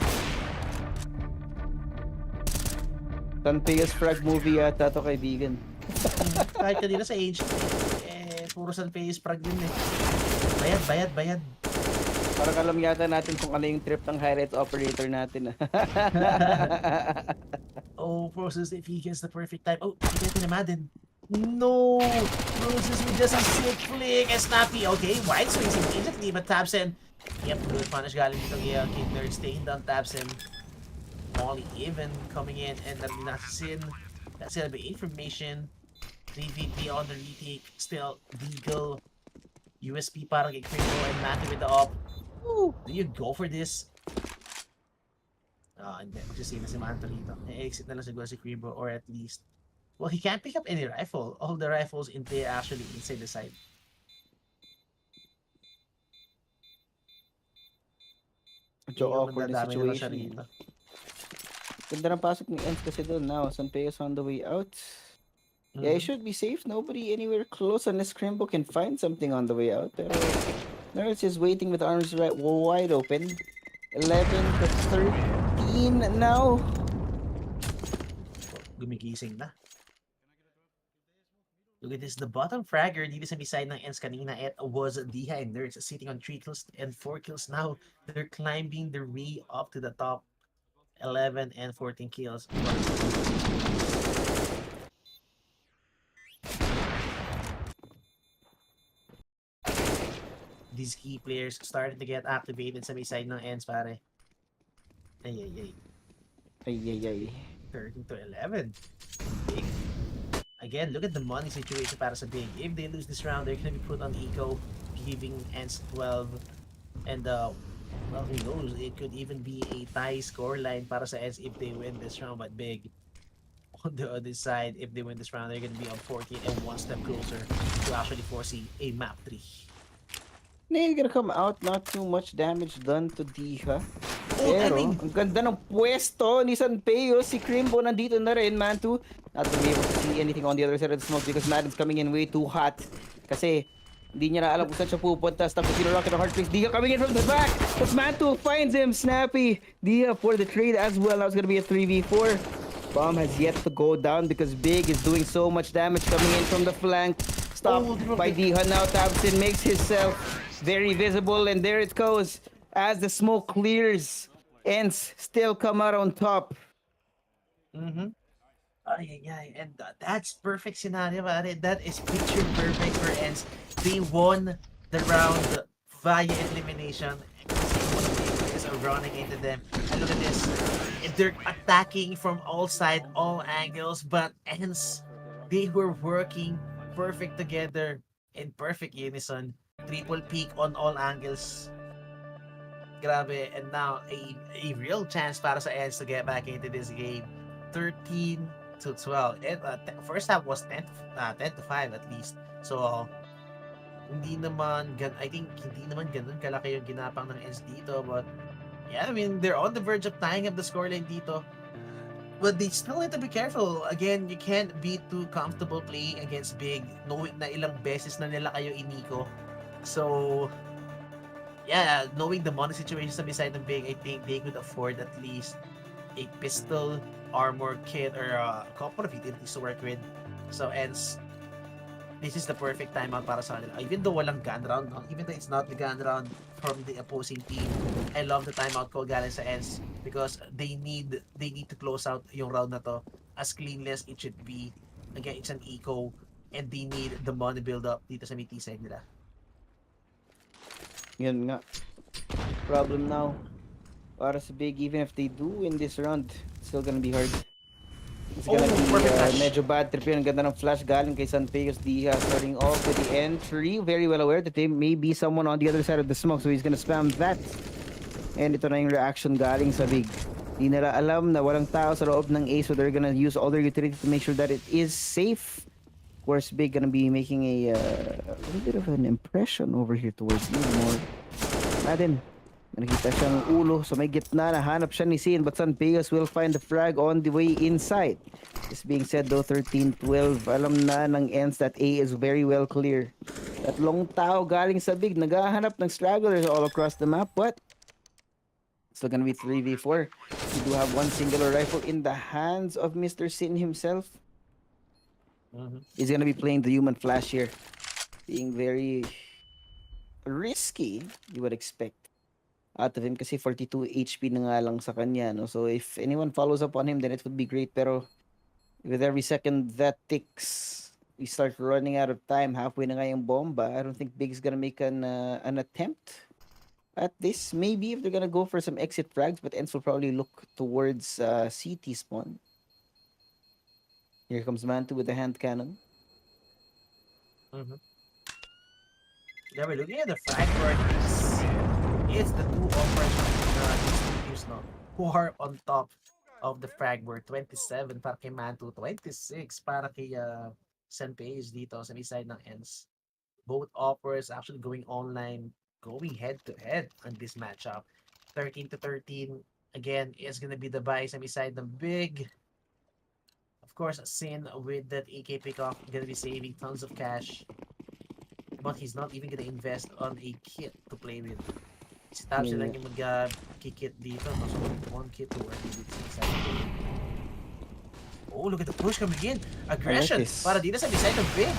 Sanpeyos frag movie yata to, kaibigan. Kahit kanina sa age, puro Sanpeyos frag din eh. Bayad. Parang alam yata natin kung ano yung trip ng highlights operator natin. Oh, Process, if he gets the perfect time. Oh, he gets in a Madden. No! Process with just a sick flick and snappy. Okay, wide swings immediately, but Tabsen. Yep, good punish galing dito kay Kidner. Staying down Tabsen. Molly even coming in, and Nasin. That's a bit information. 3v3 on the retake. Still legal. USP para kay Crimbo and Matthew with the op. Ooh, do you go for this? Hindi. Just see na si Monte rito. I-exit na lang siguro si Crimbo, or at least, well, he can't pick up any rifle. All the rifles in there actually inside the side. Medyo awkward na situation. Ganda ng pasok ng ENCE kasi doon now. Sanpeyos on the way out. Yeah, it should be safe. Nobody anywhere close unless Crimbo can find something on the way out. Pero Nerds is waiting with arms wide open. 11 to 13 now. Gumigising na. Look at this. The bottom fragger dito sa side ng ENCE kanina, it was Diha and Nerds sitting on 3 kills and 4 kills now. They're climbing their way up to the top. 11 and 14 kills. These key players started to get activated sa may side ng ENCE, pare. Ay. 13 to 11. Big. Again, look at the money situation para sa Big. If they lose this round, they're gonna be put on eco, giving ENCE 12. And well, who knows? It could even be a tie scoreline para sa ENCE if they win this round. But Big, on the other side, if they win this round, they're gonna be on 14 and one step closer to actually foresee a map 3. They're gonna come out, not too much damage done to Diha. Pero, ang ganda ng pwesto ni Sanpeyos. Si Crimbo nandito na rin, man, to not to be able to see anything on the other side of the smoke because Madden's coming in way too hot. Kasi, hindi niya na alam kung saan siya pupunta. Tapos sino rocket the hard place. Diha coming in from the back. But Mantu finds him. Snappy. Diha for the trade as well. Now it's gonna be a 3v4. Bomb has yet to go down because Big is doing so much damage coming in from the flank. Stopped by Diha now. Tabsen makes himself very visible, and there it goes. As the smoke clears, ENCE still come out on top. And that's perfect scenario, pare. That is picture perfect for ENCE. They won the round via elimination. One of the players are running into them. And look at this. They're attacking from all sides, all angles, but ENCE, they were working perfect together in perfect unison. Triple peak on all angles. Grabe. And now, a real chance para sa ENCE to get back into this game. 13-12. And first half was 10-5 at least. So, hindi naman, I think, hindi naman ganun kalaki yung ginapang ng ENCE dito. But, yeah, I mean, they're on the verge of tying up the scoreline dito. But they still need to be careful. Again, you can't be too comfortable playing against Big, knowing na ilang beses na nila kayo iniko. So, yeah, knowing the money situation sa beside ng Big, I think they could afford at least a pistol, armor kit, or a couple of utilities to work with. So, ENCE, this is the perfect timeout para sa kanila. Even though walang gun round, even though it's not the gun round from the opposing team, I love the timeout call galing sa ENCE because they need to close out yung round na to as cleanly as it should be. Again, it's an eco and they need the money build up dito sa MT side nila. Yun nga. Problem now. Para sa Big, even if they do win this round, it's still gonna be hard. It's gonna be medyo bad trip yun. Ang ganda ng flash galing kay Sanpeos Diaz starting off with the entry. Very well aware that there may be someone on the other side of the smoke, so he's gonna spam that. And ito na yung reaction galing sa Big. Di nila alam na walang tao sa loob ng A, so they're gonna use all their utility to make sure that it is safe. Of course, Big gonna be making a little bit of an impression over here towards me more. Natin. Nakita siyang ulo, so may gitna, nahanap siya ni Sin, but Sanpeos will find the frag on the way inside. This being said though, 13-12, alam na ng ENCE that A is very well clear. Tatlong tao galing sa Big, naghahanap ng stragglers all across the map, but still gonna be 3v4. We do have one singular rifle in the hands of Mr. Sin himself. He's gonna be playing the human flash here. Being very risky, you would expect out of him kasi 42 HP na nga lang sa kanya, no? So if anyone follows up on him, then it would be great. Pero with every second that ticks, we start running out of time. Halfway na nga yung bomba. I don't think Big is gonna make an attempt at this. Maybe if they're gonna go for some exit frags, but ENCE will probably look towards CT spawn. Here comes Monte with the hand cannon. Yeah, we're looking at the frag workers. It's the two these teams now who are on top of the frag board. 27 para kay Mantu, 26 para kay Sanpeos dito sa side ng ENCE. Both offers actually going online, going head to head on this matchup. 13-13 again is gonna be the buy sa side ng Big. Of course, Sin with that AK pickoff gonna be saving tons of cash, but he's not even gonna invest on a kit to play with. Si Tabs lang yung mag-kikit dito. No? So, one kit to work with inside. Oh, look at the push coming in. Aggression para dito sa side ng Big.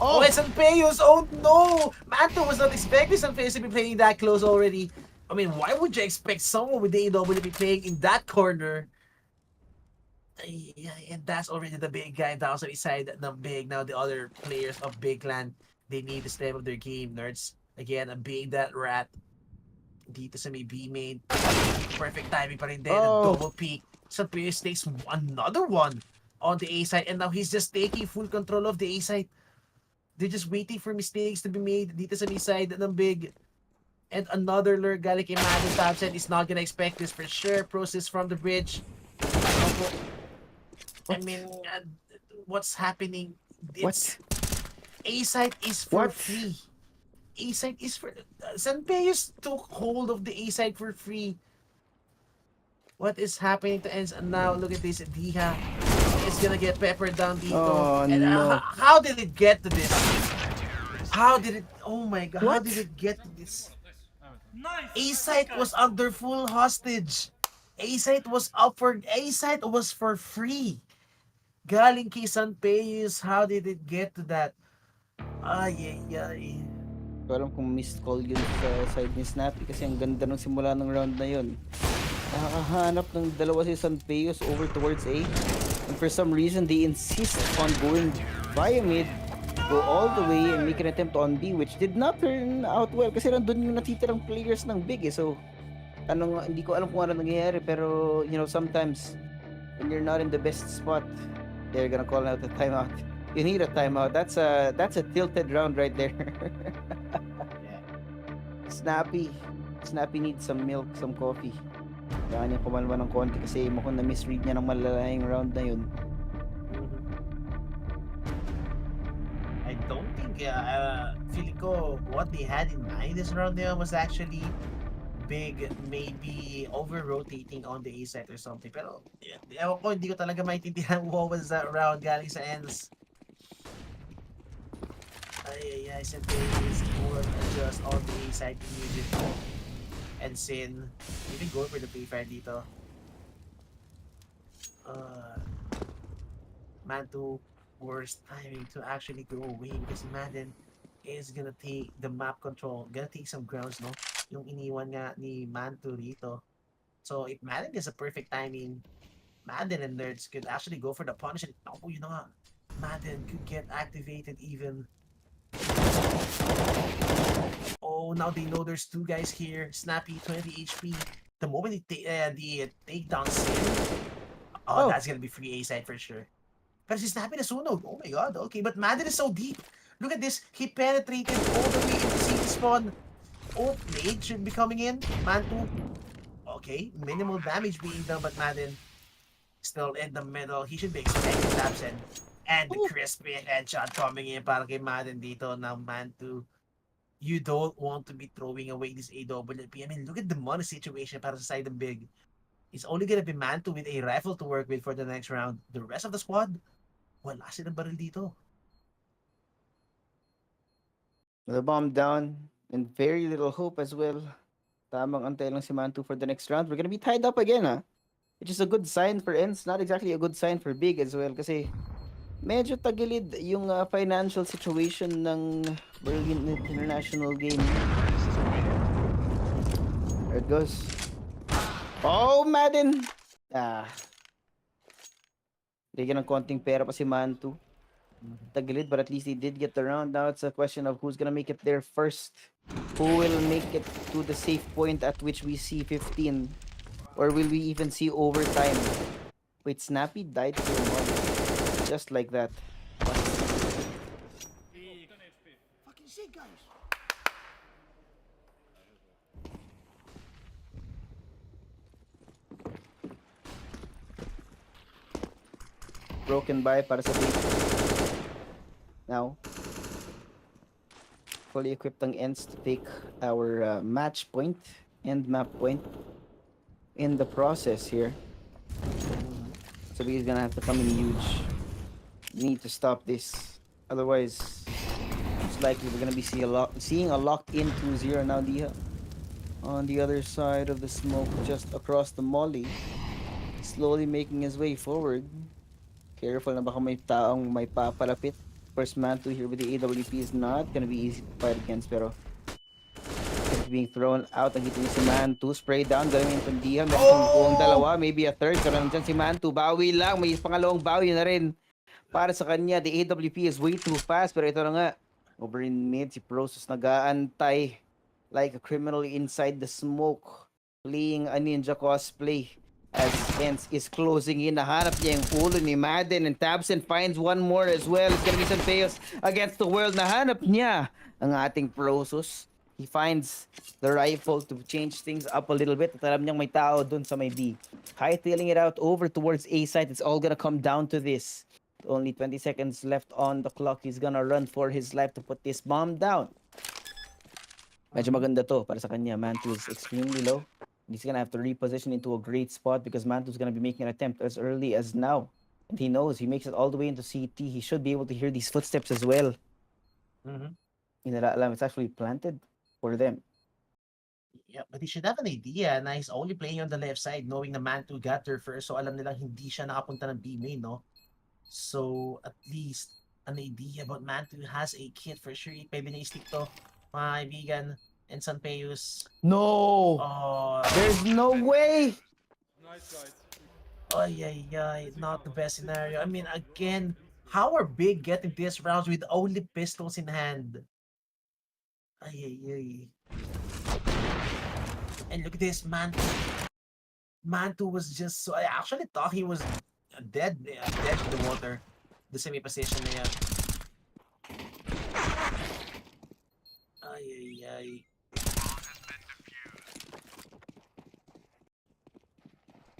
Oh, it's Sanpeos. Oh, no! Manto was not expecting Sanpeos to be playing that close already. I mean, why would you expect someone with the AW to be playing in that corner? And that's already the Big guy down sa side ng Big. Now, the other players of Big Clan, they need to step up their game, nerds. Again, a Big that rat. Dito sa may B main. Perfect timing pa rin din. Double peak. Sanpeos takes another one on the A side. And now he's just taking full control of the A side. They're just waiting for mistakes to be made dito sa may side ng Big. And another lure galing kay Madden. Tabsen is not gonna expect this for sure. Process from the bridge. I mean, what's happening? It's, A side is for free. A side is for Sanpeos took hold of the A side for free. What is happening to ENCE? And now look at this. Diha is gonna get peppered down dito. Oh, and no. How did it get to this? How did it? Oh my god! How did it get to this? A side was under full hostage. A side was up for. A side was for free. Galing kay Sanpeos. How did it get to that? Ay. Alam kung missed call yun sa side ni Snappy kasi ang ganda ng simula ng round na yun. Nakakahanap ng dalawa si Sanpeos over towards A, and for some reason they insist on going via mid, go all the way and make an attempt on B, which did not turn out well kasi nandun yung natitirang players ng Big eh. So hindi ko alam kung ano nangyayari, pero you know, sometimes when you're not in the best spot, they're gonna call out the timeout. You need a timeout. That's a tilted round right there. Yeah. Snappy. Snappy needs some milk, some coffee. Kailangan niya kumalma ng konti kasi mukhang na-misread niya ng malalayang round na yun. I don't think feeling ko what they had in mind this round na yun was actually big, maybe over-rotating on the A side or something. Pero, ewan ko, hindi ko talaga maintindihan what was that round galing sa ENCE. Ay, simply is more just on the A side immediately. And Sin, even going for the free fire dito. Manto, worst timing to actually go away because Madden is gonna take the map control, gonna take some grounds, no? Yung iniwan nga ni Manto rito. So if Madden is a perfect timing, Madden and Nerds could actually go for the punish and yun na nga, Madden could get activated even. Oh, now they know there's two guys here. Snappy, 20 HP. The moment the takedown Sin, that's gonna be free A side for sure. Pero si Snappy nasunog. Oh my god, okay. But Madden is so deep. Look at this. He penetrated all the way into C spawn. Oh, Nade should be coming in. Mantu. Okay, minimal damage being done, but Madden still in the middle. He should be expecting Tapsen. And the crispy headshot coming in para kay Madden dito ng Mantu. You don't want to be throwing away this AWP. I mean, look at the money situation para sa side of Big. It's only gonna be Mantu with a rifle to work with for the next round. The rest of the squad, wala silang baril dito. The bomb down and very little hope as well. Tamang antay lang si Mantu for the next round. We're gonna be tied up again, ha? Which is a good sign for ENCE. Not exactly a good sign for Big as well kasi medyo tagilid yung financial situation ng Berlin International game. There it goes. Oh, Madden! Bigyan ng konting pera pa si Mantu. Tagilid, but at least he did get the round. Now it's a question of who's gonna make it there first. Who will make it to the safe point at which we see 15? Or will we even see overtime? Wait, Snappy died to a mob. Just like that. Fucking shit, guys. Broken by para sa base. Now, fully equipped ang ENCE to take our match point and map point in the process here. So he's gonna have to come in huge. We need to stop this. Otherwise, it's likely we're gonna be seeing a locked-in 2-0 now, Diha. On the other side of the smoke, just across the molly. Slowly making his way forward. Careful na baka may taong may papalapit. First Mantu here with the AWP is not gonna be easy to fight against, pero it's being thrown out. Ang hito niya si Mantu. Spray down, galing yung Pandiha. Meron buong dalawa, maybe a third. Pero nandiyan si Mantu. Bawi lang, may pangalawang bawi na rin. Para sa kanya, the AWP is way too fast. Pero ito na nga, over in mid, si Prosus nag-aantay like a criminal inside the smoke. Playing a ninja cosplay. As ENCE is closing in, nahanap niya yung ulo ni Madden and Tabsen finds one more as well. It's gonna be some chaos against the world. Nahanap niya ang ating Prosus. He finds the rifle to change things up a little bit. At alam niyang may tao dun sa may B. Hightailing it out over towards A site. It's all gonna come down to this. Only 20 seconds left on the clock. He's gonna run for his life to put this bomb down. Medyo maganda to para sa kanya. Mantu is extremely low. He's gonna have to reposition into a great spot because Mantu's gonna be making an attempt as early as now. And he knows he makes it all the way into CT. He should be able to hear these footsteps as well. It's actually planted for them. Yeah, but he should have an idea na he's only playing on the left side knowing na Mantu got there first. So alam nilang hindi siya nakapunta ng B main, no? So at least an idea about Mantu has a kit for sure. Pwede na i-stick to, mga kaibigan. And Sanpeus. No! There's no way! Nice, guys. Ay, not the best scenario. I mean, again, how are Big getting these rounds with only pistols in hand? Ay. And look at this, Mantu. Mantu was just so... I actually thought he was dead in the water. the semi position na yan. Ay.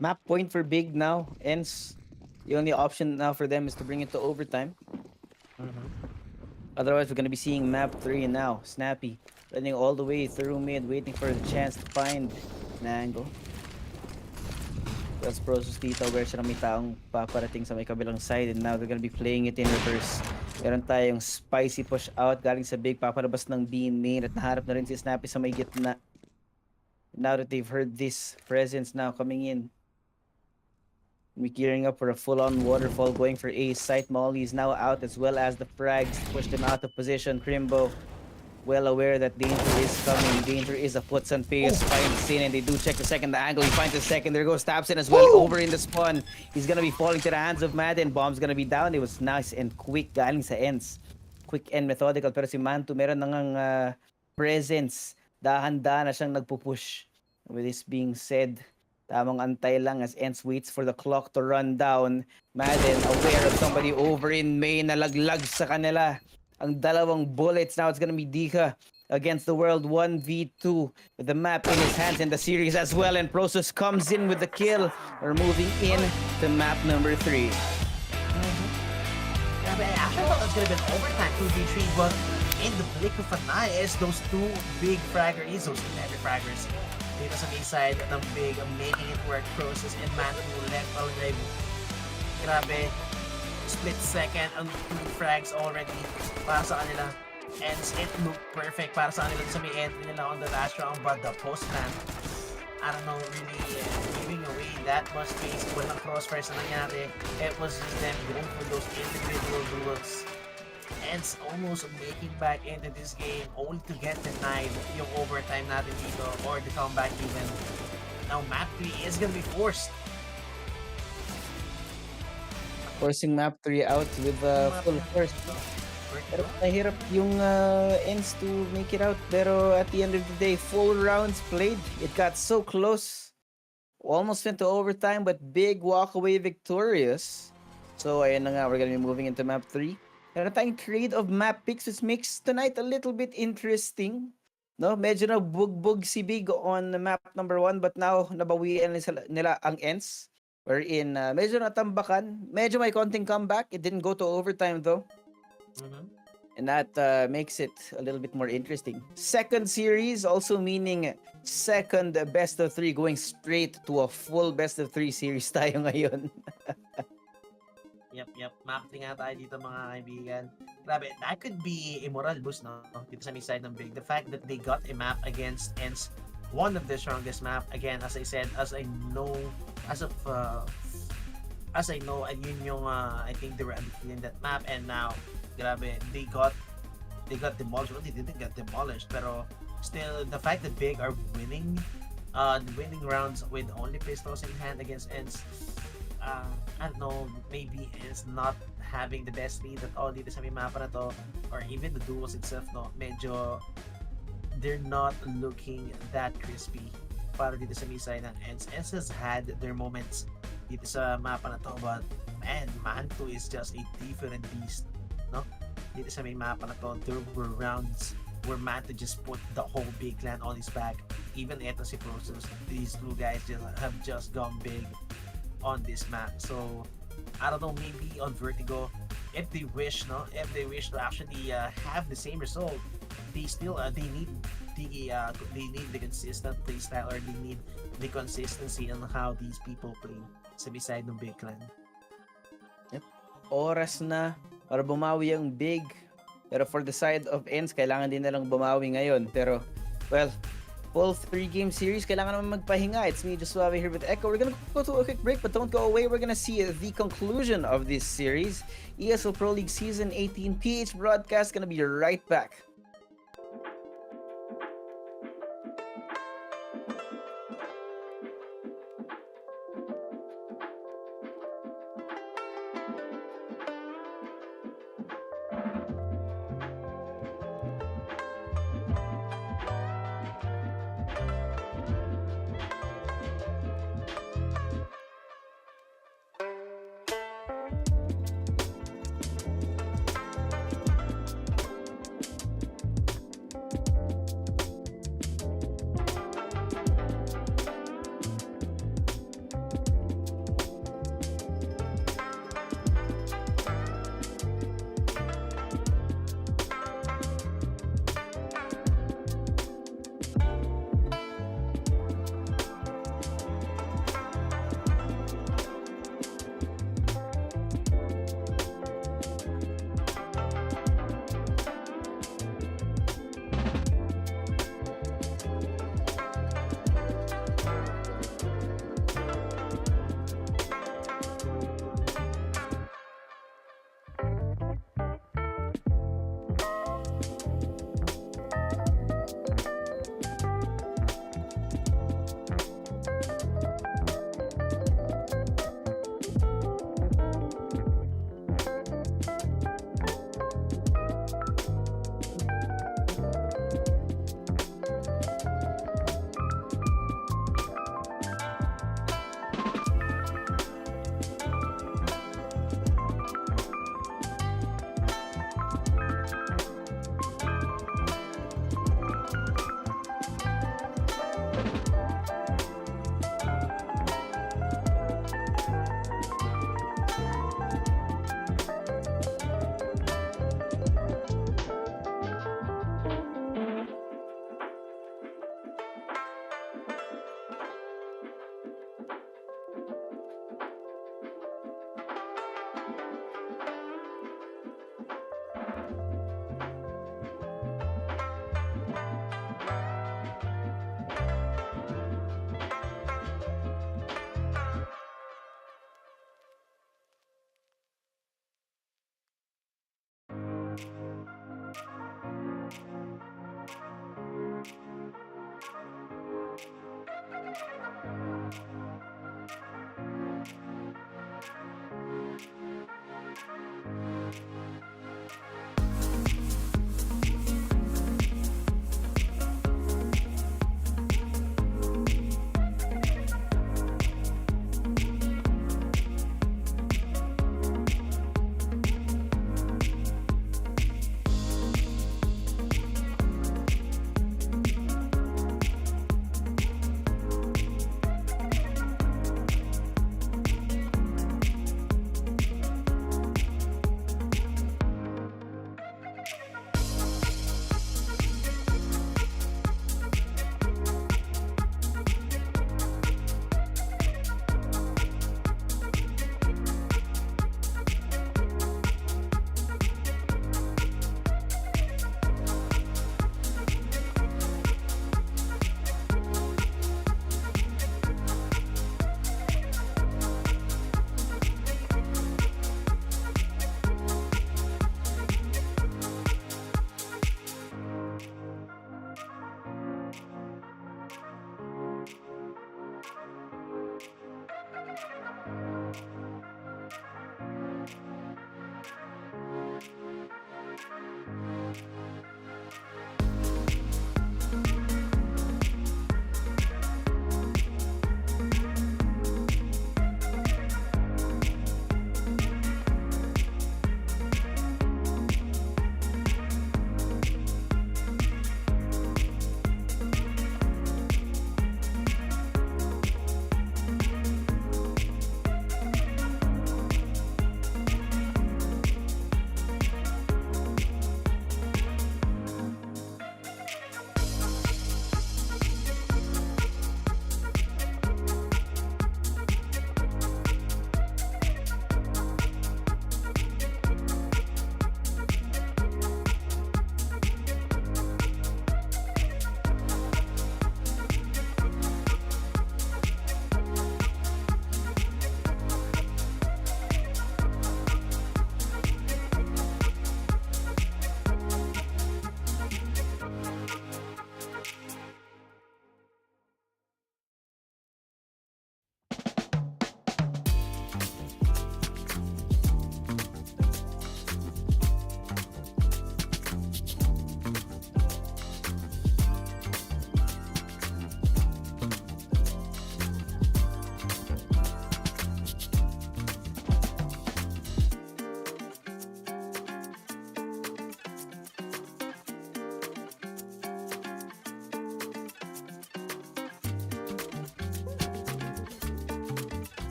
Map point for Big now. ENCE. The only option now for them is to bring it to overtime. Otherwise, we're going to be seeing map 3 now. Snappy running all the way through mid, waiting for the chance to find an angle. That's process dito where siya may taong paparating sa may kabilang side, and now they're going to be playing it in reverse. Meron tayong spicy push out galing sa Big, papalabas ng B main, at naharap na rin si Snappy sa may gitna. Now that they've heard this presence now coming in, we're gearing up for a full-on waterfall, going for A site. Molly is now out, as well as the frags push them out of position. Crimbo, well aware that danger is coming. Danger is afoot. Sunface finds in, and they do check the second angle. He finds the second. There goes Tapson as well, over in the spawn. He's gonna be falling to the hands of Madden. Bomb's gonna be down. It was nice and quick galing sa ENCE. Quick and methodical. Pero si Manto meron nang presence. Dahan-dahan na siyang nagpupush. With this being said, tamang antay lang as ENCE waits for the clock to run down. Madden aware of somebody over in main, nalaglag sa kanila ang dalawang bullets. Now it's gonna be Dika against the world 1v2 with the map in his hands and the series as well, and Process comes in with the kill. We're moving in to map number 3. Yeah, but I actually thought it was gonna be an overtime 2v3, but in the blink of an eye is those two big fraggers, those heavy fraggers dito sa main side ng Big, making it work. Process and Manto left already. Grabe, split second ang two frags already para sa kanila, and it looked perfect para sa kanila sa may entry nila on the last round, but the postman, I don't know, really giving away that much space. Walang crossfires na nangyari. It was just them going for those individual duels. ENCE almost making back into this game, only to get denied yung overtime natin dito, or the comeback even. Now map 3 is gonna be forced. Forcing map 3 out with full force. Pero nahirap yung ENCE to make it out. Pero at the end of the day, full rounds played. It got so close. Almost went to overtime, but Big walk away victorious. So ayun na nga, we're gonna be moving into map 3. Meron tayong trade of map picks, which makes tonight a little bit interesting. No, medyo na bugbog si Big on map number 1, but now nabawian nila ang ENCE. Wherein medyo natambakan, medyo may konting comeback. It didn't go to overtime though. And that makes it a little bit more interesting. Second series, also meaning second best of 3, going straight to a full best of 3 series tayo ngayon. Yep. Map 3 nga tayo dito, mga kaibigan. Grabe, that could be a moral boost, no? Dito sa may side ng Big. The fact that they got a map against ENCE, one of the strongest map. Again, as I said, as I know, yun yung, I think they were undefeated in that map, and now, grabe, they got demolished. Well, they didn't get demolished, pero still, the fact that Big are winning rounds with only pistols in hand against ENCE, I don't know, maybe is not having the best lead at all dito sa may mapa na to, or even the duels itself, no, medyo they're not looking that crispy para dito sa may side ng ENCE. ENCE has had their moments dito sa mapa na to, but man, Manto is just a different beast, no? Dito sa may mapa na to, there were rounds where Manto just put the whole Big clan on his back. Even eto si Process, these two guys have just gone big on this map. So I don't know, maybe on Vertigo, if they wish to actually have the same result, they still they need the consistent play style, or they need the consistency on how these people play sa beside ng Big clan. Yep. Oras na para bumawi ang Big. Pero for the side of ENCE, kailangan din nalang bumawi ngayon. Pero well, full 3-game series, kailangan naman magpahinga. It's me, Josuave, here with Echo. We're gonna go to a quick break, but don't go away. We're gonna see the conclusion of this series. ESL Pro League Season 18 PH broadcast, gonna be right back.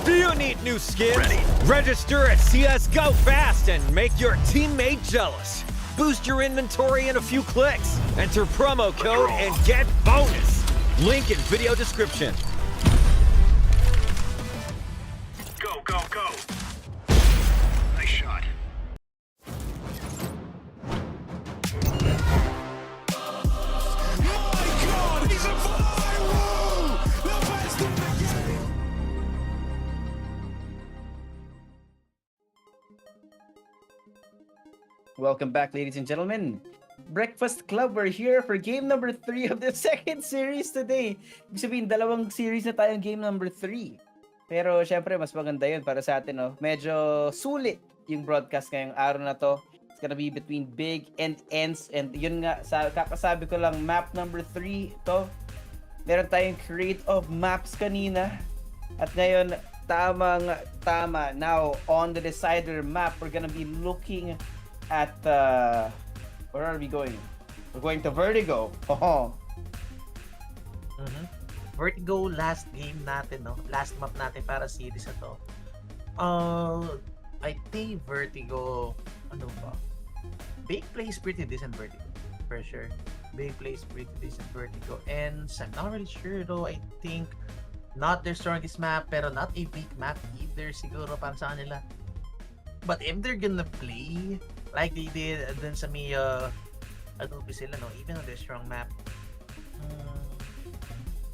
Do you need new skins? Register at CSGO fast and make your teammate jealous. Boost your inventory in a few clicks. Enter promo code and get bonus. Link in video description. Go, go, go. Nice shot. Welcome back, ladies and gentlemen. Breakfast Club, we're here for game number 3 of the second series today. Ibig sabihin, dalawang series na tayong game number 3. Pero syempre, mas maganda yun para sa atin, no? Medyo sulit yung broadcast ngayong araw na to. It's gonna be between Big and ENCE. And yun nga, kakasabi ko lang, map number 3 to. Meron tayong create of maps kanina. At ngayon, tama. Now, on the decider map, we're gonna be looking at where are we going? We're going to Vertigo. Oh. Vertigo, last game natin, no? Last map natin para series na to. I think Vertigo, ano ba? Big plays pretty decent Vertigo, for sure. Big plays pretty decent Vertigo. And I'm not really sure though. I think not their strongest map, pero not a weak map either siguro para sa kanila. But if they're gonna play like they did dun sa may Anubis sila, no? Even on their strong map,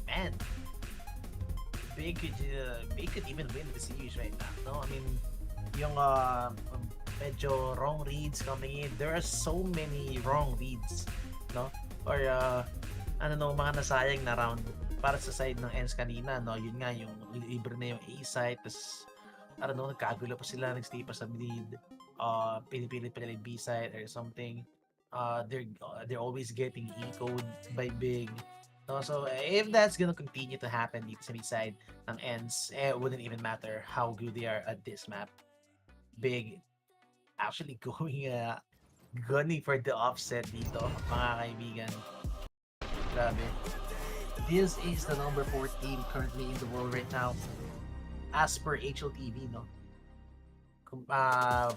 man, Big could even win the series right now, no? I mean, yung medyo wrong reads coming in. There are so many wrong reads, no? Or mga nasayang na round para sa side ng ENCE kanina, no? Yun nga, yung libre na yung A side, tas nagkagulo pa sila, nagstay pa sa mid, pinipilit pa nila yung B side or something. They're always getting E-code by Big. No, so if that's gonna continue to happen dito sa mid side ng ENCE, it wouldn't even matter how good they are at this map. Big actually gunning for the offset dito, mga kaibigan. Grabe. This is the number 4 team currently in the world right now, as per HLTV, no?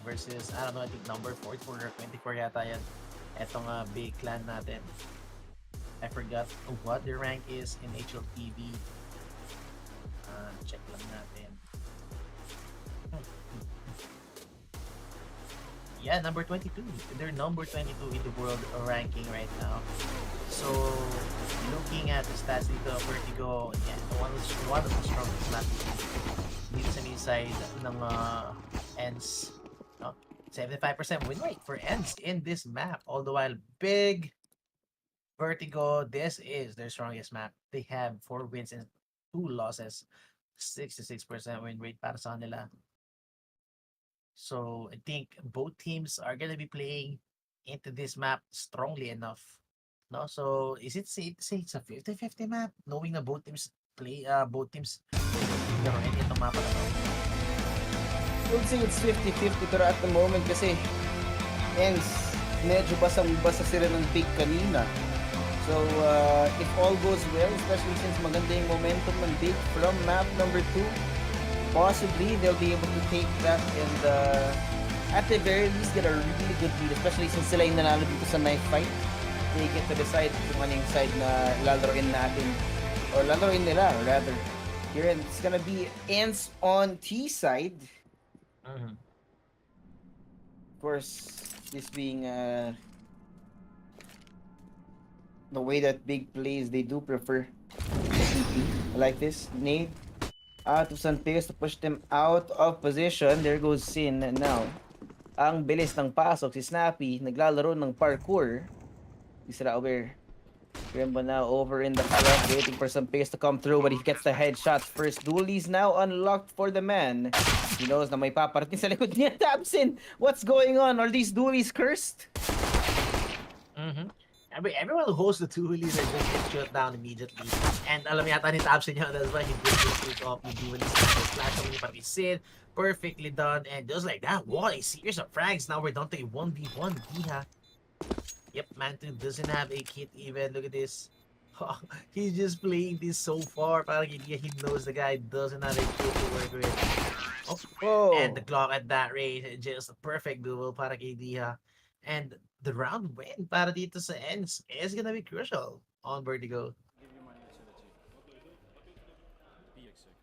Versus, I don't know, I think number 44 or 24 yata yan. Etong big clan natin. I forgot what their rank is in HLTV. Check lang natin. Yeah, number 22. They're number 22 in the world ranking right now. So, looking at the stats dito, Vertigo, yeah, one of the strongest map dito sa main side ng ENCE. No? 75% win rate for ENCE in this map. All the while, big Vertigo, this is their strongest map. They have 4 wins and 2 losses. 66% win rate para sa nila. So, I think both teams are gonna be playing into this map strongly enough. No, so is it safe to say it's a 50-50 map, knowing na both teams both teams laruin itong mapa na to? I would say it's 50-50 pero at the moment kasi ENCE medyo basang-basa sila ng big kanina. So if all goes well, especially since maganda yung momentum ng big from map number 2, possibly they'll be able to take that and at the very least get a really good lead, especially since sila yung nanalo dito sa knife fight. They get to decide kung anong side na lalaroin natin or lalaroin nila rather. Here it's gonna be ENCE on T side. Of course, this being the way that big plays, they do prefer I like this nade out of Santeos to push them out of position. There goes Sin now. Ang bilis ng pasok, si Snappy naglalaro ng parkour. Hindi sila aware. Remember now over in the left, waiting for some pace to come through, but he gets the headshot first. Dualies now unlocked for the man. He knows na may paparating sa likod niya. Tabsin, what's going on? Are these dualies cursed? I mean, everyone who hosts the dualies are just get shut down immediately. And alam yata ni Tabsin niya, that's why he did this pick off the dualies. Flash on ni Partisin, perfectly done. And just like that, what a series of frags. Now we're down to a 1v1 Diha. Yep, Monte doesn't have a kit even. Look at this. He's just playing this so far. Parang he knows the guy doesn't have a kit to work with. Oh. And the Glock at that rate, just a perfect duel para kay Diha. And the round win para dito sa ENCE is gonna be crucial on Vertigo.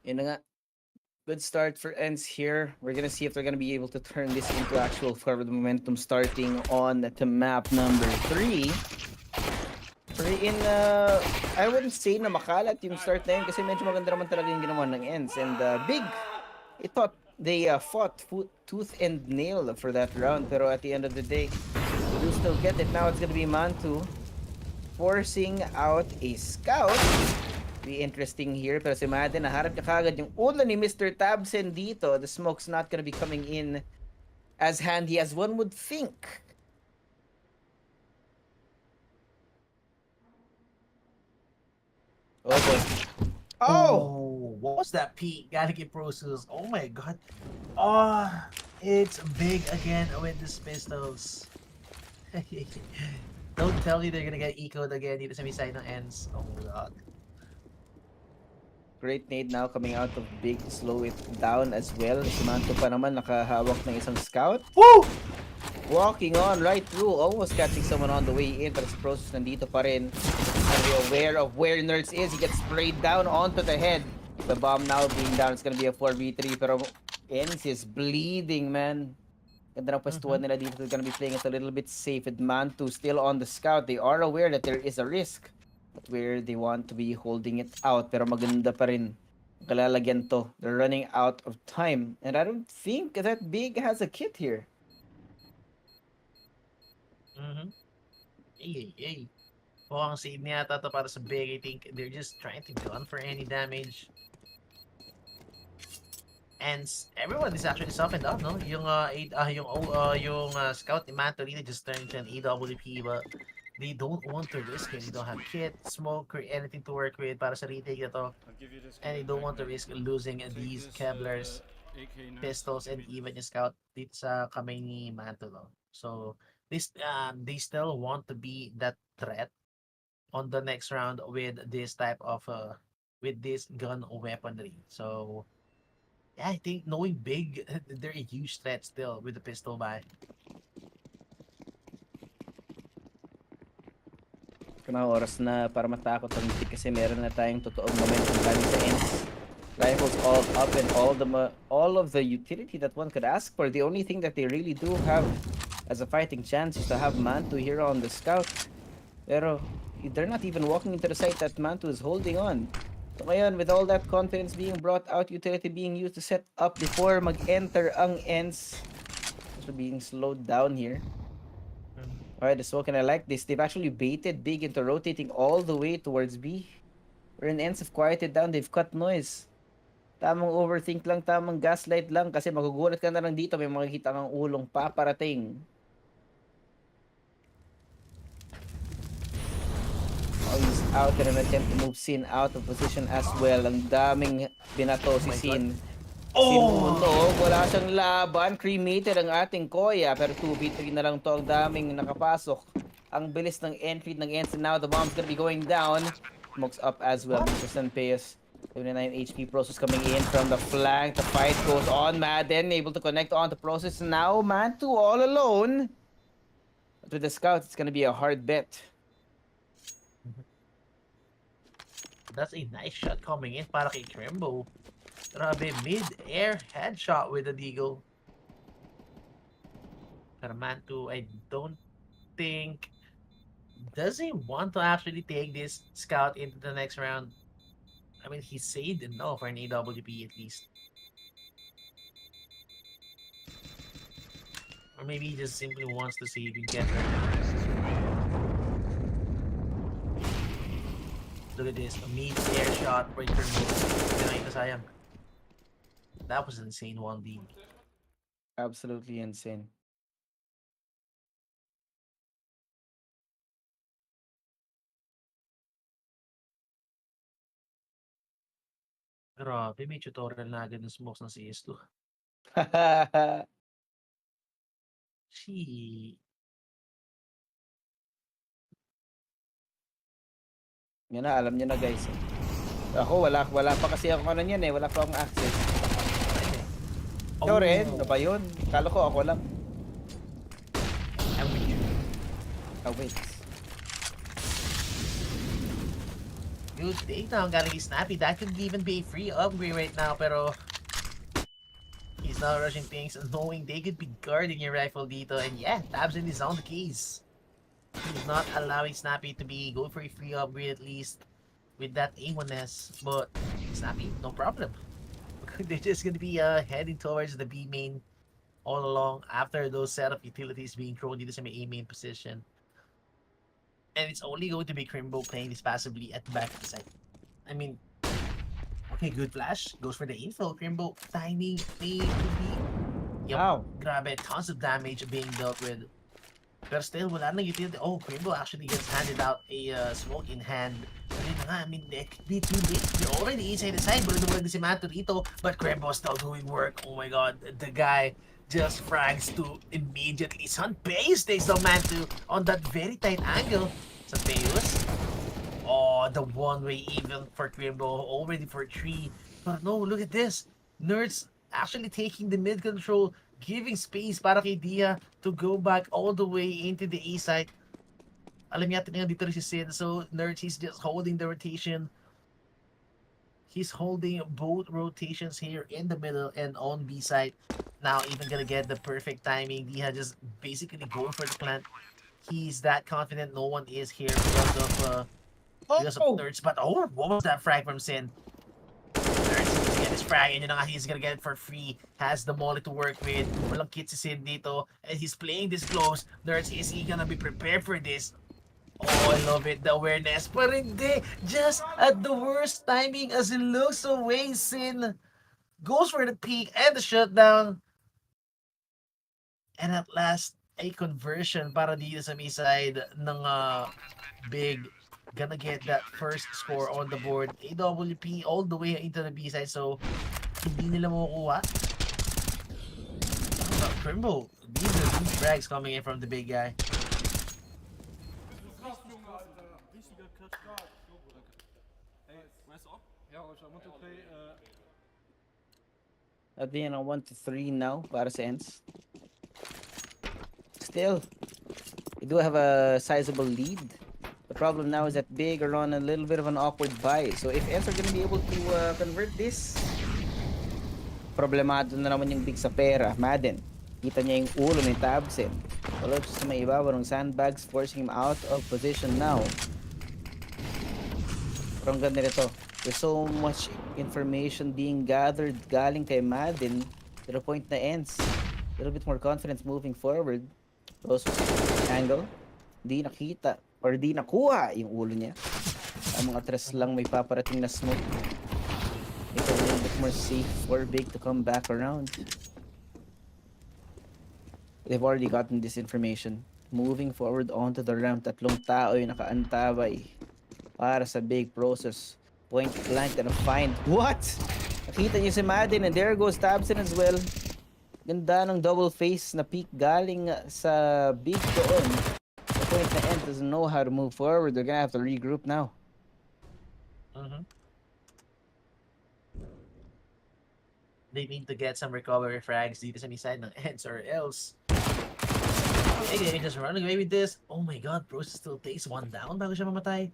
Yun na nga. Good start for ENCE here. We're gonna see if they're gonna be able to turn this into actual forward momentum starting on to map number 3. In I wouldn't say na makalat yung start na yun kasi medyo maganda naman talaga yung ginawa ng ENCE. And big, I thought they fought tooth and nail for that round. Pero at the end of the day, they do still get it. Now it's gonna be Mantu forcing out a scout. Be interesting here, pero si Madden naharap niya kagad yung ulo ni Mr. Tabsen dito. The smoke's not gonna be coming in as handy as one would think. Oh boy. Oh, what was that peak? Gotta get Prosus. Oh my god. Oh, it's big again with these pistols. Don't tell me they're gonna get ecoed again dito sa may side ng ENCE. Oh my god. Great nade now coming out of big, slow it down as well. Si Manto pa naman nakahawak ng isang scout. Woo! Walking on right through, almost catching someone on the way in, but si Prosus nandito pa rin. Very aware of where Nerds is. He gets sprayed down onto the head. The bomb now being down. It's gonna be a 4v3, pero ENCE is bleeding, man. Ganda ng pwestuhan nila dito. They're gonna be playing it a little bit safe with Manto still on the scout. They are aware that there is a risk. But where they want to be holding it out, pero maganda pa rin kalalagyan to. They're running out of time, and I don't think that big has a kit here. Hey. Mukhang save niya ata to para sa big. I think they're just trying to gun for any damage. And everyone is actually softened up, no? Yung scout ni Manto just turned into an AWP, but they don't want to risk it. They don't have kit, smoke, or anything to work with para sa retake na to. And they don't want to risk losing these Kevlars, pistols, and even yung scout dito sa kamay ni Manto. So they still want to be that threat on the next round with this type of with this gun weaponry. So yeah, I think knowing big, they're a huge threat still with the pistol buy. Kuna oras na para matakot ang big kasi meron na tayong totoong momentum galing sa ENCE. Rifles all up and all of the utility that one could ask for. The only thing that they really do have as a fighting chance is to have Mantu here on the scout. Pero they're not even walking into the site that Mantu is holding on. So ngayon, with all that confidence being brought out, utility being used to set up before mag-enter ang ENCE. Also being slowed down here. Alright, the smoke, and I like this. They've actually baited Big into rotating all the way towards B. Where in ENCE have quieted down, they've cut noise. Tamang overthink lang, tamang gaslight lang, kasi magugulat ka na lang dito, may makikita kang ulong paparating. Oh, he's out in an attempt to move Sin out of position as well. Ang daming binato si Sin. Sinunog, wala siyang laban. Cremated ang ating Koya. Pero 2v3 na lang to. Ang daming nakapasok. Ang bilis ng entry ng ENCE. Now the bomb's gonna be going down. Smokes up as well. Mr. Sanpeos. 29 HP. Process coming in from the flank. The fight goes on. Madden able to connect on the Process. Now Mantu all alone. But with the scouts, it's gonna be a hard bet. That's a nice shot coming in para kay Crimbo. Grabe, mid-air headshot with the Deagle. Pero Mantu, I don't think... Does he want to actually take this scout into the next round? I mean, he saved enough for an AWP at least. Or maybe he just simply wants to save and get her. Look at this, a mid-air shot right from sayang. That was insane 1D. Absolutely insane. Grabe, may tutorial na agad ng smokes ng CS2. She... Yan na, alam nyo na guys. Ako, wala pa kasi ako ano yan eh. Wala pa akong access. Ikaw rin, ano ba yun? Kala ko ako lang. Wait. Good take now, galing Snappy. That could even be a free upgrade right now, pero he's not rushing things, knowing they could be guarding your rifle dito. And yeah, Tabsin is on the case. He's not allowing Snappy to be go for a free upgrade at least with that A1S. But Snappy, no problem. They're just gonna be heading towards the B main all along after those set of utilities being thrown into some A main position. And it's only going to be Crimbo playing this passively at the back of the site. I mean, okay, good flash. Goes for the info. Crimbo timing A to B. Yup, Wow. grabe, tons of damage being dealt with. Pero still, wala nang utility. Oh, Crimbo actually gets handed out a smoke in hand. I mean, it could be too late. You're already inside the side, but the si Mantu dito. But Crimbo still doing work. Oh my god, the guy just frags to immediately. Sanpeos takes the Mantu on that very tight angle. Sanpeos. Oh, the one-way even for Crimbo. Already for 3. But no, look at this. Nerds actually taking the mid control, giving space para kay Dia to go back all the way into the A site. Alam yata nga dito rin si Sid. So, Nerds, he's just holding the rotation. He's holding both rotations here in the middle and on B side. Now, even gonna get the perfect timing. Dia just basically going for the plant. He's that confident. No one is here because of Nerds. But, oh, what was that frag from Sin? Nerds, he's get his frag. And yun na nga, he's gonna get it for free. Has the molly to work with. Walang kit si Sin dito. And he's playing this close. Nerds, is he gonna be prepared for this? Oh, I love it. The awareness. But hindi. Just at the worst timing as he looks away, Sin goes for the peak and the shutdown. And at last, a conversion para dito sa may side ng Big. Gonna get that first score on the board. AWP all the way into the B side. So, hindi nila makukuha. Crimbo, these are huge frags coming in from the big guy. At the end, 1-3 now para sa ENCE. Still, we do have a sizable lead. The problem now is that Big are on a little bit of an awkward buy. So if ENCE are gonna be able to convert this, problemado na naman yung Big sa pera. Madden, kita niya yung ulo ni Tabsen. Palot sa may ibabaw ng sandbags, forcing him out of position now. Pero ang ganda nito. There's so much information being gathered galing kay Madden to the point na ends. A little bit more confidence moving forward. Rose angle. Di nakita or di nakuha yung ulo niya. Ang mga atras lang may paparating na smoke. It's a little bit more safe for Big to come back around. They've already gotten this information. Moving forward onto the ramp, tatlong tao yung nakaantabay para sa big process. Point blank and a find. What? Nakita niyo si Madden and there goes Tabson as well. Ganda ng double face na peak galing sa big doon. The point na end doesn't know how to move forward. They're gonna have to regroup now. They need to get some recovery frags dito sa side ng ENCE or else. Hey, they just running away with this. Oh my god, Process still takes one down bago siya mamatay.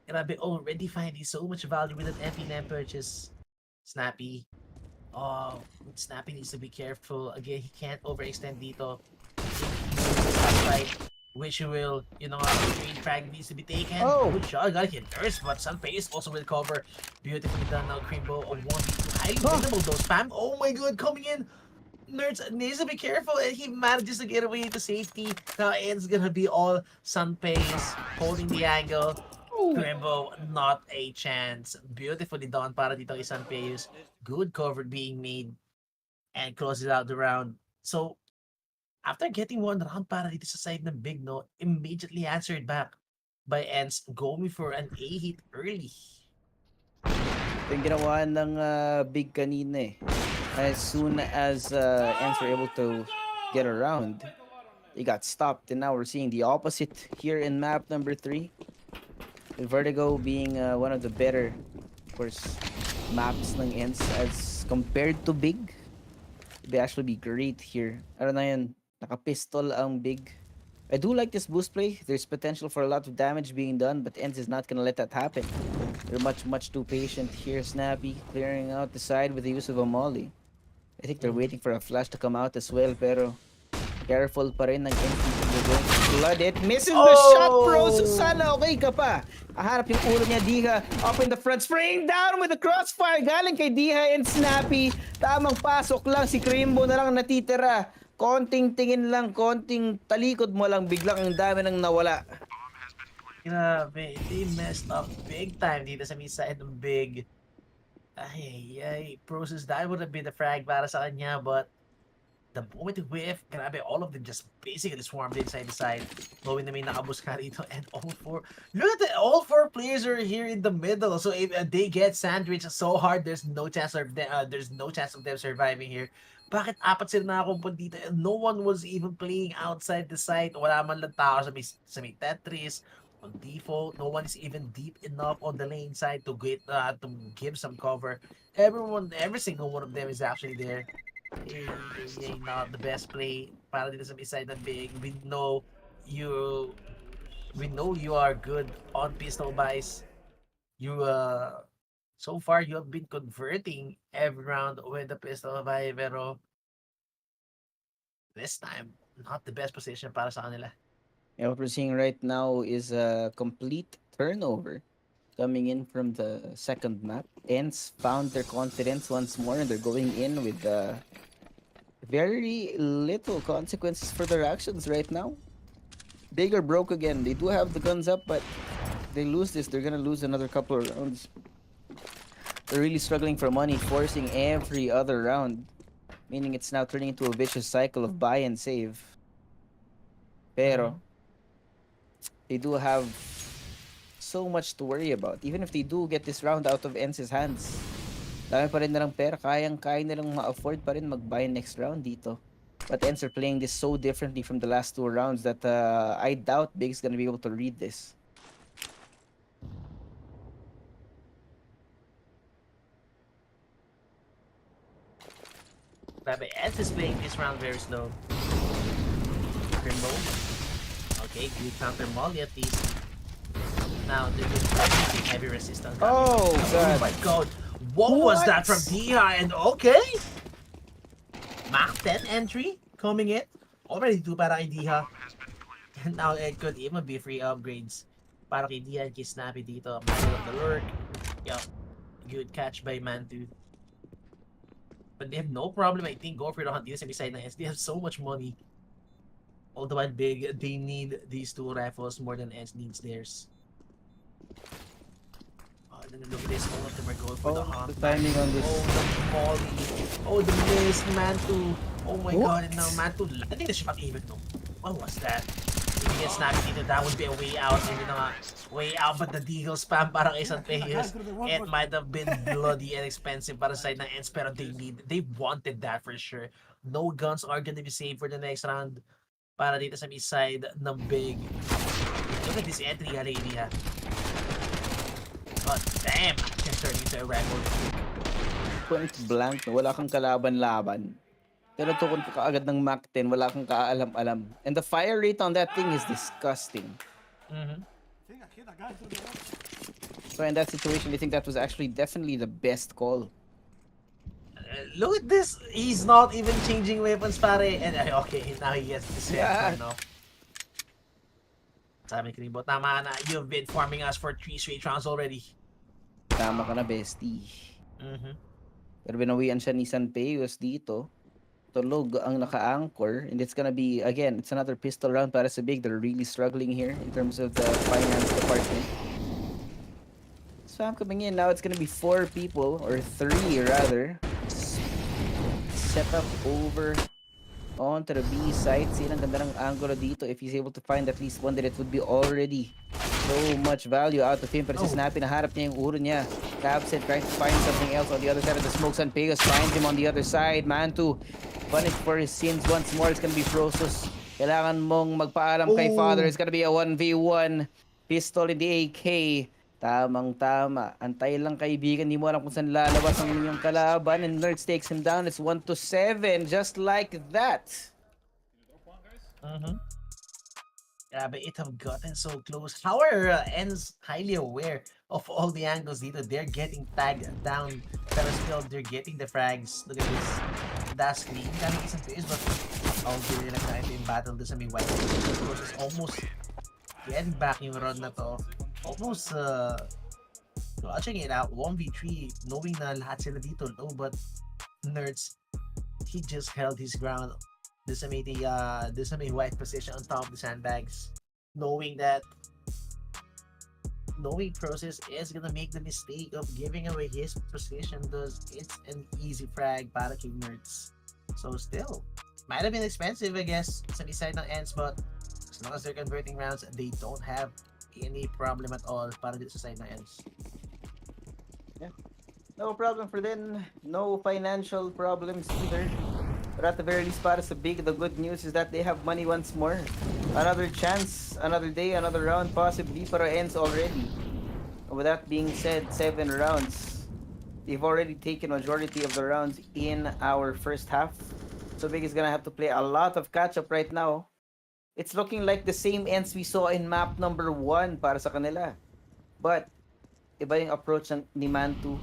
Grabe, already finding so much value with an MP9 purchase. Snappy. Oh, Snappy needs to be careful. Again, he can't overextend dito. Right, which will, you know, green frag needs to be taken. Oh. Good shot, gotta hit first, but Sunface also will cover. Beautifully done now, Crimbo. A 1v2 highly winnable though. Spam. Oh my god, coming in. Nerds needs to be careful, and he manages to get away to safety. Now it's gonna be all Sunface holding the angle. Crimbo, not a chance. Beautifully done para dito kay Sunface. Good cover being made and closes out the round. So after getting one round para dito sa side ng Big, no, immediately answered back by ENCE, going for an A hit early. Ito yung ginawa ng Big kanina eh. As soon as ENCE were able to get around, they got stopped. And now we're seeing the opposite here in map number 3. With Vertigo being one of the better, of course, maps ng ENCE as compared to Big. They actually be great here. Ano na yun? Naka-pistol ang Big. I do like this boost play. There's potential for a lot of damage being done, but ENCE is not gonna let that happen. They're much too patient here. Snappy clearing out the side with the use of a molly. I think they're waiting for a flash to come out as well, pero careful pa rin ng ENCE. They're going to flood it. Misses the shot, bro! So sana okay ka pa. Aharap yung ulo niya, Diha. Up in the front, spraying down with the crossfire. Galing kay Diha and Snappy. Tamang pasok lang. Si Crimbo na lang natitira. Konting tingin lang, konting talikod mo lang, biglang ang dami nang nawala. Grabe, they messed up big time dito sa side ng Big. Ay, Process, that would have been the frag para sa kanya, but the moment whiff, grabe, all of them just basically swarmed inside the side, knowing na may nakabus ka rito, and look at that, all four players are here in the middle, so if they get sandwiched so hard, there's no chance of them surviving here. Bakit apat sila nakakumpun dito? No one was even playing outside the site. Wala man lang tao sa may Tetris. On default, no one is even deep enough on the lane side to give some cover. Every single one of them is actually there. Not the best play para dito sa side ng Big. We know you are good on pistol buys. So far, you have been converting every round with the pistol buy, pero this time, not the best position para sa kanila. Yeah, what we're seeing right now is a complete turnover coming in from the second map. ENCE found their confidence once more, and they're going in with very little consequences for their actions right now. Big are broke again. They do have the guns up, but they lose this, they're gonna lose another couple of rounds. They're really struggling for money, forcing every other round, meaning it's now turning into a vicious cycle of buy and save. Pero they do have so much to worry about. Even if they do get this round out of ENCE's hands, dami pa rin nilang pera, kaya nilang ma-afford pa rin mag-buy next round dito. But ENCE are playing this so differently from the last two rounds that I doubt Big's gonna be able to read this. Grabe, ENCE is playing this round very slow. Crimbo. Okay, good counter molly at least. Now, they're just heavy resistance. Oh, God. Oh my god. What was that from Diha? And okay. Mach 10 entry coming in. already 2 para kay Diha. And now it could even be free upgrades para kay Diha and kay Snappy dito. Middle of the lurk. Yup. Good catch by Mantu. But they have no problem, I think, go for the hunt dito sa beside ng ENCE. They have so much money. All the while big, they need these 2 rifles more than ENCE needs theirs. Oh, and then look at this. All of them are going for the hunt. The timing on this. Oh, the molly. Oh, the miss, Mantu. Oh my god, and now Mantu, I think they should not even know. What was that? If he gets snapped dito, that would be a way out. Hindi na nga way out, but the deagle spam para kay Santeos. It might have been bloody and expensive para sa side ng ENCE, pero they wanted that for sure. No guns are gonna be saved for the next round para dito sa east side ng big. Look at this entry, lady, ha. But damn, can turn into a record. Point blank, wala kang kalaban-laban. Pero tukod ka kaagad ng Mac 10, wala kang kaalam-alam. And the fire rate on that thing is disgusting. So in that situation, I think that was actually definitely the best call. Look at this. He's not even changing weapons, pare. And okay, now he gets the set. No? Sabi ni Kribo, tama na. You've been farming us for 3 straight rounds already. Tama ka na, bestie. Pero binawian siya ni Sanpeos dito. Tulog ang naka-anchor. And it's gonna be, again, it's another pistol round para sa Big. They're really struggling here in terms of the finance department. Spam coming in. Now it's gonna be 4 people, or 3 rather. Set up over onto the B side. See, ang ganda ng angulo dito. If he's able to find at least one, then it would be already so much value out of him. Pero si Snappy, naharap niya yung uro niya. Capset trying to find something else on the other side of the smoke. Sanpeos finds him on the other side. Mantu punished for his sins once more. It's gonna be Frosus. Kailangan mong magpaalam kay Father. It's gonna be a 1v1. Pistol in the AK. Tamang-tama. Antay lang, kaibigan. Di mo alam kung saan lalabas ang inyong kalaban. And Nerds takes him down. It's 1-7. Just like that. Grabe, it have gotten so close. However, ENCE highly aware of all the angles dito. They're getting tagged down. Pero still, they're getting the frags. Look at this. Dash screen. Kami isang face, but all the like na ito yung battle doon sa may white. Is almost getting back yung run na to. Almost watching it out. 1v3. Knowing na lahat sila dito low, but Nerds, he just held his ground. This may white position on top of the sandbags, knowing Process is gonna make the mistake of giving away his position, because it's an easy frag para kay Nerds. So still, might have been expensive, I guess, sa side ng ENCE, but as long as they're converting rounds, they don't have any problem at all para dito sa side ng ENCE. Yeah, no problem for them. No financial problems either. But at the very least, para sa Big, the good news is that they have money once more. Another chance, another day, another round, possibly, pero ENCE already. And with that being said, 7 rounds. They've already taken majority of the rounds in our first half. So Big is gonna have to play a lot of catch-up right now. It's looking like the same ENCE we saw in map number 1 para sa kanila. But, iba yung approach ni Mantu.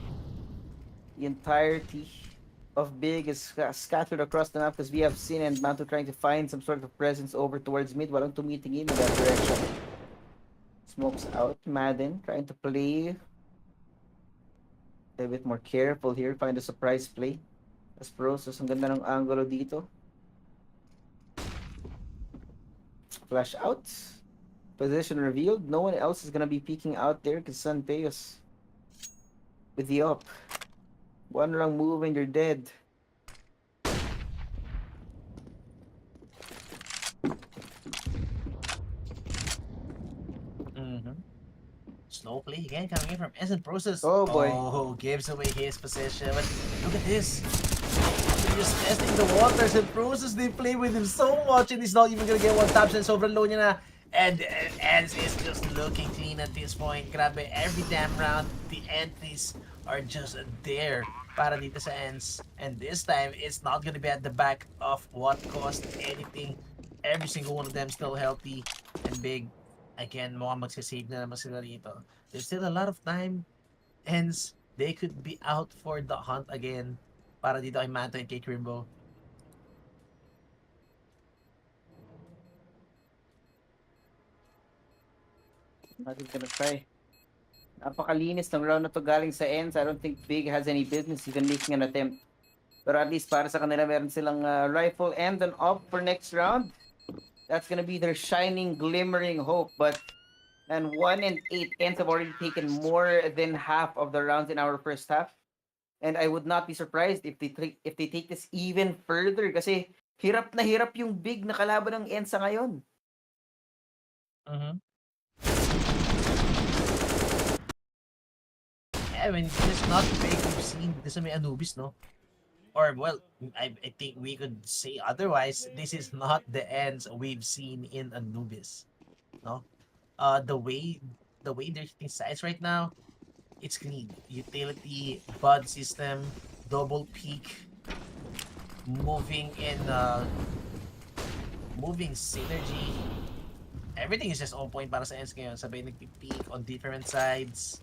The entirety of Big is scattered across the map, because we have seen and Mantu trying to find some sort of presence over towards mid. Walang tumitingin in that direction. Smokes out. Madden trying to play a bit more careful here. Find a surprise play. As Process, ang ganda ng angulo dito. Flash out. Position revealed. No one else is gonna be peeking out there because Sanpeos with the up. One wrong move and you're dead. Slow play again coming in from ENCE Process. Oh boy. Oh, gives away his position. But look at this. They're just testing the waters, and Process, they play with him so much, and he's not even gonna get one tap since over low niya na. And ENCE is just looking clean at this point. Grabe, every damn round, the entries are just there para dito sa ENCE. And this time, it's not gonna be at the back of what cost anything. Every single one of them still healthy and Big. Again, mukhang magsisave na naman sila rito. There's still a lot of time. ENCE, they could be out for the hunt again para dito kay Manto and kay Crimbo. Not even gonna try. Napakalinis ng round na to galing sa ENCE. I don't think Big has any business even making an attempt. Pero at least para sa kanila, meron silang rifle and an op for next round. That's gonna be their shining, glimmering hope. But, and 1 and 8, ENCE have already taken more than half of the rounds in our first half. And I would not be surprised if they take this even further. Kasi hirap na hirap yung Big na kalaban ng ENCE ngayon. I mean, this is not the fake we've seen. This is may Anubis, no? Or, well, I think we could say otherwise. This is not the ends we've seen in Anubis, no? The way they're hitting sides right now, it's clean. Utility, bud system, double peak, moving in, moving synergy. Everything is just on point para sa ENCE ngayon. Sabay nagpipeak on different sides.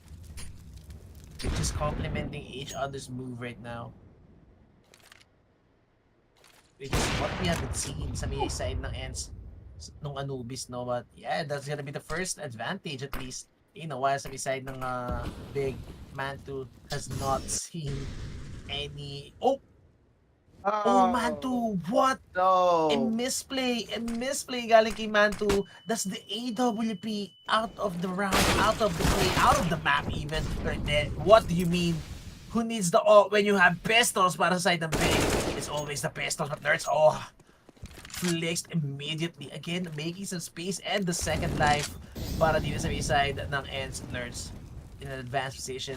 They're just complementing each other's move right now. Which is what we haven't seen sa may side ng ENCE nung Anubis, no? But yeah, that's gonna be the first advantage at least. You know, while sa may side ng Big, Mantu has not seen any... Oh, Mantu! What? No. A misplay galing kay Mantu. That's the AWP out of the round, out of the play, out of the map even. Right there. What do you mean? Who needs the when you have pistols para sa side ng Big? It's always the pistols, but there's flexed immediately. Again, making some space and the second life para dito sa may side ng ENCE Nerds in an advanced position.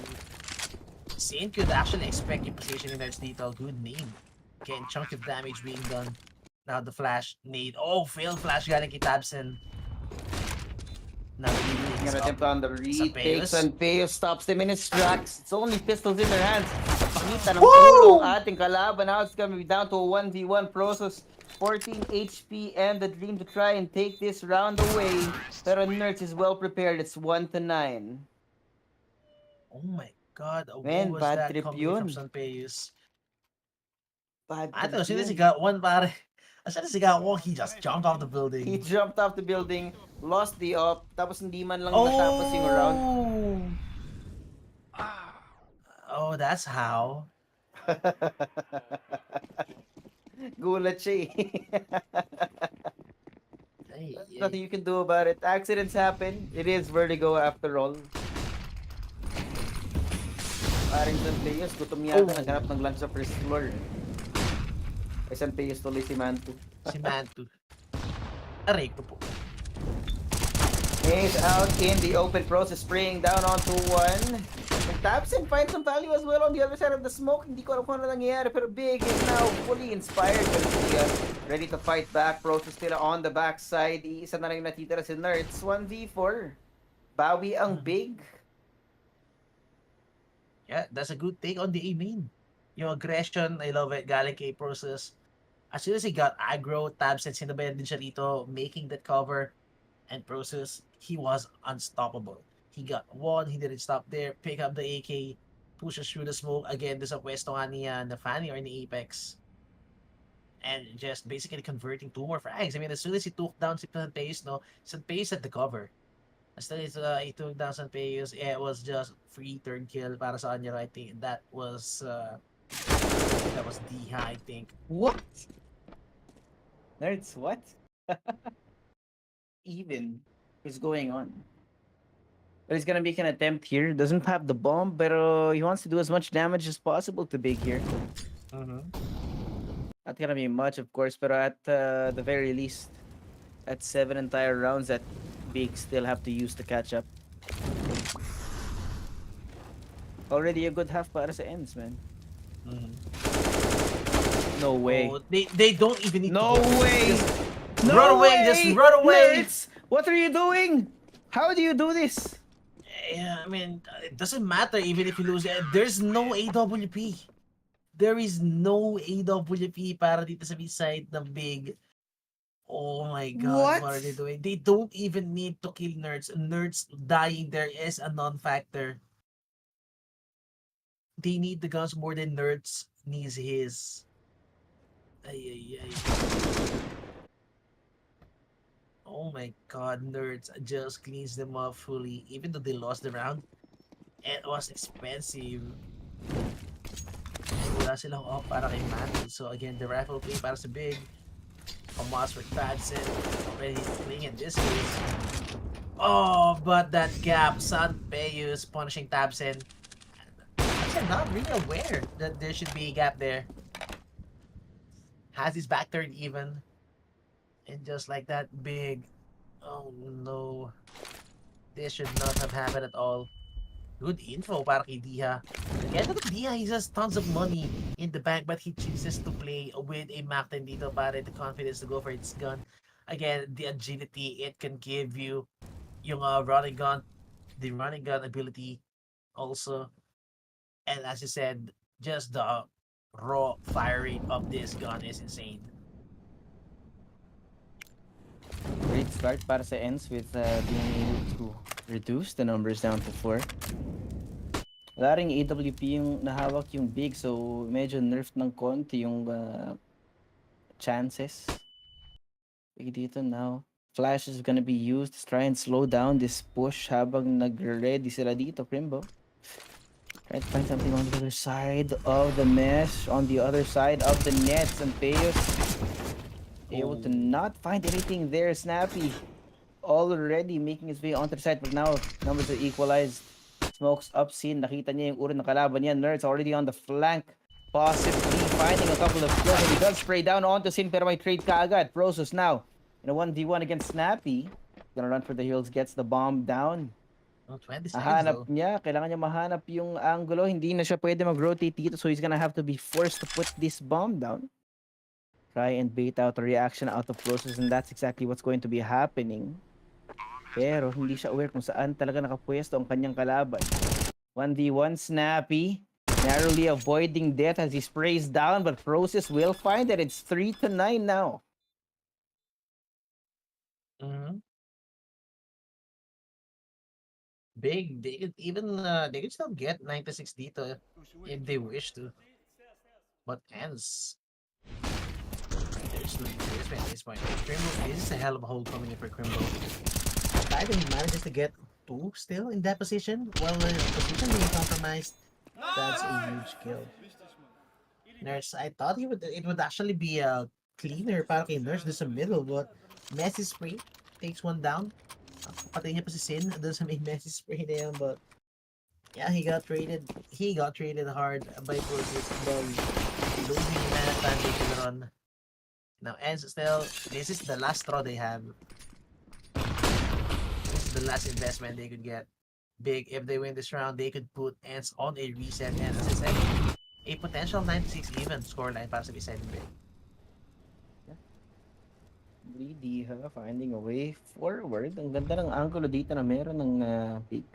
Saint could actually expect yung position in Nerds dito. Good name. Again, chunk of damage being done. Now the flash nade. Oh, failed flash galing kay Tabsen. Now He's gonna attempt on the retake. Sanpeos stops them in his tracks. It's only pistols in their hands. Pakita ng tulong ating kalaban. Now it's gonna be down to a 1v1 process. 14 HP and the dream to try and take this round away. Pero Nerds is well prepared. It's 1-9. Oh my god. Man, what was bad that trip coming yun. from Sanpeos? Bad As soon as he got one, he just jumped off the building. He jumped off the building, lost the op, tapos hindi man lang natapos yung round. Oh, that's how. Gulat siya eh. Ay, There's nothing you can do about it. Accidents happen. It is Vertigo after all. Paring Sanpeos, gutom yata, naghanap ng lunch sa first floor. Ay Sanpeos tuloy si Mantu. Si Mantu. Aray ko po. He's out in the open process, spraying down onto one. And Tabsen finds some value as well on the other side of the smoke. Hindi ko alam kung ano nangyayari, pero Big is now fully inspired. Ready to fight back. Process nila on the backside. Iisa na lang yung natitira si Nerds. 1v4. Bawi ang Big. Yeah, that's a good take on the A main. Yung aggression, I love it. Galing kay Process. As soon as he got aggro, Tabsen sinabayan din siya rito, making that cover. And Process, he was unstoppable. He got one, he didn't stop there, pick up the AK, pushes through the smoke. Again, there's a pwesto nga ni Fanny or ni Apex. And just basically converting two more frags. I mean, as soon as he took down Sanpeos, Sanpeos had the cover. As soon as he took down Sanpeos, it was just free third kill para sa kanya. I think that was Diha, I think. What? Nerds, what? Even what's going on? But he's gonna make an attempt here. Doesn't have the bomb, but he wants to do as much damage as possible to Big here. Not gonna be much, of course, but at the very least, at 7 entire rounds, that Big still have to use to catch up. Already a good half para sa ENCE, man. No way. Oh, they don't even need No to go. way! Just No run away! way! Just run away! Nerds! What are you doing? How do you do this? Yeah, I mean, it doesn't matter even if you lose. There's no AWP. There is no AWP para dito sa side ng Big. Oh my god, what are they doing? They don't even need to kill Nerds. Nerds dying there is a non-factor. They need the guns more than Nerds needs his. Ay. Oh my god, Nerds just cleans them up fully. Even though they lost the round, it was expensive. Wala silang off para kay Monte. So again, the rifle play para sa Big. Tomas with Tadson already playing in this case. Oh, but that gap, San Peus punishing Tabsen. I'm not really aware that there should be a gap there. Has his back turned even. And just like that, Big. Oh no. This should not have happened at all. Good info para kay Diha. Again, look at Diha, he has tons of money in the bank, but he chooses to play with a Mac 10 dito para the confidence to go for its gun. Again, the agility it can give you, yung running gun, the running gun ability also. And as you said, just the raw firing of this gun is insane. Great start para sa ENCE with being able to reduce the numbers down to 4. Wala ring AWP yung nahawak yung Big, so medyo nerfed ng konti yung chances. Big dito now. Flash is gonna be used to try and slow down this push habang nag-ready sila dito, Crimbo. Try to find something on the other side of the mesh, on the other side of the nets, and Peus able to not find anything there. Snappy already making his way onto the side, but now numbers are equalized. Smokes up scene, nakita niya yung uro ng kalaban niya. Nerds already on the flank, possibly finding a couple of kills, and he does spray down onto scene, pero may trade kaagad. Process now in a 1v1 against Snappy. Gonna run for the hills, gets the bomb down. Oh, 20 seconds Hanap though. niya, kailangan niya mahanap yung angulo. Hindi na siya pwede mag-rotate dito, so he's gonna have to be forced to put this bomb down. Try and bait out a reaction out of Process, and that's exactly what's going to be happening. Pero hindi siya aware kung saan talaga nakapwesto ang kanyang kalaban. 1v1 Snappy, narrowly avoiding death as he sprays down, but Process will find it. It's 3-9 now. Big, they could even they could still get 96 dito if they wish to. But ENCE, there's no replacement at this point. Crimbo, this is a hell of a hold coming in for Crimbo. Titan manages to get 2 still in that position while the position being compromised. That's a huge kill. Nurse, I thought it would actually be a cleaner para kay Nurse doon sa middle, but Messi spray takes one down. Patay niya pa si Sin doon sa may Messi spray na yan, but yeah, he got traded hard by Process, but losing man advantage to the run. Now ENCE still, this is the last straw they have. This is the last investment they could get. Big, if they win this round, they could put ENCE on a reset, and as I said, a potential 96 even scoreline para sa reset Big. Diha finding a way forward. Ang ganda ng angulo dito na meron ng Big.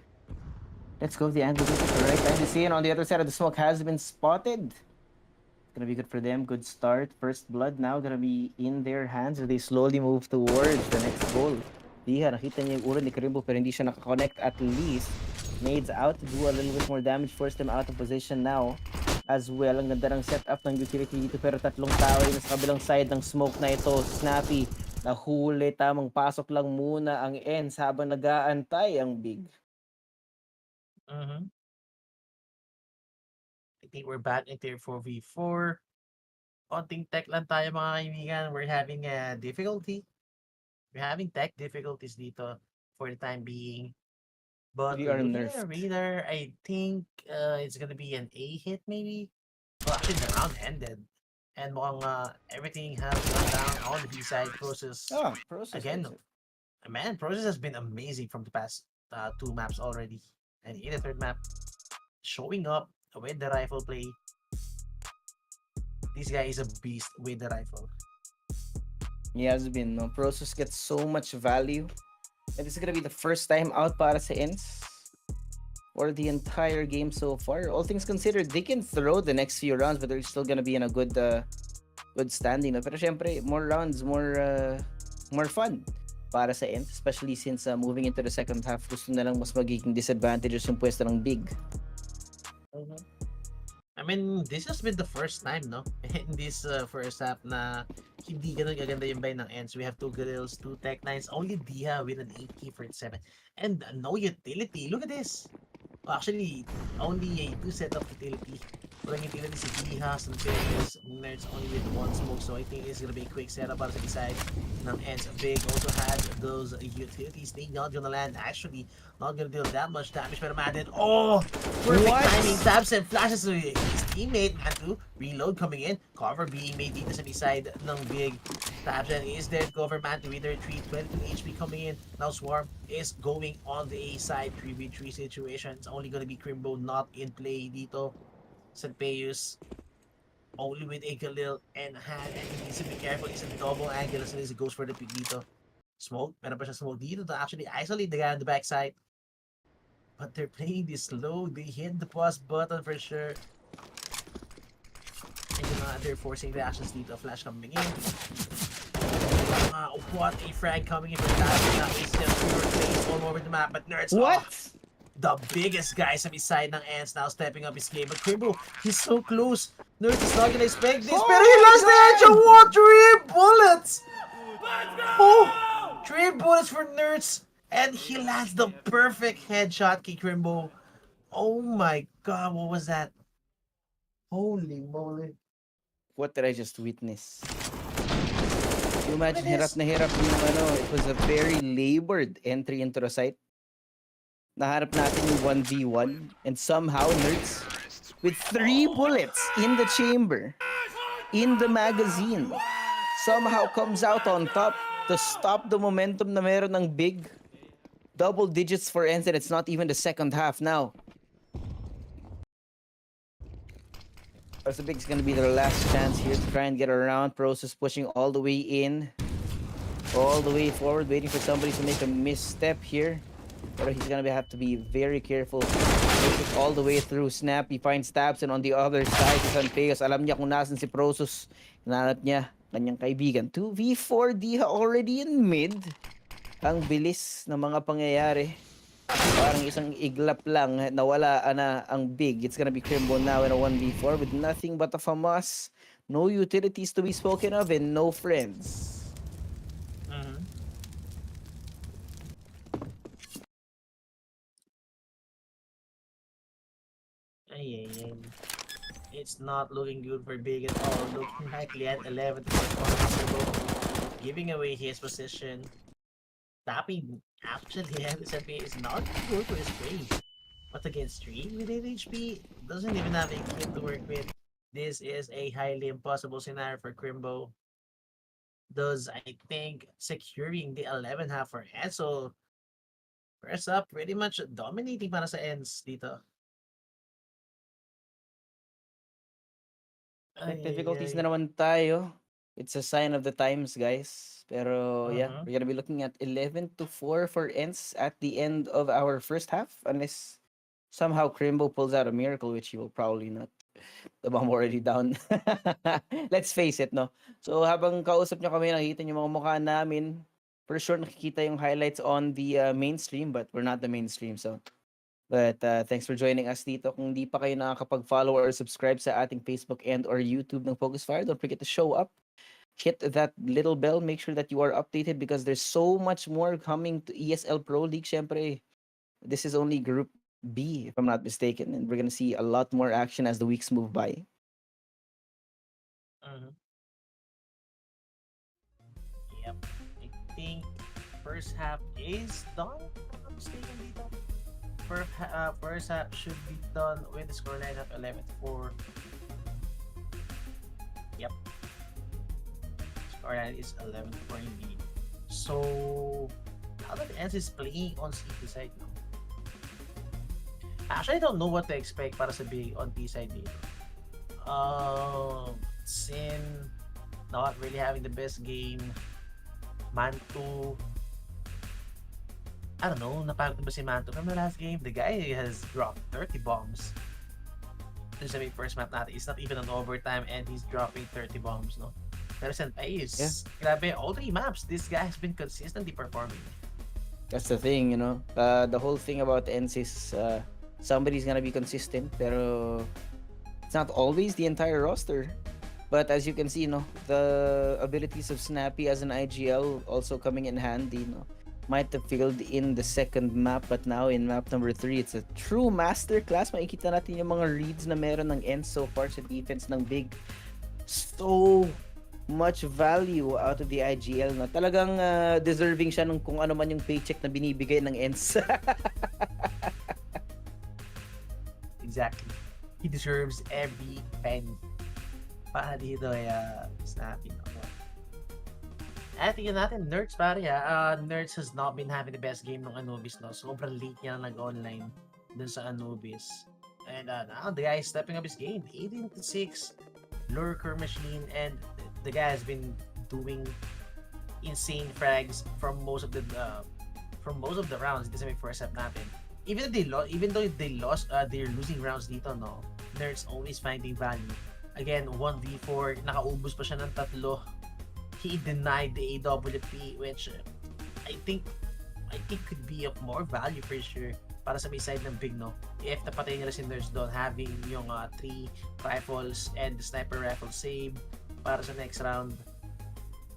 Let's go the angle dito for right time to see, and on the other side of the smoke has been spotted. It's gonna be good for them. Good start. First blood now gonna be in their hands as they slowly move towards the next goal. Diha, nakita niya yung uro ni Crimbo pero hindi siya nakakonect at least. Nades out to do a little bit more damage. Force them out of position now as well. Ang ganda ng setup ng utility dito pero tatlong tao yung sa kabilang side ng smoke na ito. Snappy, nahuli. Tamang pasok lang muna ang ENCE habang nag-aantay ang Big. I think we're back into 4v4. Konting tech lang tayo mga kaibigan. We're having a difficulty. We're having tech difficulties dito for the time being. But We are looking at nerfed. the radar, I think it's gonna be an A hit maybe. Well, actually the round ended. And mukhang everything has gone down on the B side. Process. Process. Again, man, Process has been amazing from the past 2 maps already. And in the 3rd map, showing up with the rifle play. This guy is a beast with the rifle. He has been. No? Process gets so much value. And this is gonna be the first time out para sa ENCE for the entire game so far. All things considered, they can throw the next few rounds, but they're still gonna be in a good standing. No? Pero syempre, more rounds, more fun para sa ENCE, especially since moving into the second half, gusto na lang mas magiging disadvantages yung pwesto ng Big. I mean, this has been the first time, no? In this first half na hindi ganun kaganda yung buy ng ENCE. We have 2 Grills, 2 Tech9s, only Diha with an 8k for 7. And no utility. Look at this. Well, actually, only a 2 set of utility. Walang utility si Diha, some Bears, Nerds only with 1 smoke. So I think it's gonna be a quick setup para sa side ng ENCE. Big also had those utilities. They not gonna land. Actually, not gonna deal that much damage. Pero Madden, oh! Perfect timing. Taps and flashes to his teammate. Mantu, reload coming in. Cover being made dito sa side ng Big. Taps and is there. Cover Mantu with their 22 HP coming in. Now Swarm is going on the A side. 3v3 situation. It's only gonna be Crimbo not in play dito. Sanpeus only with a Galil and hand, and he needs to be careful. It's a double angle as soon as he goes for the pick dito. Smoke, meron pa siya smoke dito to actually isolate the guy on the backside. But they're playing this slow. They hit the pause button for sure. And they're forcing reactions dito. Flash coming in. What a frag coming in from that. Now he's just face all over the map. But Nerds, What? the biggest guy sa side ng ENCE now stepping up his game. But Crimbo, he's so close. Nerds is not gonna expect this. Pero he lost the edge of what? 3 bullets! Oh! 3 bullets for Nerds. And he lands the perfect headshot kay Crimbo. Oh my god, what was that? Holy moly. What did I just witness? You imagine What hirap na hirap yung it was a very labored entry into the site. Naharap natin yung 1v1 and somehow Nerds with 3 bullets in the chamber, in the magazine, somehow comes out on top to stop the momentum na meron ng Big. Double digits for ENCE and it's not even the second half now. The Big's gonna be their last chance here to try and get around. Process pushing all the way in, all the way forward, waiting for somebody to make a misstep here. But he's gonna have to be very careful. Make it all the way through. Snap, he finds Tabs, and on the other side is Sanpeos. Alam niya kung nasan si Prosus. Hinanap niya kanyang kaibigan. 2v4 Diha already in mid. Ang bilis ng mga pangyayari. Parang isang iglap lang, nawala na ang Big. It's gonna be Crimbo now in a 1v4 with nothing but a FAMAS. No utilities to be spoken of and no friends. It's not looking good for Big at all. Looking like Lian 11 giving away his position. Tapping actually SFA is not good for his play. But against 3 with 8 HP, doesn't even have a kid to work with. This is a highly impossible scenario for Crimbo. Does I think securing the 11 half for ESL. First up, pretty much dominating para sa ENCE dito. Difficulties na naman tayo. It's a sign of the times, guys. Pero yeah, we're gonna be looking at 11-4 for ENCE at the end of our first half, unless somehow Crimbo pulls out a miracle, which he will probably not. The bomb already down. Let's face it, no? So habang kausap nyo kami, nakikita nyo mga mukha namin. For sure, nakikita yung highlights on the mainstream, but we're not the mainstream, so. But thanks for joining us dito. Kung di pa kayo nakakapag-follow or subscribe sa ating Facebook and or YouTube ng Focus Fire, don't forget to show up. Hit that little bell. Make sure that you are updated because there's so much more coming to ESL Pro League. Syempre, this is only Group B, if I'm not mistaken. And we're gonna see a lot more action as the weeks move by. Yep. I think first half is done. If I'm mistaken dito. First half should be done with the scoreline of 11-4. Yep. Scoreline is 11-4 indeed. So, now that ENCE is playing on CT side now. Actually, I don't know what to expect para sa Big on T side dito. Sin not really having the best game. Mantu, I don't know, napagod ba si Manto from the last game? The guy has dropped 30 bombs. Dun sa may first map natin, it's not even an overtime and he's dropping 30 bombs, no? Pero Senpais, grabe, all 3 maps, this guy has been consistently performing. That's the thing, you know. The whole thing about ENCE is somebody's gonna be consistent, pero it's not always the entire roster. But as you can see, no, the abilities of Snappy as an IGL also coming in handy, no. Might have failed in the second map, but now in map number 3, it's a true masterclass. Makikita natin yung mga reads na meron ng ENCE so far sa defense ng Big. So much value out of the IGL, no. Talagang deserving siya ng kung ano man yung paycheck na binibigay ng ENCE. Exactly. He deserves every penny. Para dito ay Snappy. At tingnan natin, Nerds pare Nerds has not been having the best game ng Anubis, no? Sobrang late niya nag-online dun sa Anubis. And now the guy is stepping up his game. 18-6, lurker machine, and the guy has been doing insane frags from most of the rounds. Dito sa may first half natin. Even though they lost, they're losing rounds dito, no? Nerds always finding value. Again, 1v4, nakaubos pa siya ng 3. He denied the AWP, which I think could be of more value for sure para sa may side ng Big, no? If napatay nila si Nerds doon, having yung 3 rifles and the sniper rifle save para sa next round,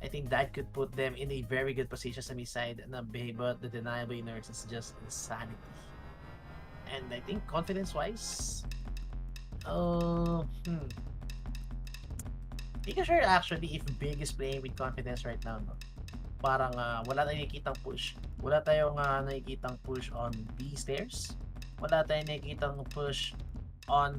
I think that could put them in a very good position sa may side na Big, but the denial by Nerds is just insanity. And I think confidence-wise, hindi ko sure actually if Big is playing with confidence right now, no? Parang wala tayong nakikitang push. Wala tayong nakikitang push on B stairs. Wala tayong nakikitang push on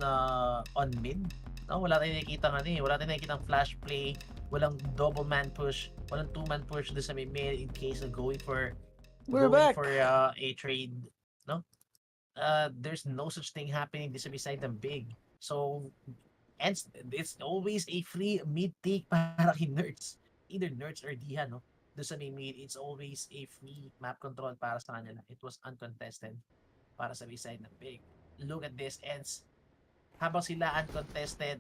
mid. No, wala tayong nakikitang wala tayong nakikitang flash play. Walang double man push. Walang 2-man push doon sa mid in case of going for a trade, no? There's no such thing happening this beside them Big. So and it's always a free mid take para kay Nerds. Either Nerds or Diha, no? Doon sa mid, it's always a free map control para sa kanila. It was uncontested para sa side ng Big. Look at this, ENCE. Habang sila uncontested,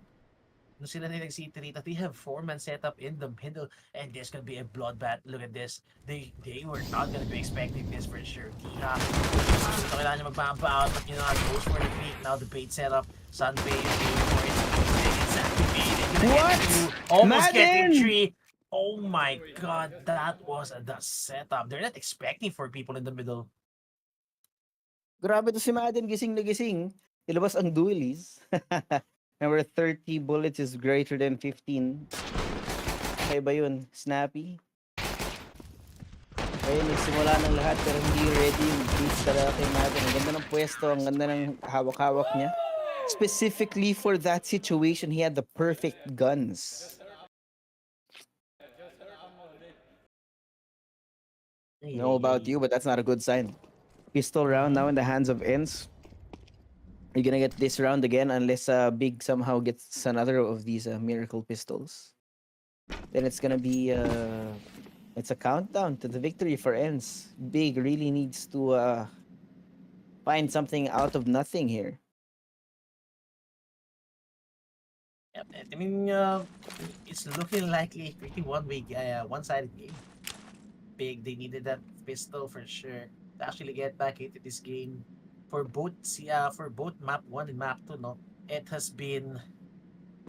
nung sila nag-C3, they have 4-man setup in the middle, and this could be a bloodbath. Look at this. They were not gonna be expecting this for sure. Diha, so kailangan niya mag-bump out, but goes for the peak. Now the bait setup, Sunbait, for it. What? Almost Madden! getting 3. Oh my god, that was the setup. They're not expecting 4 people in the middle. Grabe to si Madden, gising na gising. Ilabas ang duelies. Remember, 30 bullets is greater than 15. Kaya ba yun? Snappy? Kaya nagsimula ng lahat pero hindi ready yung beats talaga kay Madden. Ang ganda ng pwesto, ang ganda ng hawak-hawak niya. Specifically for that situation, he had the perfect guns. I don't know about you, but that's not a good sign. Pistol round now in the hands of ENCE. You're gonna get this round again unless Big somehow gets another of these miracle pistols. Then it's gonna be it's a countdown to the victory for ENCE. Big really needs to find something out of nothing here. Yep, I mean, it's looking likely pretty one-sided game. Big, they needed that pistol for sure to actually get back into this game. For both map 1 and map 2, no, it has been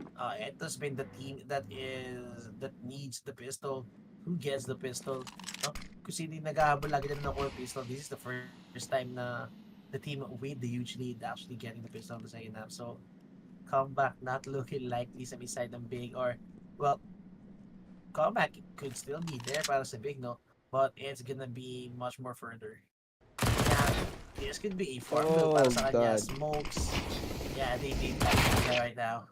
the team that needs the pistol who gets the pistol, no? Kasi hindi naghahabol lagi din ng pistol. This is the first time na the team with the huge lead actually getting the pistol on the second half. So comeback not looking likely sa side ng Big, or well, comeback could still be there para sa Big, no, but it's gonna be much more further. This could be a farm build para sa kanya. Smokes. Yeah, they like it right now.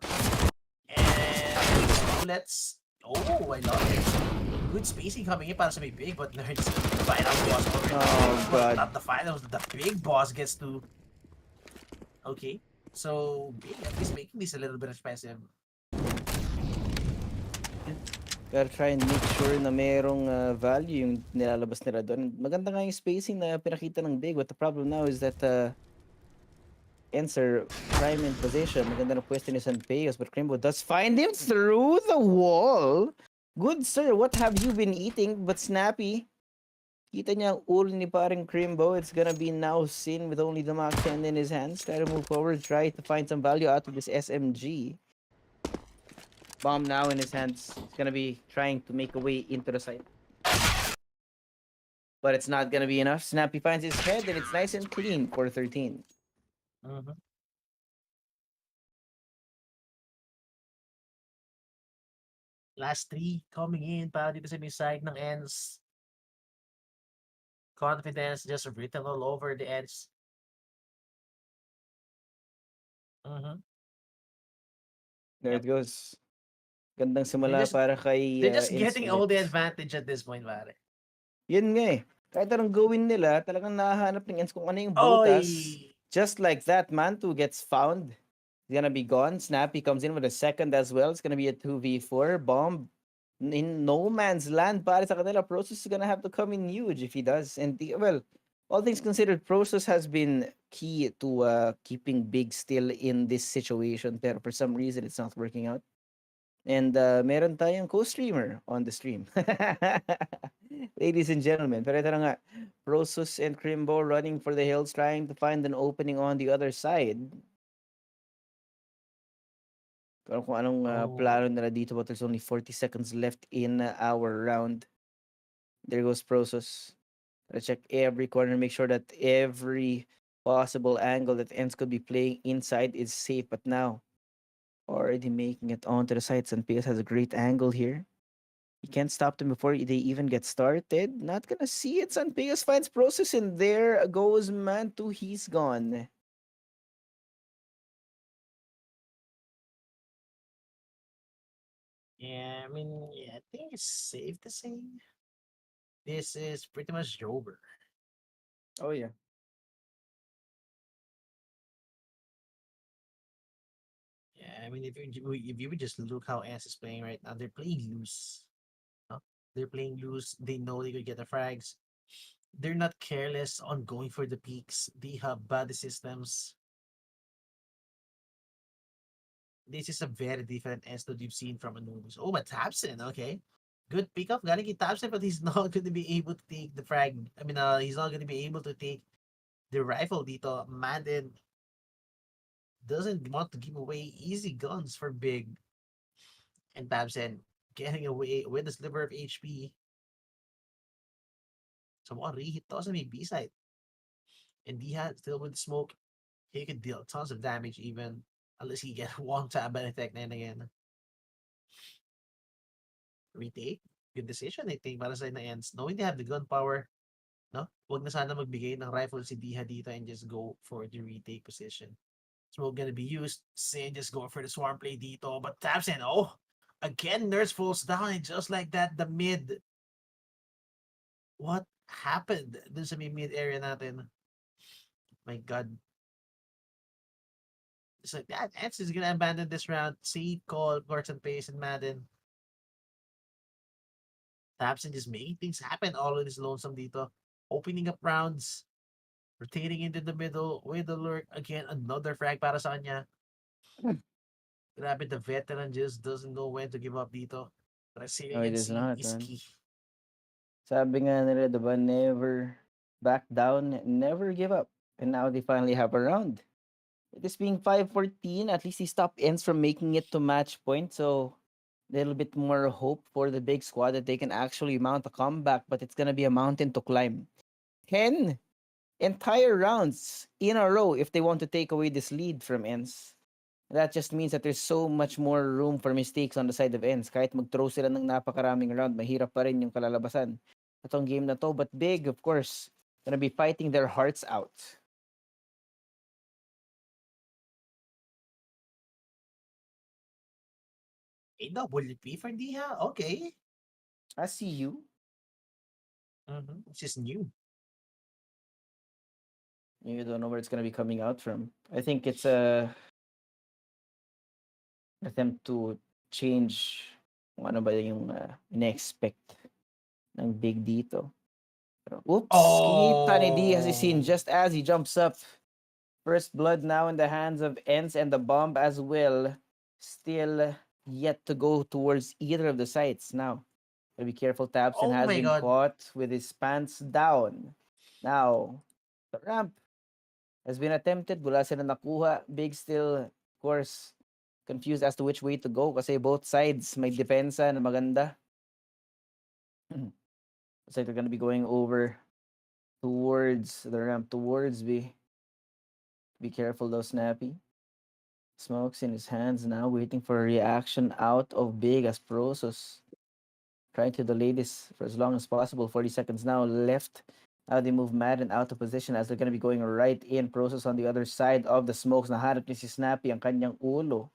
And let's... Oh, I love it. Good spacing coming in para sa Big, but Nerds, the final boss already. Oh, God. Not the finals, the Big boss gets to... Okay. So, Big is making this a little bit expensive. Gotta try and make sure na merong value yung nilalabas nila doon. Maganda nga yung spacing na pinakita ng Big. But the problem now is that ENCE are prime in position. Maganda na pwesto ni Sanpeyos, but Crimbo does find him through the wall. Good sir, what have you been eating? But Snappy, kita niya ang ulo ni parang Crimbo. It's gonna be now Sin with only the Mach 10 in his hands. Try to move forward, try to find some value out of this SMG. Bomb now in his hands. He's gonna be trying to make a way into the site. But it's not gonna be enough. Snappy finds his head, and it's nice and clean for 13. Mhm. Last 3 coming in para dito sa may side ng ENCE. Confidence just written all over the ENCE. There Yep. it goes. Gandang simula just- para kay They're just ENCE getting all the ulit. advantage at this point, pare. Yun nga eh. Kahit anong gawin nila, talagang nahahanap ng ENCE kung ano yung butas. Oy! Just like that, Mantu gets found. He's gonna be gone. Snappy comes in with a second as well. It's gonna be a 2v4. Bomb in no man's land para sa kanila. Process is gonna have to come in huge if he does. And well, all things considered, Process has been key to keeping Big still in this situation. Pero for some reason, it's not working out. And meron tayong co-streamer on the stream. Ladies and gentlemen, pero ito na nga. Prosus and Crimbo running for the hills, trying to find an opening on the other side. Pero kung anong plano nila dito, but there's only 40 seconds left in our round. There goes Prosus. Gotta check every corner, make sure that every possible angle that ENCE could be playing inside is safe. But now, already making it onto the side. Sanpias has a great angle here. You can't stop them before they even get started. Not gonna see it. Sanpias finds Process, and there goes Mantu. He's gone. Yeah, I mean, yeah, I think it's safe to say this is pretty much over. Oh yeah. Yeah, I mean, if you would just look how ENCE is playing right now, they're playing loose. No? They're playing loose. They know they could get the frags. They're not careless on going for the peaks. They have body systems. This is a very different ENCE that you've seen from Anubis. Oh, but Tabson, okay. Good pickup. Galing kay Tabson, but he's not going to be able to take the frag. I mean, he's not going to be able to take the rifle dito. Madden doesn't want to give away easy guns for Big. And Tabson getting away with a sliver of HP. So what re-hit to sa may B-side. And Diha still with smoke. He could deal tons of damage even. Unless he get one tap by attack na yun again. Retake. Good decision, I think, para sa na ENCE. Knowing they have the gun power, no? Huwag na sana magbigay ng rifle si Diha dito and just go for the retake position. Smoke gonna be used. Sin just going for the swarm play dito. But Tabson, oh! Again, Nurse falls down and just like that, the mid. What happened dun sa mid area natin? My God. It's like that. ENCE is gonna abandon this round. Save call, courts and pace, and Madden. Tabson just making things happen all on his lonesome dito. Opening up rounds. Rotating into the middle with the lurk. Again, another frag para sa kanya. Grabe, the veteran just doesn't know when to give up dito. No, he Resiliency does not, is man. key. Sabi nga nila, diba, never back down, never give up. And now they finally have a round. This being 5-14, at least he stopped ENCE from making it to match point. So a little bit more hope for the big squad that they can actually mount a comeback, but it's gonna be a mountain to climb. 10 entire rounds in a row if they want to take away this lead from ENCE. That just means that there's so much more room for mistakes on the side of ENCE. Kahit mag-throw sila ng napakaraming round, mahirap pa rin yung kalalabasan. Itong game na to, but Big, of course, gonna be fighting their hearts out. AWP for Diha? Okay. I see you. It's just new. You don't know where it's gonna be coming out from. I think it's a attempt to change kung ano ba yung ina-expect ng Big dito. Pero, oops! Kinita ni Diaz is seen just as he jumps up. First blood now in the hands of ENCE, and the bomb as well. Still yet to go towards either of the sites now. Gotta be careful, Tabson Oh has my been God. caught with his pants down. Now, the ramp has been attempted. Wala sila nakuha. Big still, of course, confused as to which way to go kasi both sides may depensa na maganda. Looks like they're gonna be going over towards the ramp, towards B. Be careful though, Snappy. Smokes in his hands now, waiting for a reaction out of Big as Prosos trying to delay this for as long as possible. 40 seconds now left. Now they move Madden out of position as they're gonna be going right in. Prosos on the other side of the smokes. Nahanap ni si Snappy ang kanyang ulo.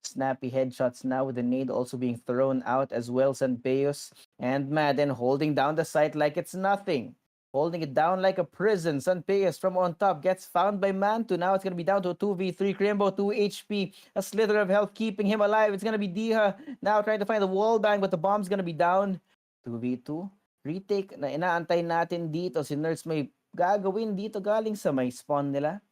Snappy headshots now with the nade also being thrown out as well. Sanpeos and Madden holding down the site like it's nothing. Holding it down like a prison. Sanpeos from on top gets found by Mantu. Now it's going to be down to a 2v3. Crimbo 2 HP. A slither of health keeping him alive. It's going to be Diha now trying to find the wall bang, but the bomb's going to be down. 2v2. Retake na inaantay natin dito. Si Nerds may gagawin dito galing sa may spawn nila.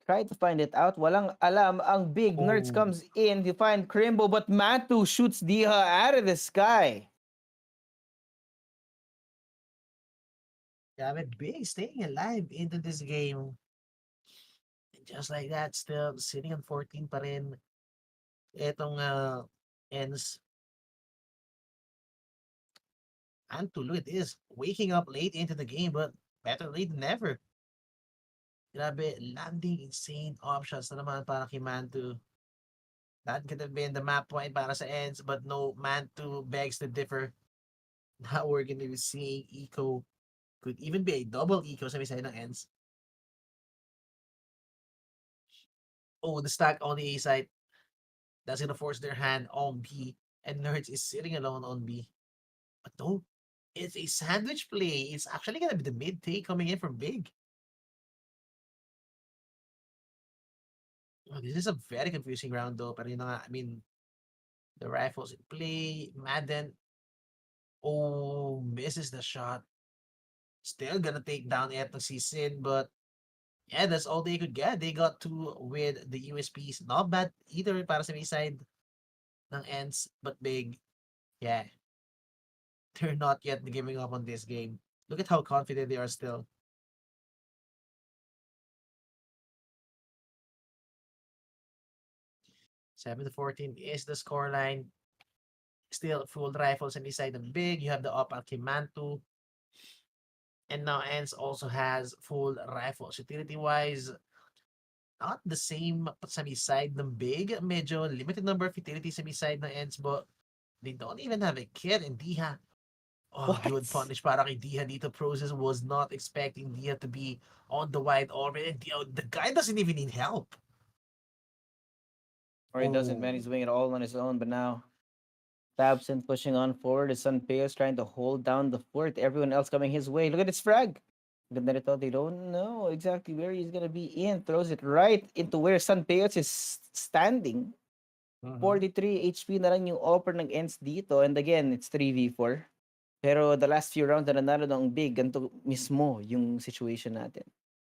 Try to find it out. Walang alam. Ang big Nerds comes in to find Crimbo, but Mantu shoots Diha out of the sky. Grabe, Big staying alive into this game. And just like that, still sitting on 14 pa rin. Etong ENCE. And Tuluit is waking up late into the game, but better late than never. Grabe, landing insane options na naman para kay Mantu. That could have been the map point para sa ENCE, but no, Mantu begs to differ. Now we're going to be seeing Eco. Could even be a double Eco sa may side ng ENCE. Oh, the stack on the A side. That's gonna force their hand on B. And Nerds is sitting alone on B. But no, it's a sandwich play. It's actually gonna be the mid take coming in from Big. Oh, this is a very confusing round though. Pero yun na nga, I mean, the rifles in play. Madden. Oh, misses the shot. Still gonna take down etong si Sid, but yeah, that's all they could get. They got two with the USPs. Not bad either para sa may side ng ENCE, but Big. Yeah. They're not yet giving up on this game. Look at how confident they are still. Seven to 14 is the scoreline. Still full rifles on the side of Big. You have the up Mantu. And now ENCE also has full rifles. Utility-wise, not the same sa may side ng Big. Medyo limited number of utilities sa may side ng ENCE, but they don't even have a kid in Diha. Oh, What? good punish para kay Diha dito. Process was not expecting Diha to be on the wide orbit. And the guy doesn't even need help. Or he doesn't, man. He's doing it all on his own, but now Tabson pushing on forward. His son Peos trying to hold down the fort. Everyone else coming his way. Look at this frag. Ganda nito. They don't know exactly where he's gonna be in. Throws it right into where San Peos is standing. 43 HP na lang yung offer ng ENCE dito. And again, it's 3v4. Pero the last few rounds na nanalo ng Big, ganito mismo yung situation natin.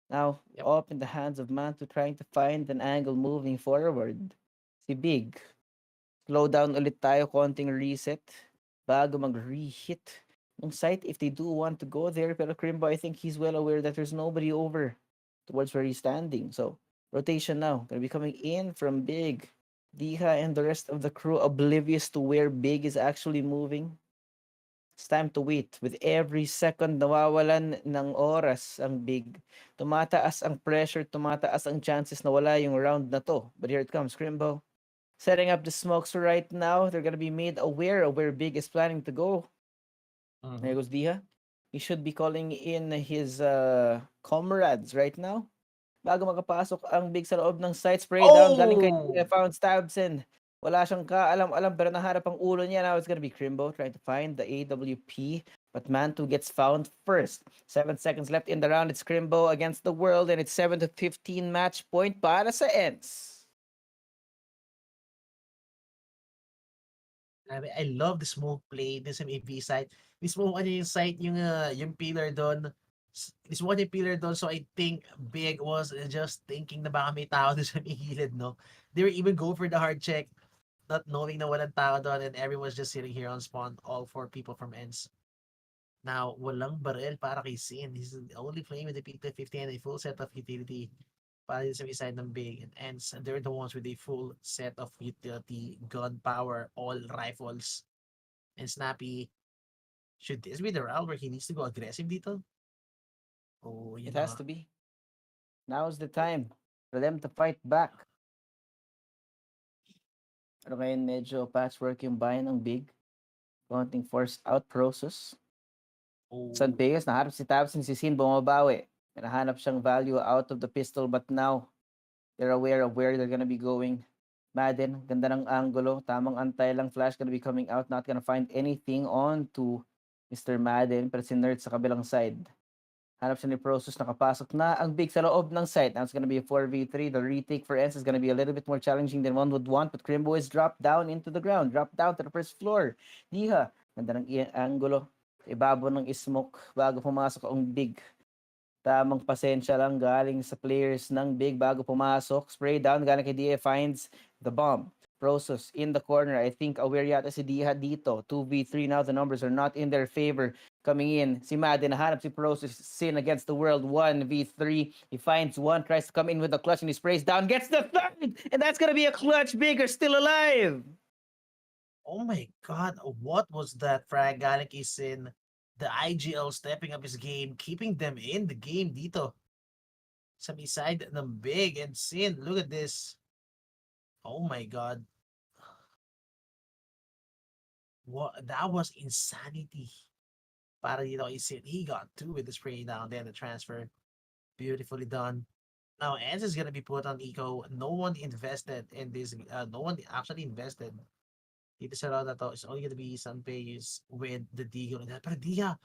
Now, up in the hands of Mantu trying to find an angle moving forward. Si Big. Slow down ulit tayo, konting reset bago mag-re-hit ng site if they do want to go there. Pero Crimbo, I think he's well aware that there's nobody over towards where he's standing. So, rotation now. Gonna be coming in from Big. Diha and the rest of the crew oblivious to where Big is actually moving. It's time to wait. With every second nawawalan ng oras ang Big. Tumataas ang pressure, tumataas ang chances na wala yung round na to. But here it comes, Crimbo. Setting up the smokes right now. They're gonna be made aware of where Big is planning to go. There goes Diha. He should be calling in his comrades right now. Bago makapasok ang Big sa loob ng site. Spray down. Galing kay Diha. Found Stabson. Wala siyang kaalam-alam pero naharap ang ulo niya. Now it's gonna be Crimbo trying to find the AWP. But Mantu gets found first. 7 seconds left in the round. It's Crimbo against the world and it's 7 to 15 match point para sa ENCE. I love the smoke play dun sa AV side. Mismo ano yung site, yung pillar doon. Mismo yung pillar doon. So I think Big was just thinking na baka may tao doon sa may gilid, no? They were even go for the hard check, not knowing na walang tao doon and everyone's just sitting here on spawn, all 4 people from ENCE. Now, walang barrel para kay Sin. He's only playing with the P250 and a full set of utility. para sa may side ng big and ends. They're the ones with a full set of utility, gun power, all rifles. And Snappy, should this be the round where he needs to go aggressive dito? Oh, It yun has na. to be. Now's the time for them to fight back. Pero ngayon medyo patchwork yung bayan ng big. Konting forced out process. Oh, San Vegas, nahanap si Tabsin, si Sin bumabawi. Nahanap siyang value out of the pistol but now they're aware of where they're gonna be going. Madden, ganda ng angulo. Tamang antay lang. Flash gonna be coming out. Not gonna find anything on to Mr. Madden. Pero si Nerd sa kabilang side. Hanap siya ni Prosus. Nakapasok na ang big sa loob ng site. Now it's gonna be a 4v3. The retake for ENCE is gonna be a little bit more challenging than one would want. But Crimbo is dropped down into the ground. Dropped down to the first floor. Diha. Ganda ng angulo. Ibabo ng smoke bago pumasok ang big. Tamang pasensya lang galing sa players ng big bago pumasok. Spray down galing kay Dia, finds the bomb. Process in the corner. I think aware yata si Dia dito. 2v3 now. The numbers are not in their favor. Coming in, si Madden nahanap si Process. Sin against the world. 1v3. He finds one. Tries to come in with the clutch and he sprays down. Gets the third! And that's gonna be a clutch. Bigger still alive! oh my God, what was that frag galing kay Sin? The IGL stepping up his game, keeping them in the game dito. Sa may side ng big and Sin, look at this. Oh my God. What, that was insanity. Para dito kay Sin. He got two with the spray down, then the transfer. Beautifully done. Now, ENCE is going to be put on eco. No one invested in this. No one actually invested. Dito sa round na to, it's only going to be Sanpei's with the Digo. Pero Dia,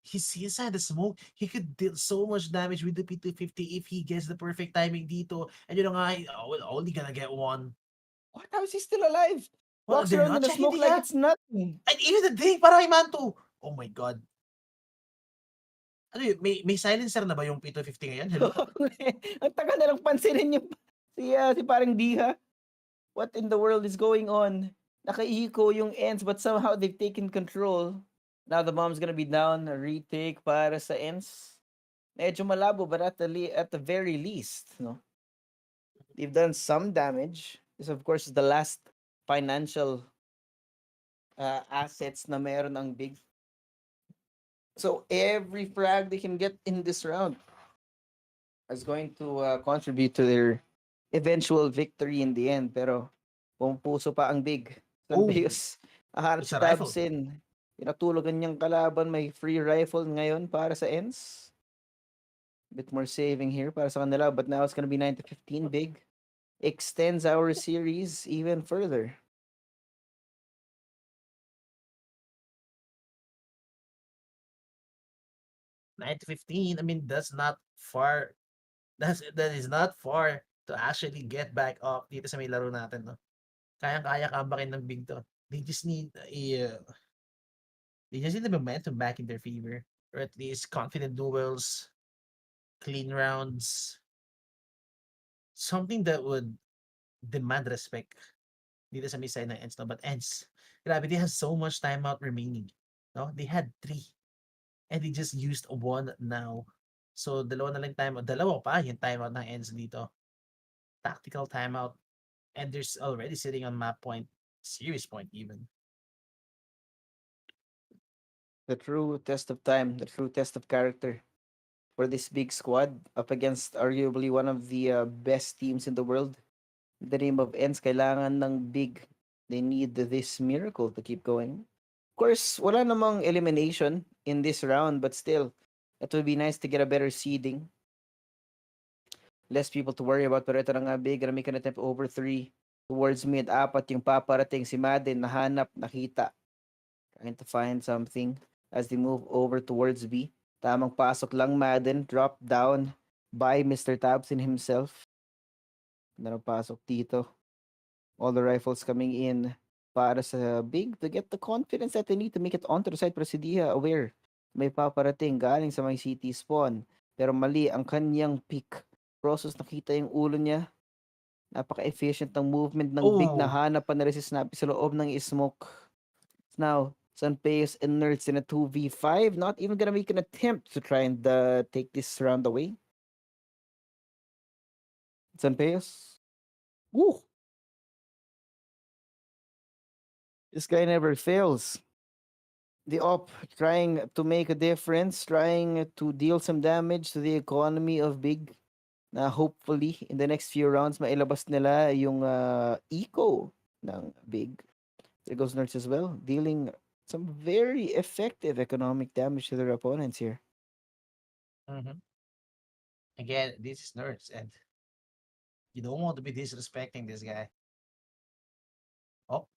he's inside the smoke. He could deal so much damage with the P250 if he gets the perfect timing dito. And you know nga, only gonna get one. What? How is he still alive? Well, Walks they're around not in the checking smoke like Dia. it's nothing. And even the Dig, para kay Manto. Oh my God. Ano yun, may silencer na ba yung P250 ngayon? Hello? Ang tagal na lang pansinin yung si parang Diha. What in the world is going on? Naka-eco yung ends but somehow they've taken control. Now the bomb's gonna be down. A retake para sa ends. Medyo malabo but at the very least, no? They've done some damage. This of course is the last financial assets na meron ang big. So every frag they can get in this round is going to contribute to their eventual victory in the end. Pero pumpuso pa ang big. Sanbios, ahanap It's si a rifle. Tabsin. Pinatulogan niyang kalaban. May free rifle ngayon para sa ENCE. Bit more saving here para sa kanila. But now it's gonna be 9-15 big. Extends our series even further. Nine to 15, I mean, that's not far. That is not far to actually get back up dito sa may laro natin, no? Kayang-kaya kambakin ng big to. They just need the momentum back in their favor. Or at least confident duels, clean rounds. Something that would demand respect dito sa may side ng ENCE, no? But ENCE, grabe, they have so much timeout remaining. No? They had 3. And they just used 1 now. So, dalawa na lang timeout. Dalawa pa yung timeout ng ENCE dito. Tactical timeout. And they're already sitting on map point. Series point even. The true test of time, the true test of character for this big squad up against arguably one of the best teams in the world. In the name of ENCE, kailangan ng big. They need this miracle to keep going. Of course, wala namang elimination in this round, but still, it would be nice to get a better seeding. Less people to worry about, pero ito na nga big, gonna make an attempt over 3 towards mid. 4 yung paparating. Si Madden, nahanap, nakita. Trying to find something as they move over towards B. Tamang pasok lang Madden, dropped down by Mr. Tabsin himself. Pasok dito. All the rifles coming in para sa big to get the confidence that they need to make it onto the side. Pero si Dia aware, may paparating galing sa may CT spawn. Pero mali ang kanyang pick. Process, nakita yung ulo niya. Napaka-efficient ng movement ng big. Nahanap pa na rin si Snappy sa loob ng smoke. Now, Sanpei's and Nerds in a 2v5. Not even gonna make an attempt to try and take this round away. San Peos. Woo! This guy never fails. The op trying to make a difference, trying to deal some damage to the economy of Big. Na hopefully in the next few rounds mailabas nila yung eco ng Big. There goes Nerds as well, dealing some very effective economic damage to their opponents here. Mm-hmm. Again, this is Nerds, and you don't want to be disrespecting this guy. Oh.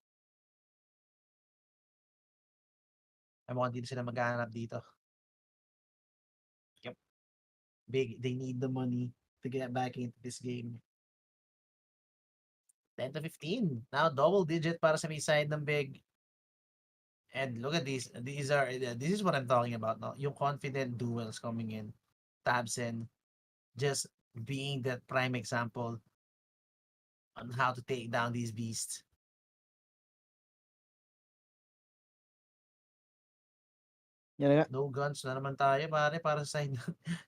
Ay, mukhang dito sila maghahanap dito. Yep. Big, they need the money to get back into this game. 10 to 15. Now, double digit para sa may side ng Big. And look at these. This is what I'm talking about now. Yung confident duels coming in. Tabsen just being that prime example on how to take down these beasts. Yan nga. No guns na naman tayo, pare, para sa side.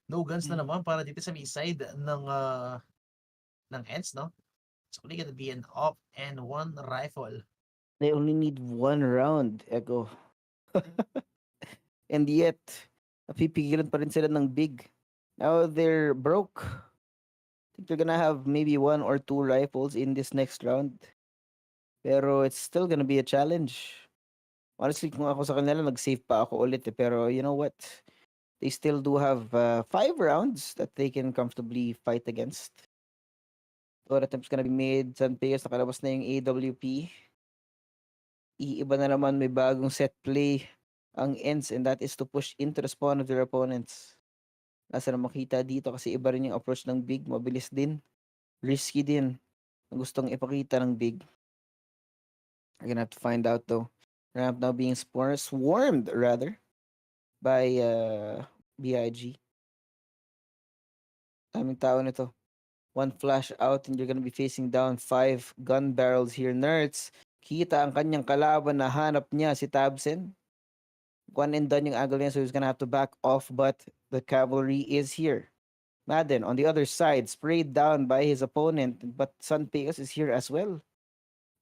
No guns na naman para dito sa may side ng ENCE, no? It's only gonna be an op and one rifle. They only need one round, Echo. And yet, napipigilan pa rin sila ng Big. Now they're broke. I think they're gonna have maybe 1 or 2 rifles in this next round. Pero it's still gonna be a challenge. Honestly, kung ako sa kanila, nag-save pa ako ulit. Pero you know what? They still do have 5 rounds that they can comfortably fight against. So attempts gonna be made. San Pedro, nakalabas na yung AWP. Iiba na naman, may bagong set play ang ENCE, and that is to push into the spawn of their opponents. Nasa na makita dito kasi iba rin yung approach ng Big. Mabilis din. Risky din. Ang gustong ipakita ng Big. I'm gonna have to find out though. Ramp now being swarmed rather by BIG. Daming tao nito. 1 flash out and you're gonna be facing down 5 gun barrels here. Nerds, kita ang kanyang kalaban na hanap niya si Tabsen. 1 and done yung angle niya, so he's gonna have to back off, but the cavalry is here. Madden on the other side, sprayed down by his opponent, but Sun Pegas is here as well.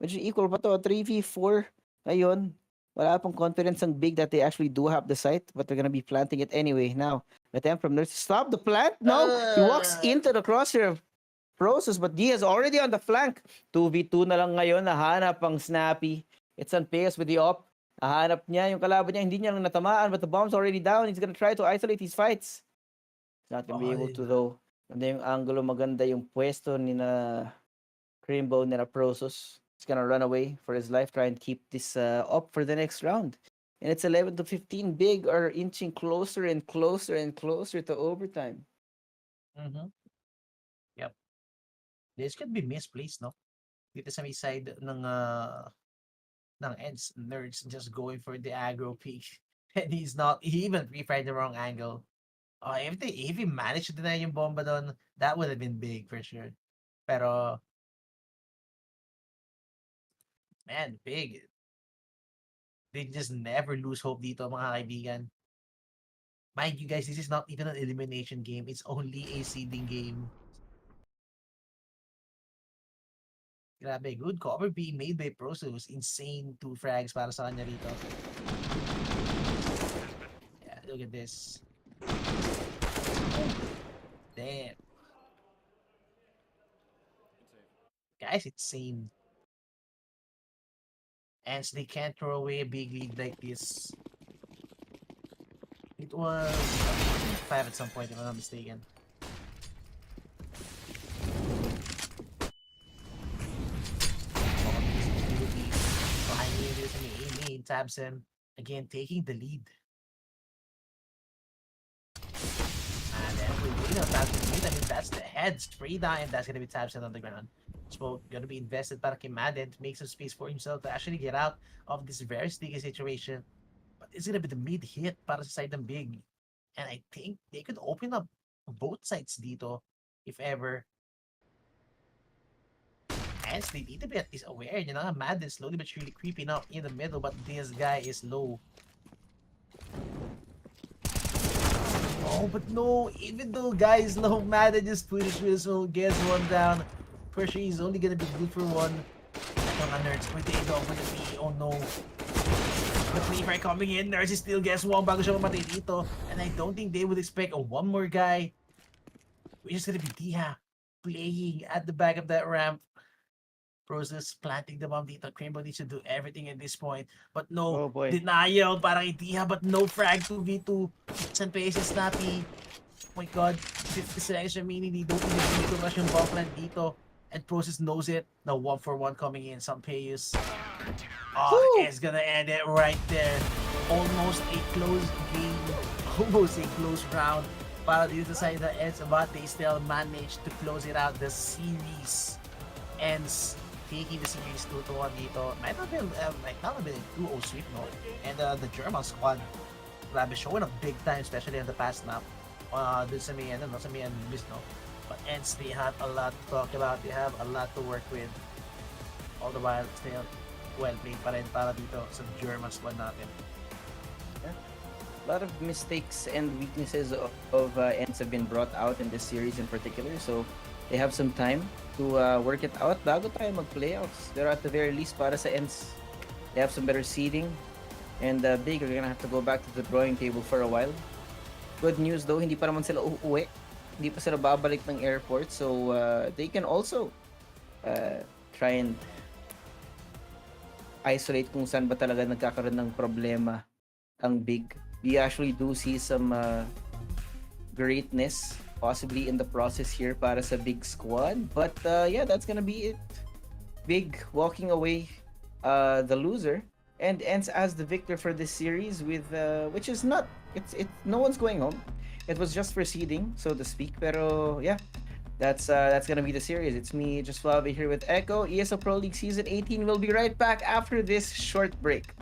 Medyo equal pa to, 3v4 ngayon. Wala pang confidence ang Big that they actually do have the site, but they're gonna be planting it anyway. Now, the attempt from Nurse to stop the plant? No! He walks into the crosshair process, but Diaz already on the flank. 2v2 na lang ngayon, nahanap ang Snappy. It's on pace with the op. Nahanap niya yung kalaban niya, hindi niya lang natamaan, but the bomb's already down. He's gonna try to isolate his fights. He's not gonna be able to though. Ganda yung angulo, maganda yung pwesto ni na Crimbo ni na Prosos. He's gonna run away for his life, try and keep this up for the next round. And it's 11 to 15. Big are inching closer and closer and closer to overtime. Mm-hmm. Yep. This could be misplaced, no? Dito sa may side ng ENCE. Nerds just going for the aggro peak. And he even pre-fired the wrong angle. If he managed to deny yung bomba doon, that would have been big for sure. Pero man, Big. They just never lose hope dito, mga kaibigan. Mind you guys, this is not even an elimination game. It's only a seeding game. Grabe, good cover being made by Prosos. Insane 2 frags para sa kanya rito. Yeah, look at this. Damn. Guys, it's insane. And they can't throw away a big lead like this. It was 5 at some point, if I'm not mistaken. Tabsen again taking the lead. And then Tabsen lead. I mean, that's the head spray down, and that's gonna be Tabsen on the ground. Smoke gonna be invested para kay Madden to make some space for himself to actually get out of this very sticky situation. But it's gonna be the mid hit para sa side ng Big. And I think they could open up both sides dito if ever. And they need to be at least aware. You know, Madden slowly but surely creeping up in the middle, but this guy is low. Oh, but no, even though guys, no manages Twitch Whistle, gets one down. For sure, he's only gonna be good for one. Ito nga, Nerds, Vertigo for the B. Oh no. The free fire coming in, Nerds still gets one bago siya mamatay dito. And I don't think they would expect one more guy. Which is gonna be Diha playing at the back of that ramp. Process planting the bomb dito. Crimbo needs to do everything at this point. But no, Oh boy. denial para kay Diha, but no frag 2v2. San Pace is snappy. Oh my god, 50 seconds remaining. They don't even need to rush yung bomb plant dito. And Process knows it. Now 1-for-1 coming in. San Pace. Oh, it's gonna end it right there. Almost a close game. Almost a close round. Para dito sa side the ENCE, but they still managed to close it out. The series ends taking the series 2-1 dito. Might not have been a 2-0 sweep, no? And the German squad, grabe, showing up big time, especially in the past map. Dun sa may, sa may Anubis, no? But ENCE, they have a lot to talk about. They have a lot to work with. All the while, still well played pa rin para dito sa German squad natin. A lot of mistakes and weaknesses of ENCE have been brought out in this series in particular, so they have some time to work it out bago tayo mag-playoffs. Pero at the very least, para sa ENCE, they have some better seeding, and Big are gonna have to go back to the drawing table for a while. Good news though, hindi pa naman sila uuwi. Hindi pa sila babalik ng airport, so they can also try and isolate kung saan ba talaga nagkakaroon ng problema ang Big. We actually do see some greatness possibly in the process here para sa Big squad, but yeah, that's gonna be it. Big walking away the loser, and ENCE as the victor for this series with which is not, it's no one's going home. It was just for seeding, so to speak, pero yeah, that's gonna be the series. It's me, Just Flavi, here with Echo. ESL Pro League Season 18 will be right back after this short break.